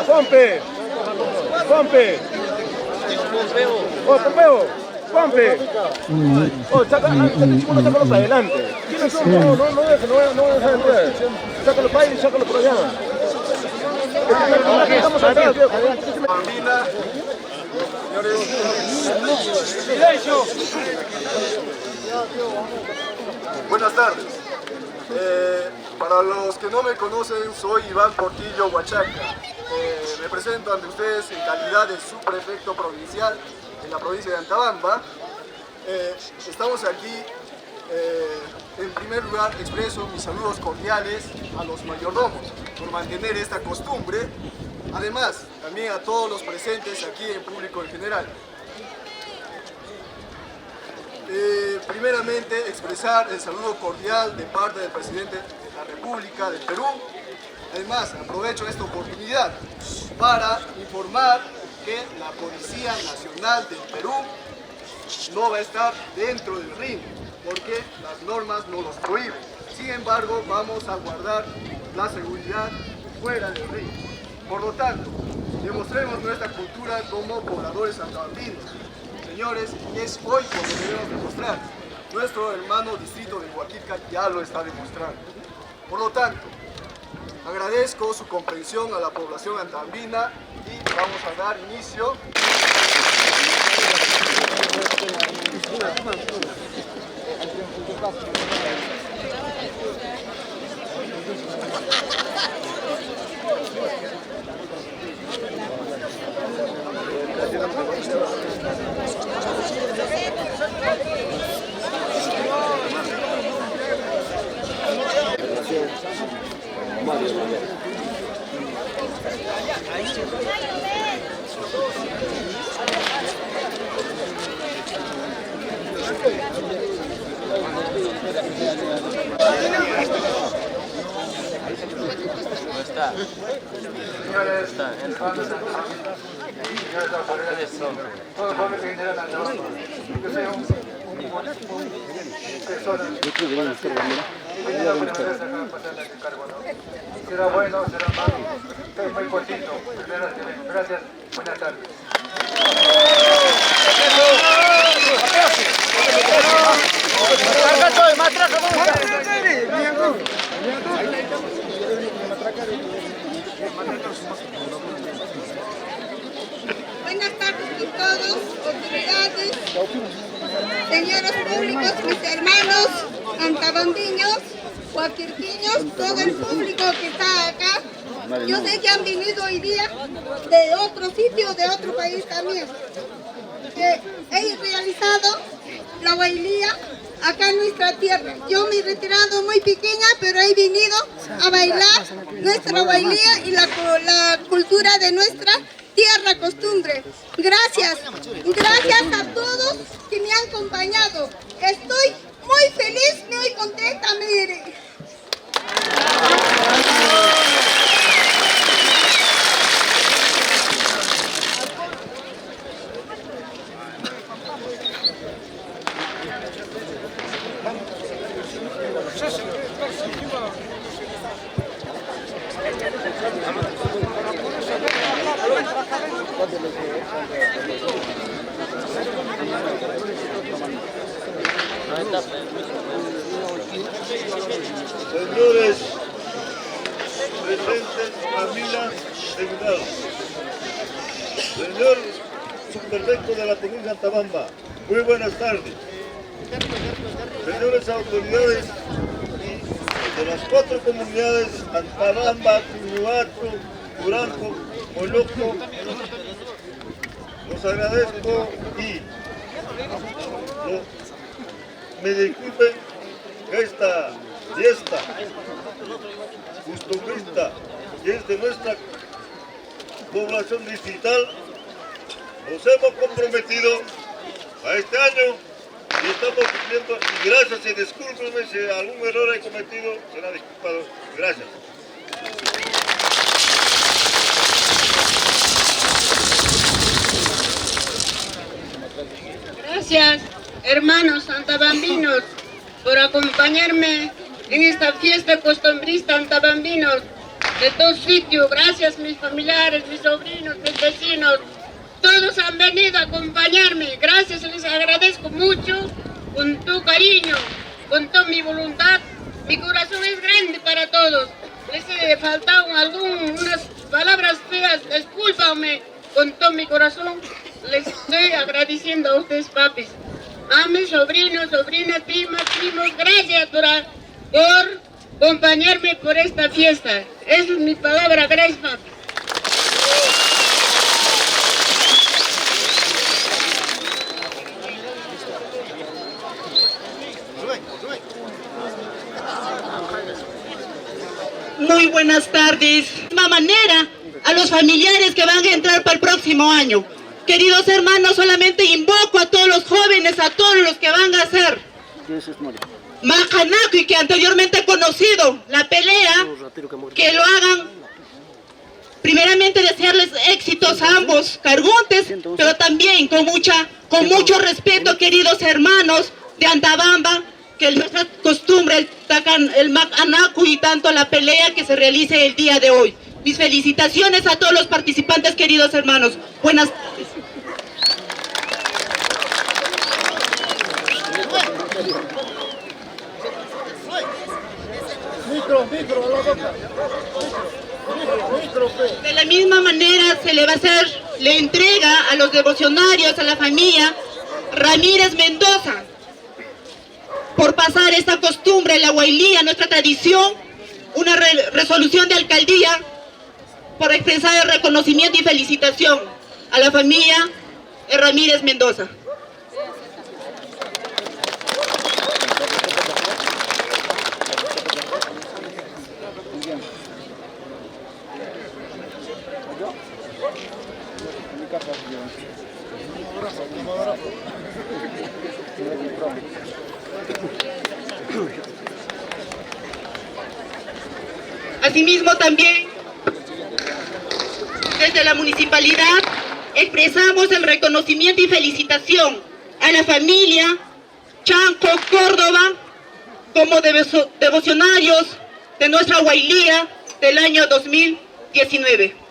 ¡Pompe! ¡Pompe! ¡Oh, Pompeo! ¡Pompe! ¡Oh, sácalo para adelante! ¿Quiénes son? No dejes entrar. Sácalo para ahí y sácalo por allá. Estamos atrás, viejo. ¡Silencio! Buenas tardes. Para los que no me conocen, soy Iván Portillo Huachaca. Me presento ante ustedes en calidad de subprefecto provincial en la provincia de Antabamba. Estamos aquí, en primer lugar, expreso mis saludos cordiales a los mayordomos por mantener esta costumbre. Además, también a todos los presentes aquí en público en general. Primeramente, expresar el saludo cordial de parte del presidente de la República del Perú. Además, aprovecho esta oportunidad para informar que la Policía Nacional del Perú no va a estar dentro del ring, porque las normas no los prohíben. Sin embargo, vamos a guardar la seguridad fuera del ring. Por lo tanto, demostremos nuestra cultura como pobladores antabambinos. Señores, es hoy cuando debemos demostrar. Nuestro hermano distrito de Huaquilca ya lo está demostrando. Por lo tanto, agradezco su comprensión a la población antabambina y vamos a dar inicio. Señores, todos jóvenes que generan al trabajo, que sea un persona. Será bueno, será malo. Es muy cortito. Gracias. Buenas tardes. Buenas tardes con todos, autoridades, señores públicos, mis hermanos antabambiños, huaquirquiños, todo el público que está acá. Yo sé que han venido hoy día de otro sitio, de otro país también. He realizado la bailía acá en nuestra tierra. Yo me he retirado muy pequeña, pero he venido a bailar nuestra bailía y la cultura de nuestra tierra, costumbre. Gracias a todos que me han acompañado. Estoy muy feliz, muy contenta, mire. Señores presentes, familias, invitados. Señor subprefecto de la provincia de Antabamba, muy buenas tardes. Señores autoridades de las 4 comunidades, Antabamba, Cuñuato, Durango, Moloco, los agradezco y me disculpen que esta fiesta costumbrista que es de nuestra población distrital, nos hemos comprometido a este año y estamos cumpliendo, y gracias, y discúlpenme si algún error he cometido, será disculpado. Gracias. Gracias, hermanos antabambinos, por acompañarme en esta fiesta costumbrista antabambinos de todo sitio. Gracias, mis familiares, mis sobrinos, mis vecinos. Todos han venido a acompañarme. Gracias, les agradezco mucho, con todo cariño, con toda mi voluntad. Mi corazón es grande para todos. Les he faltado unas palabras feas, discúlpame, con todo mi corazón. Les estoy agradeciendo a ustedes, papis. A mis sobrinos, sobrinas, primas, primos, gracias por acompañarme por esta fiesta. Esa es mi palabra, gracias, papi. Muy buenas tardes. De la misma manera, a los familiares que van a entrar para el próximo año. Queridos hermanos, solamente invoco a todos los jóvenes, a todos los que van a hacer Macanaco y que anteriormente he conocido la pelea, que lo hagan. Primeramente desearles éxitos a ambos cargontes, pero también con mucho respeto, queridos hermanos de Antabamba, que es nuestra costumbre el Macanaco y tanto la pelea que se realice el día de hoy. Mis felicitaciones a todos los participantes, queridos hermanos. Buenas tardes. De la misma manera se le va a hacer la entrega a los devocionarios, a la familia Ramírez Mendoza, por pasar esta costumbre, la huailía, nuestra tradición, una resolución de alcaldía por expresar el reconocimiento y felicitación a la familia Ramírez Mendoza. Asimismo también desde la municipalidad expresamos el reconocimiento y felicitación a la familia Chanco Córdoba como devocionarios de nuestra huailía del año 2019.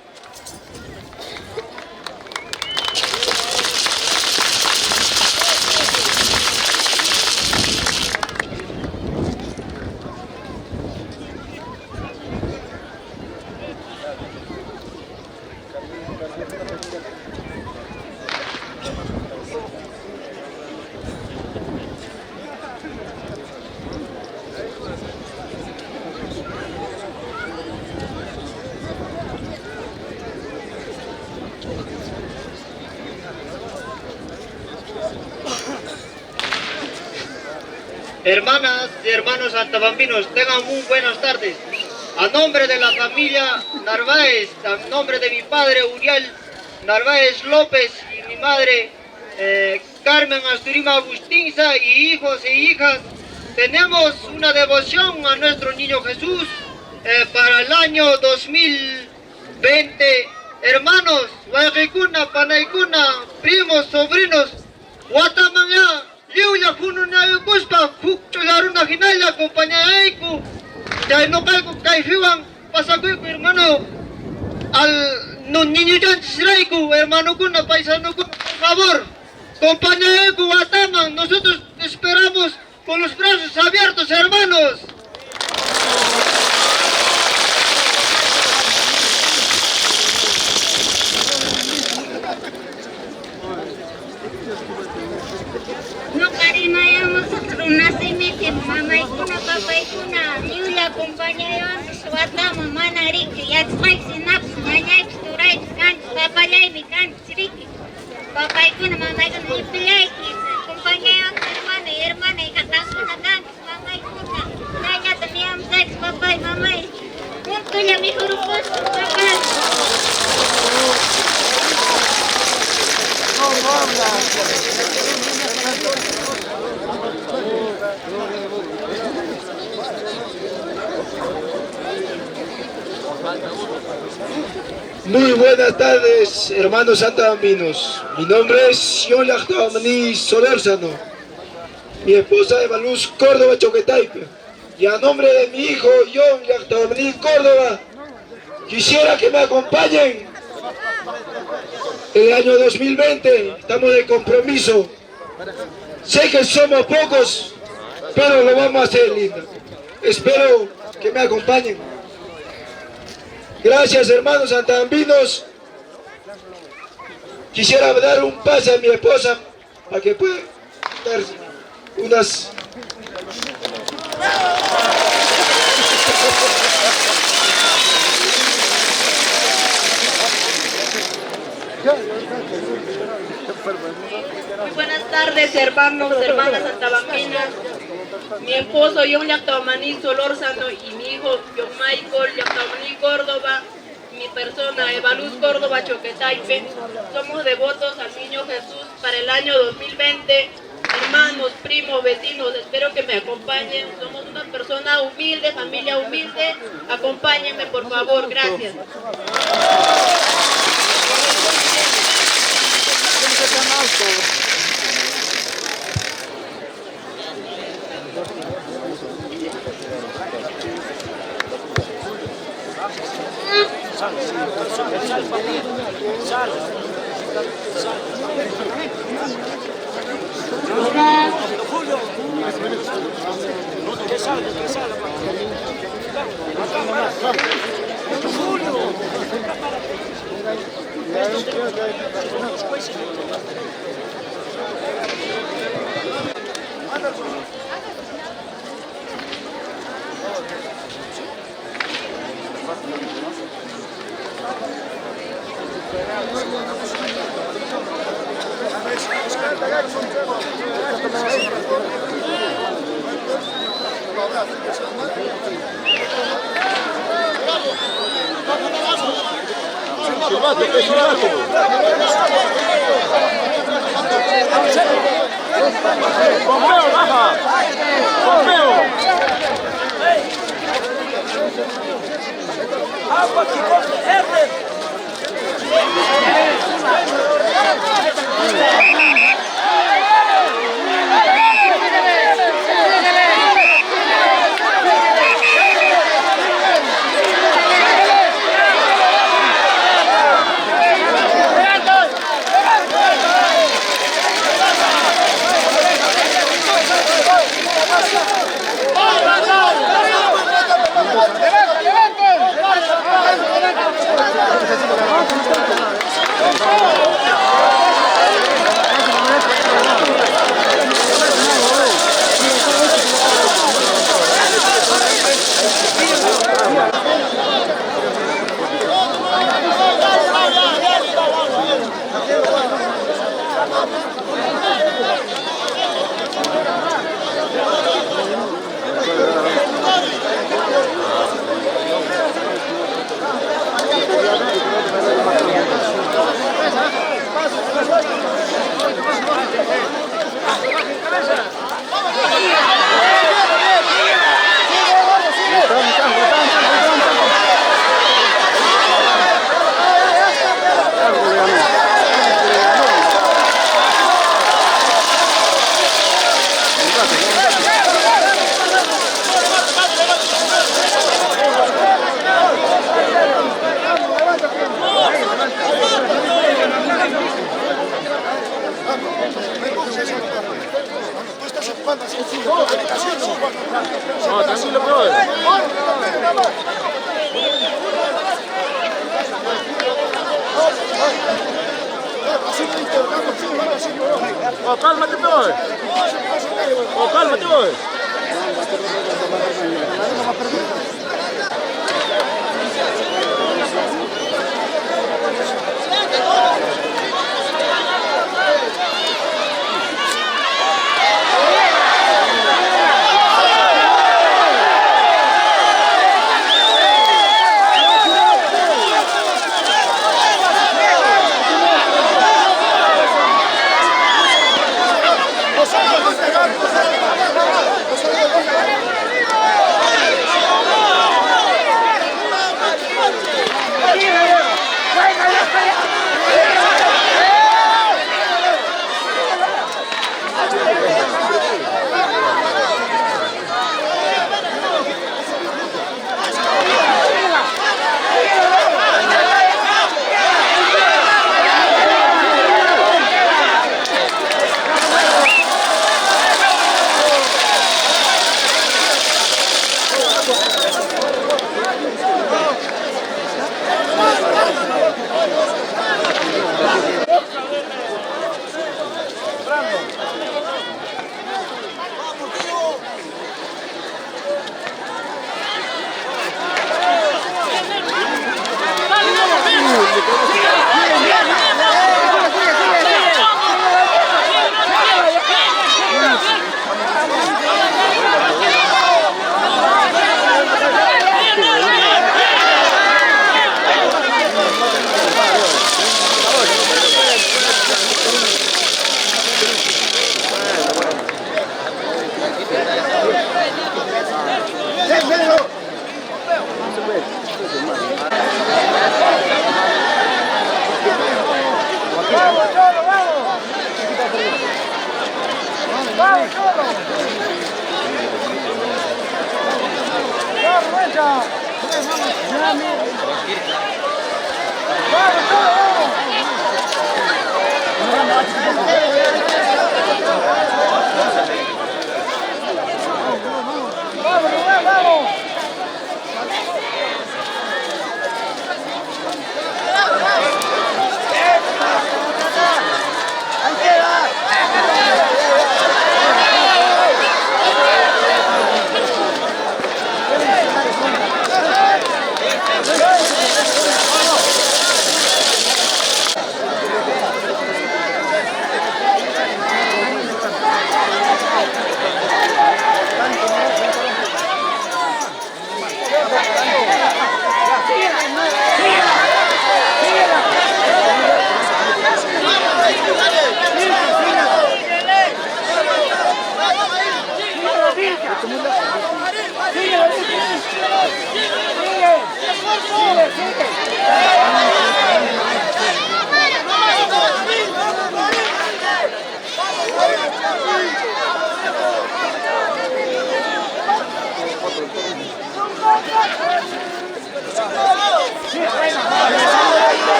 hermanas y hermanos santabambinos, tengan muy buenas tardes. A nombre de la familia Narváez, a nombre de mi padre Uriel Narváez López y mi madre Carmen Asturima Agustinza y hijos e hijas, tenemos una devoción a nuestro niño Jesús para el año 2020. Hermanos, Waikuna, Panaikuna, primos, sobrinos, Guatamanya, Liuya, Jununa, Buspa, Fuchularuna, Hinaya, compañereiku, ya no calco, Caifiwan, Pasacuico, hermano, al niño Yanchisreiku, hermano Kuna, paisano, por favor, compañereiku, Guataman, nosotros esperamos con los brazos abiertos, hermanos. No carimayamos otro nacimiento, mamá y cuna, papá y cuna, Liuya, compañero, Suatama, Mana, Riki, Yatsmai, Sinaps, Ñañaix, Turaix, Canch, Papá Yaimi, Canch, Riki, papá y cuna, mamá y cuna, Ipilaikis, compañero, hermano y hermana, y Catacuna, Canch, mamá y cuna, Ñaña, teníamos ex, papá y mamá y junto ya mi grupo, papá. Muy buenas tardes, hermanos santabambinos. Mi nombre es John Yachtamani Solórzano, mi esposa Eva Luz Córdoba Choquetaipe. Y a nombre de mi hijo John Yachtamani Córdoba, quisiera que me acompañen. El año 2020 estamos de compromiso. Sé que somos pocos, pero lo vamos a hacer lindo. Espero que me acompañen. Gracias, hermanos santabambinos. Quisiera dar un pase a mi esposa para que pueda dar unas... Muy buenas tardes, hermanos, hermanas santabambinas. Mi esposo John Yachtamani Solórzano y mi hijo John Michael Yachtamani Córdoba, mi persona Eva Luz Córdoba Choquetaipe, somos devotos al niño Jesús para el año 2020. Hermanos, primos, vecinos, espero que me acompañen. Somos una persona humilde, familia humilde. Acompáñenme, por favor. Gracias. ¡Pompeo, baja! ¡Pompeo! ¡Agua que corte, No, tranquilo, brother. Oh, cálmate, brother. Oh, cálmate, brother.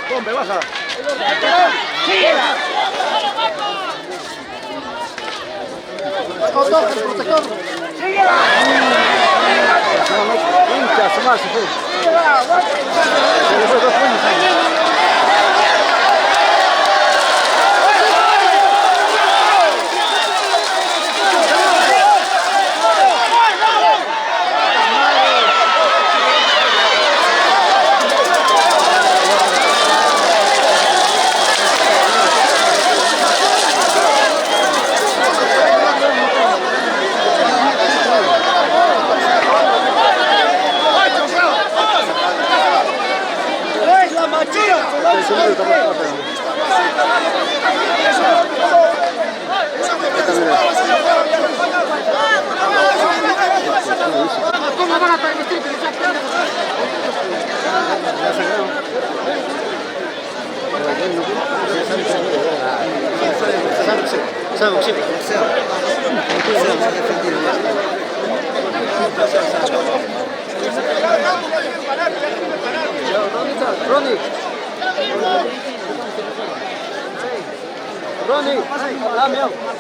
Pompe, baja. Protector. Ronnie, dame.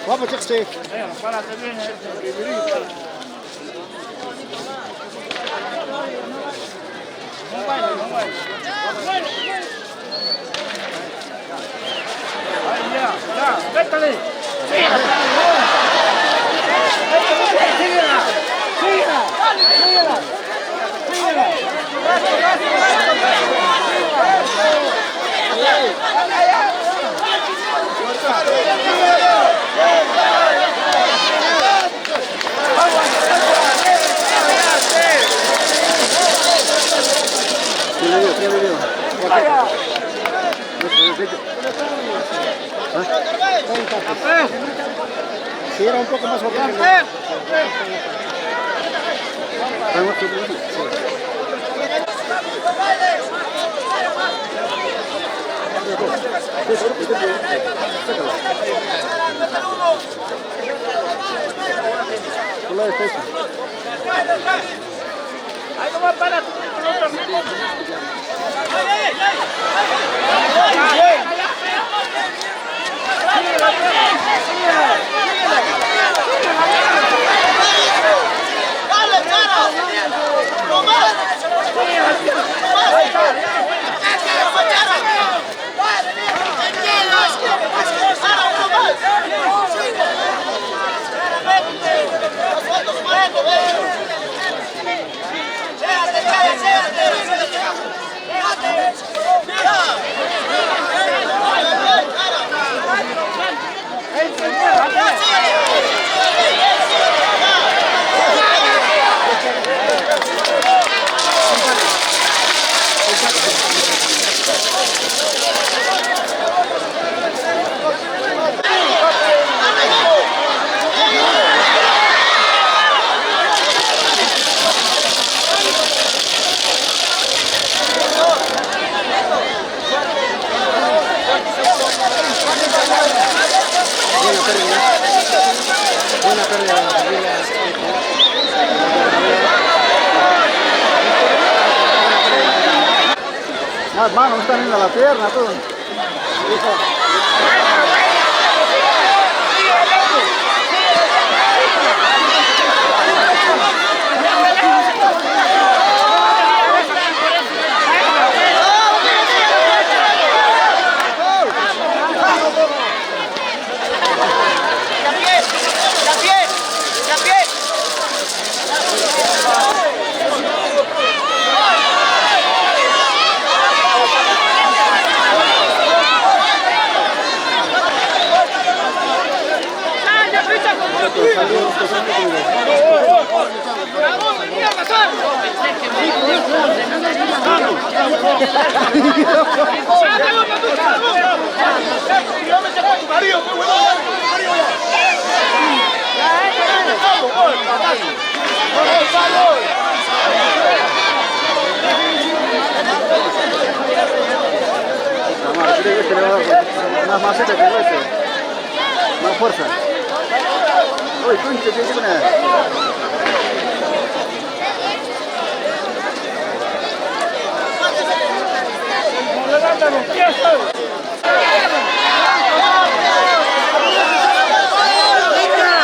Vamos, Jackson. Si era un poco más orgánico. Ahí no va para tu Las manos están en la pierna, todo. Más fuerza. Uy, concha, ¿qué es una? Entra.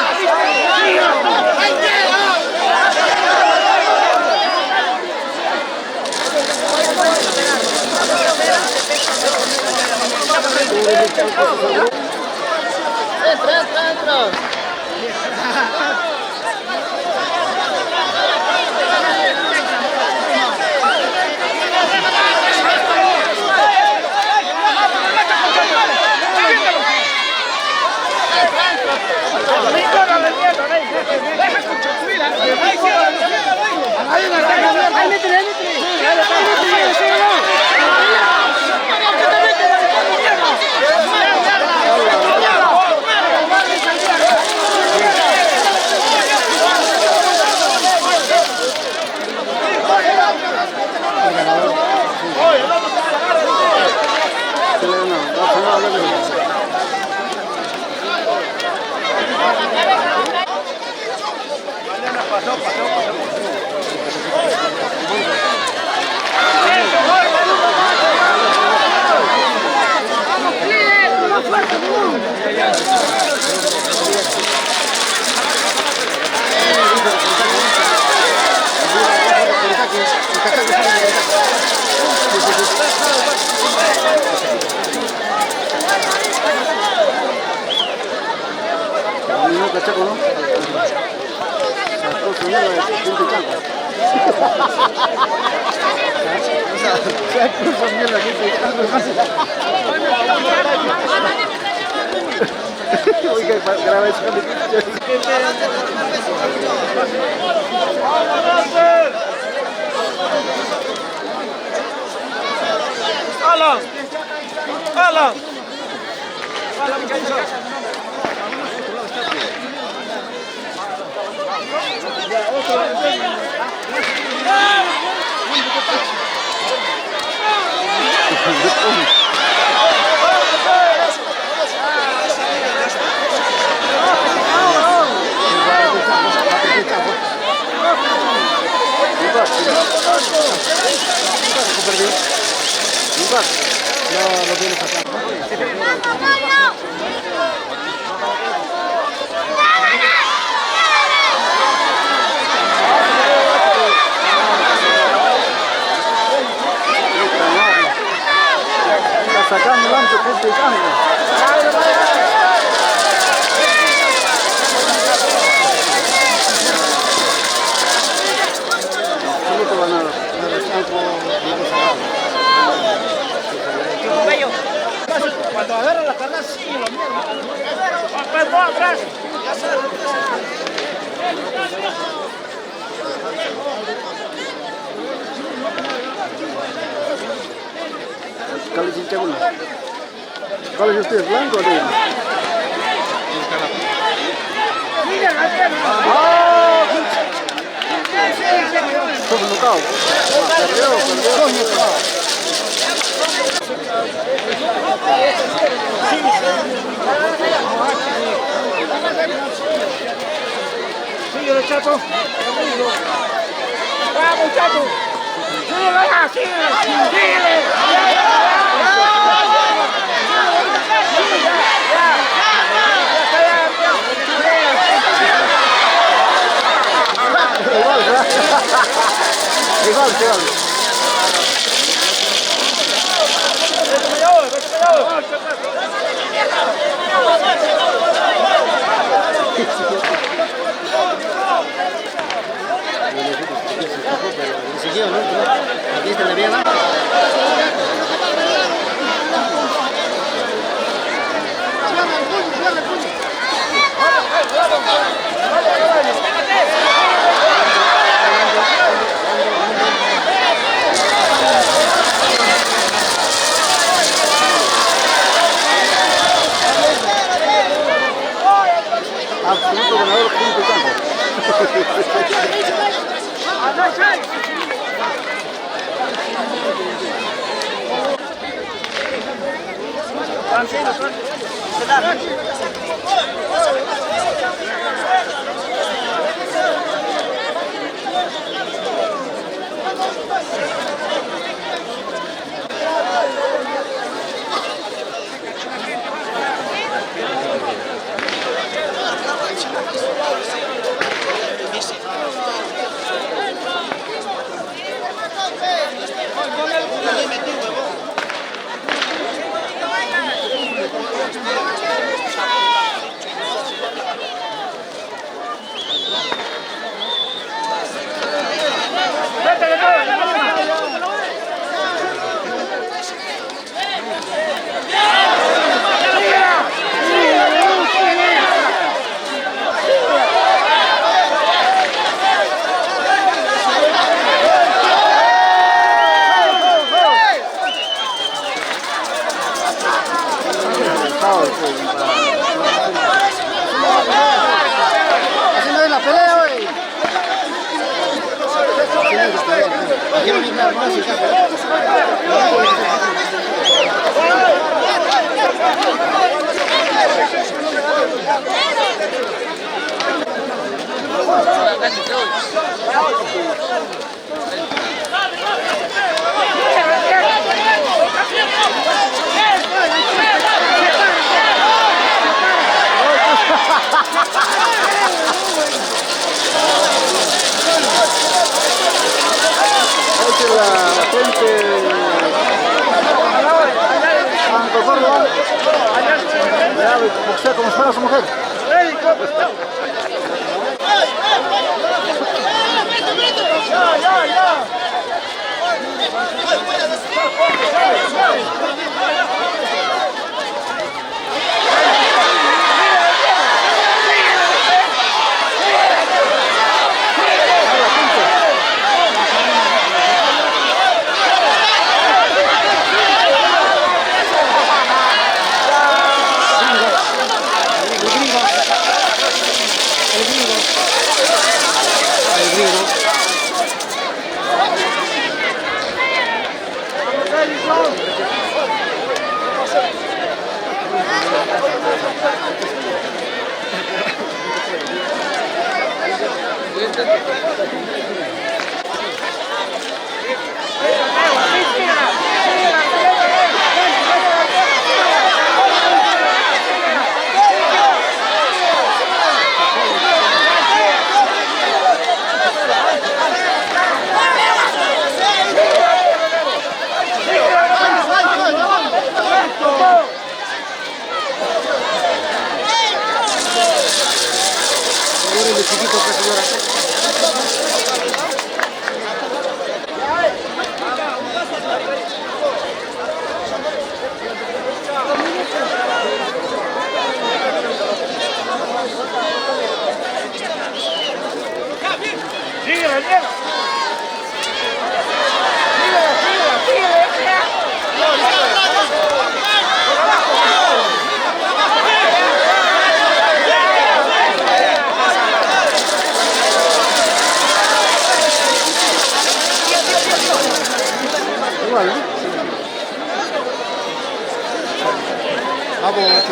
Sacando el ancho, que es cuando agarra la carne, sí, lo mismo. Atrás. ¿Cuál es usted? ¿Blanco o negro? Todo notado. Perdió. Síguele, Chato. Vamos, Chato. Síguele, ya, síguele. Síguele. Igual. Siguió, ¿no? Aquí está la vieja. Absoluto ganador, punto y campo. Así no es la pelea hoy. Quiero brindar más y La gente Santo Córdoba boxea como si fuera su mujer. Vamos,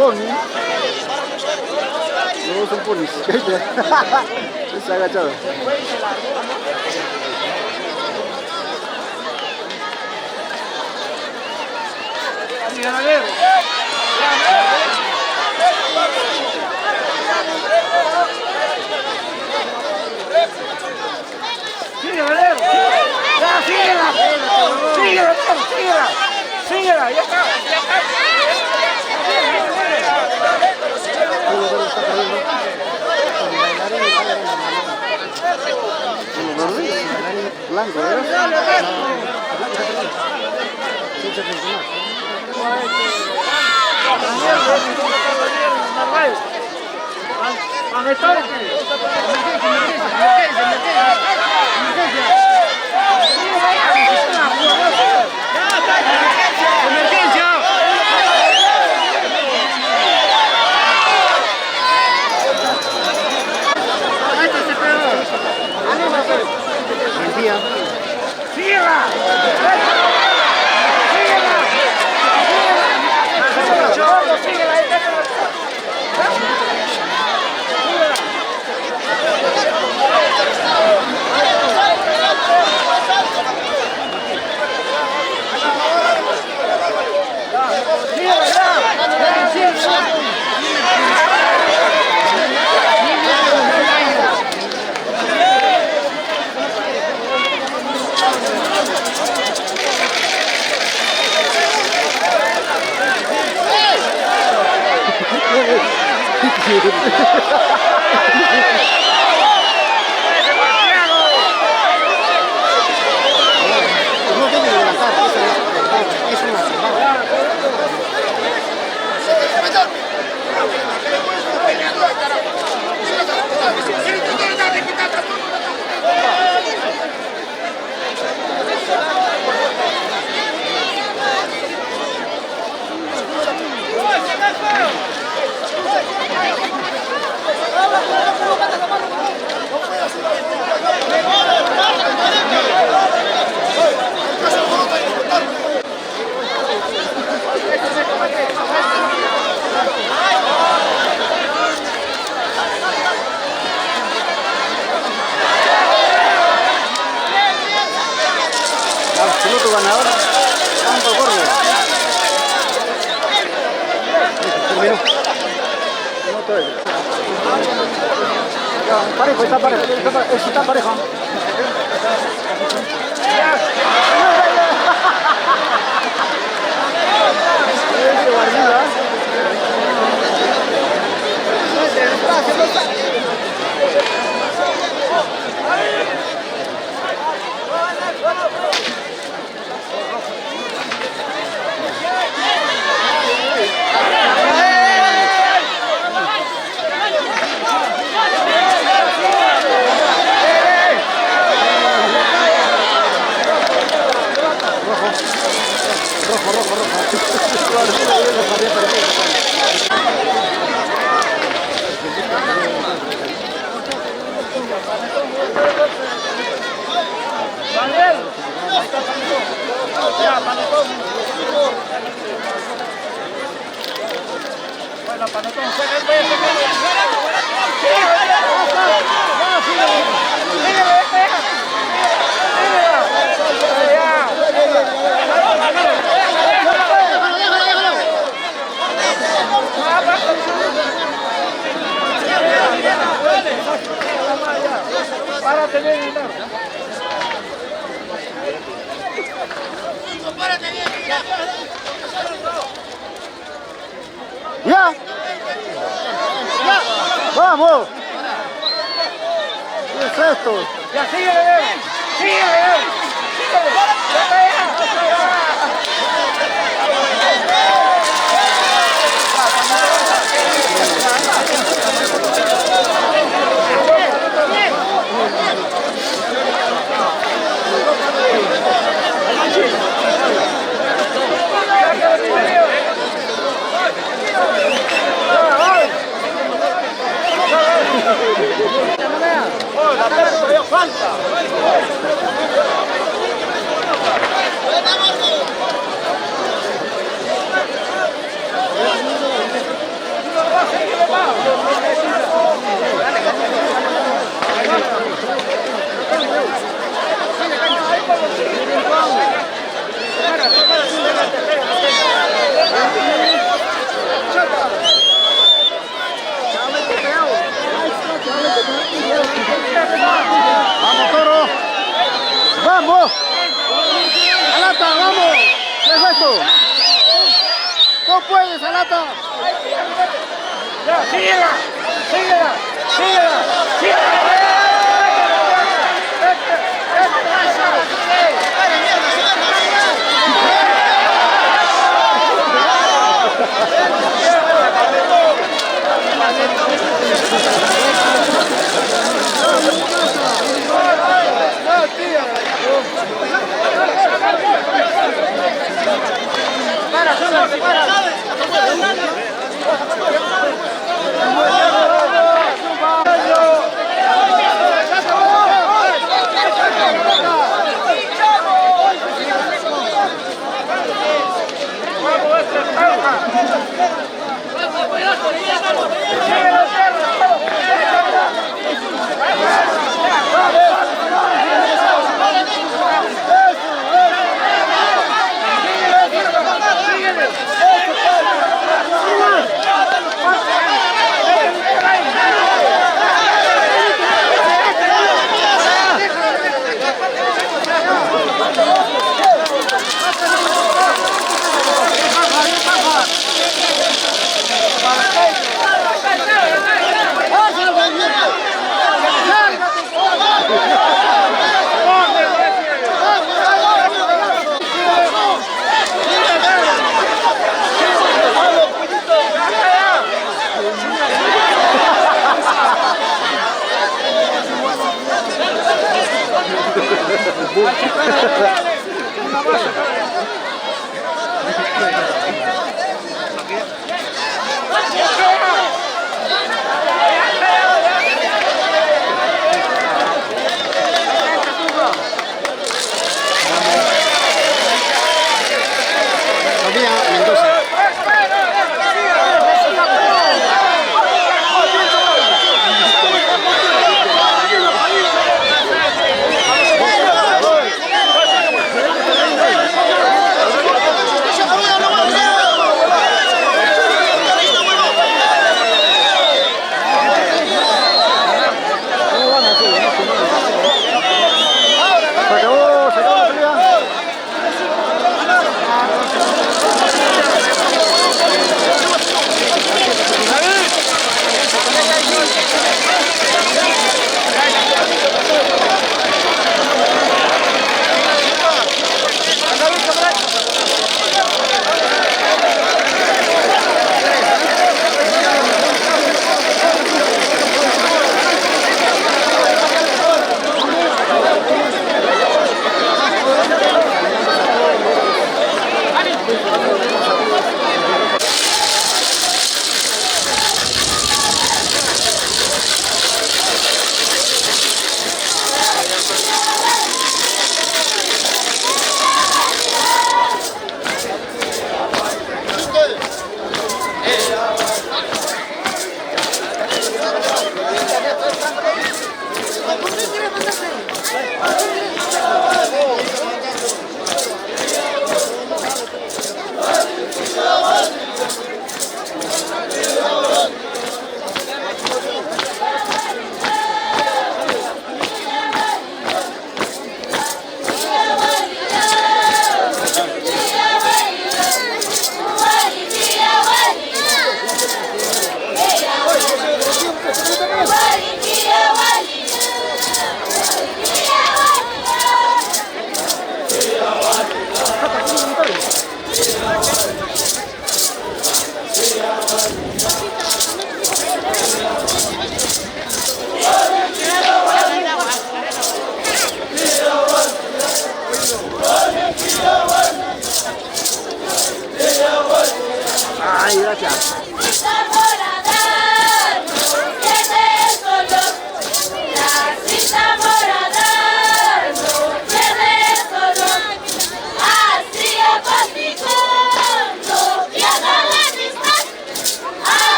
pony. No son ponis. Está agachado. ¡Sigue, Valero! ¡Ya, síguela! ¡Síguela, síguela! ¡Síguela! ¡Ya está! ¡Ya está! Blanco, Absoluto ganador, Campo Gordo. Terminó. Parejo, está parejo, está parejo. ¡Ya! ¡Ya! ¡Vamos! ¿Qué es esto? ¡Ya, síguele! ¡Síguele! ¡Oh, la falta! ¿Qué es esto? ¡No puedes, Alata! ¡Ya, síguela! ¡Síguela! ¡Síguela! ¡Síguela!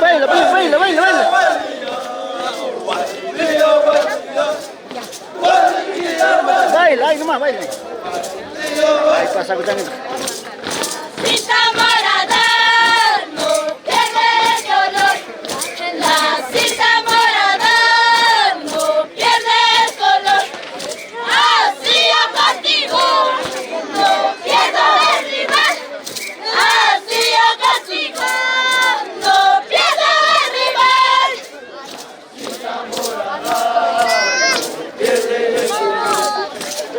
baila, baila, baila, baila, baila. Baila, ahí nomás, baila. Ahí pasa, escuchando. Cinta morada, no pierde el color. La cinta morada no pierde el color. Así yo castigo, no pierdo el rival. Así yo castigo, no pierdo el rival. Cinta morada no pierde el color.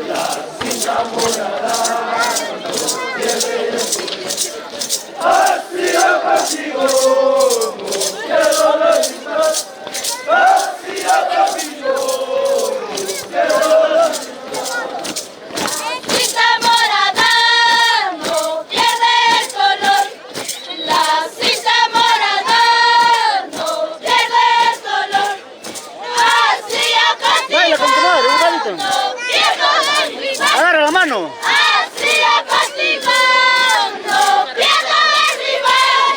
La cinta morada no pierde el color. Así yo castigo, no pierdo la vista. Así yo castigo, no pierdo la vista. Cinta morada no pierde el color. La cinta morada no pierde el color. Así yo castigo, Baila, compadre, un bailito. no pierdo el rival. Agarra la mano. Así yo castigo, no pierdo el rival.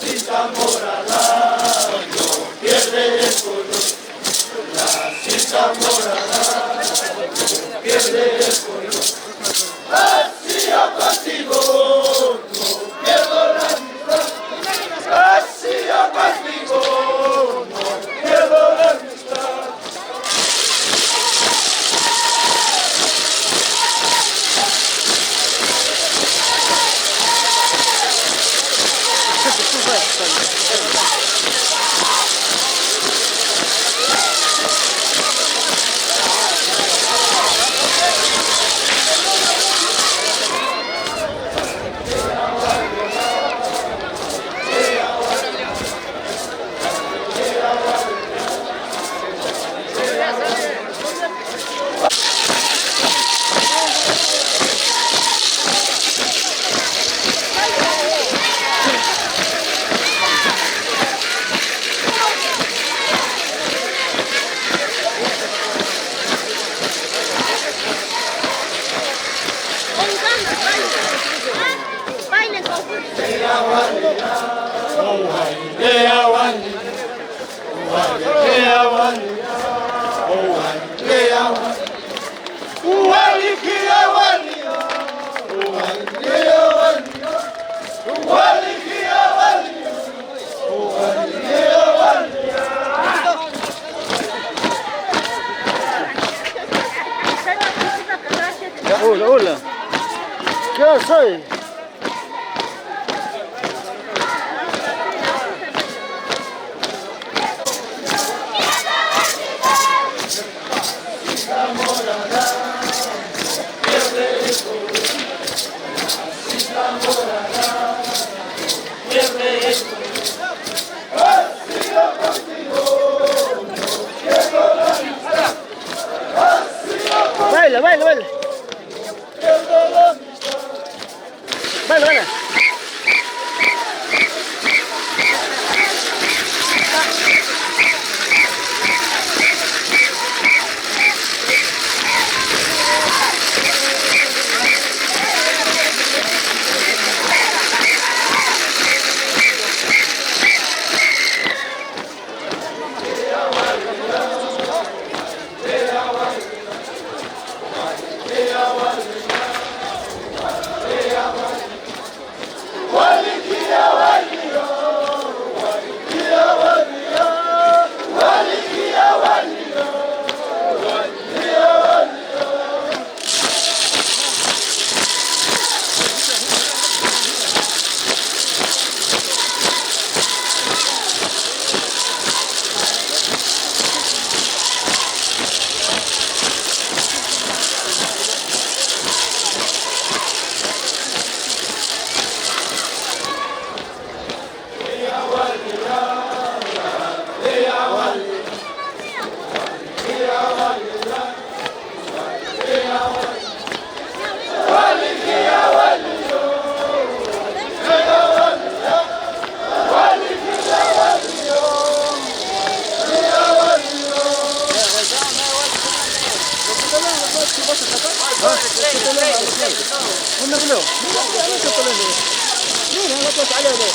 Cinta morada no pierde el color. La cinta morada no pierde el color. Así yo castigo, no pierdo la vista. Así yo castigo, no pierdo la vista. Hola, hola. ¿Qué haces? Baila, baila, baila. Baila, baila. ¿Dónde, Julio? Mira, no puedes salir de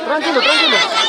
Tranquilo, tranquilo.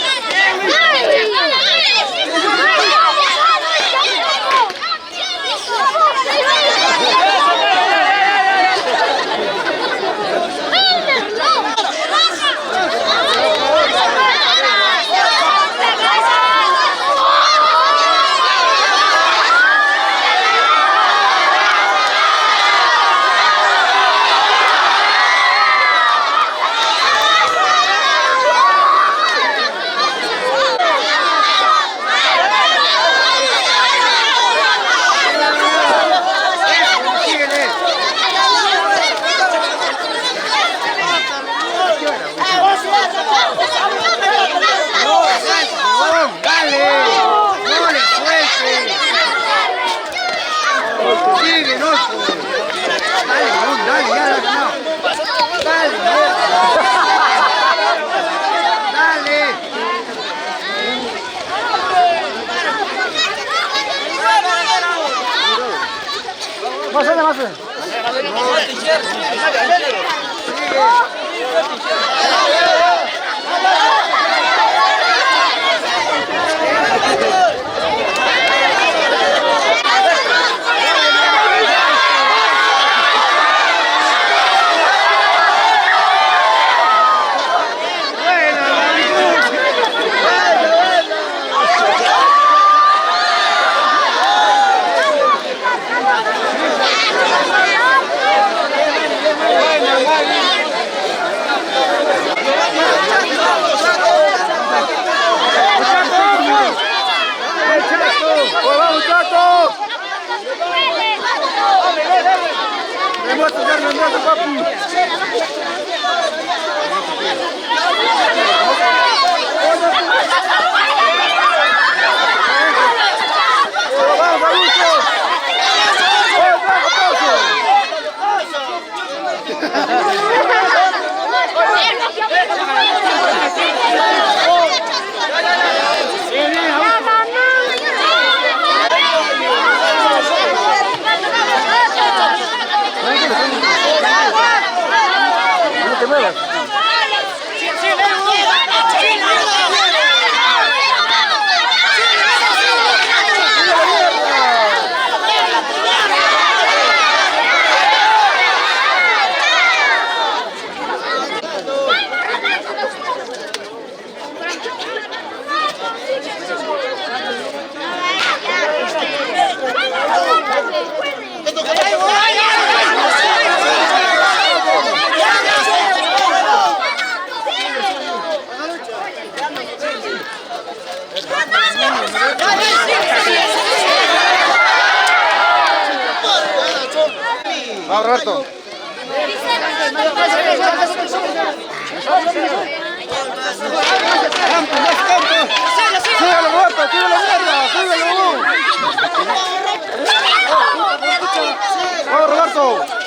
Roberto. ¡Síguelo, Roberto! ¡Síguelo, mierda! ¡Síguelo! ¡Vamos, Roberto!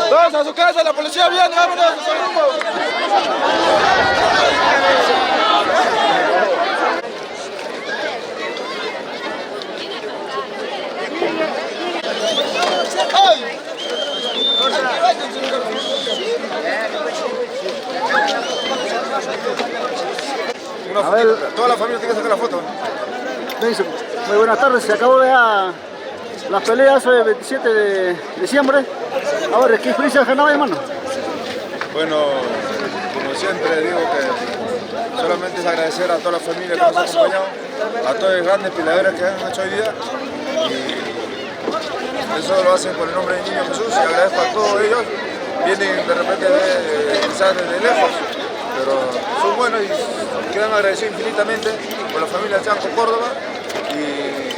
Todos a su casa, la policía viene, vámonos, A ver, toda la familia tiene que sacar la foto. Muy buenas tardes, se acabó ya las peleas hoy 27 de diciembre. Ahora, ¿qué experiencia has ganado, hermano? Bueno, como siempre digo que solamente es agradecer a toda la familia que nos ha acompañado, a todos los grandes peleadores que han hecho hoy día. Y eso lo hacen por el nombre del Niño Jesús y agradezco a todos ellos. Vienen de repente quizás desde lejos, pero son buenos y quedan agradecidos infinitamente por la familia Chanco Córdoba y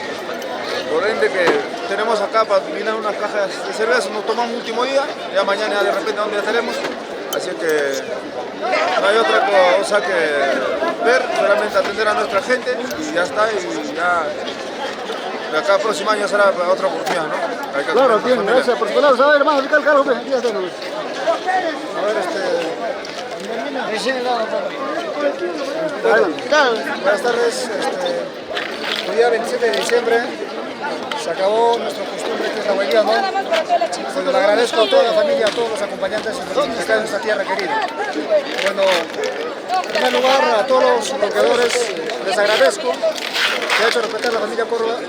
por ende que tenemos acá para terminar unas cajas de cerveza, nos tomamos un último día, ya mañana de repente donde estaremos, así que no hay otra cosa que ver, solamente atender a nuestra gente y ya está, y ya de acá el próximo año será otra oportunidad, ¿no? Hay que claro, bien, gracias por su palabra. A ver, hermano, acá el carro, aquí ya tenemos. A ver, buenas tardes, hoy día 27 de diciembre se acabó nuestra costumbre que es la huelga, ¿no? Pues le agradezco a toda la familia, a todos los acompañantes que están en nuestra tierra querida. Bueno, en primer lugar a todos los bloqueadores les agradezco que ha hecho respetar la familia Córdoba,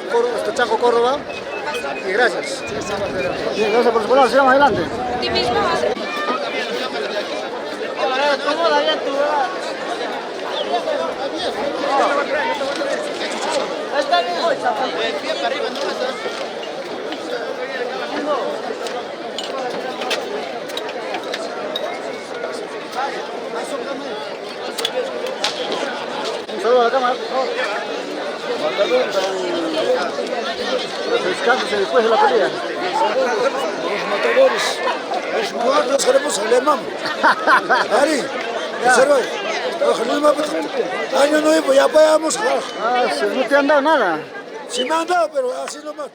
Chanco Córdoba, y gracias. Bien, gracias por su palabra, sigamos adelante. Está bien. El pie para arriba, no Un saludo a la cámara, por favor. Los descansos después de la pelea. Los matadores. Los muertos queremos alemán. Ari, año nuevo, ya podemos jugar. Ah, no te han dado nada. Sí me han dado, pero así nomás.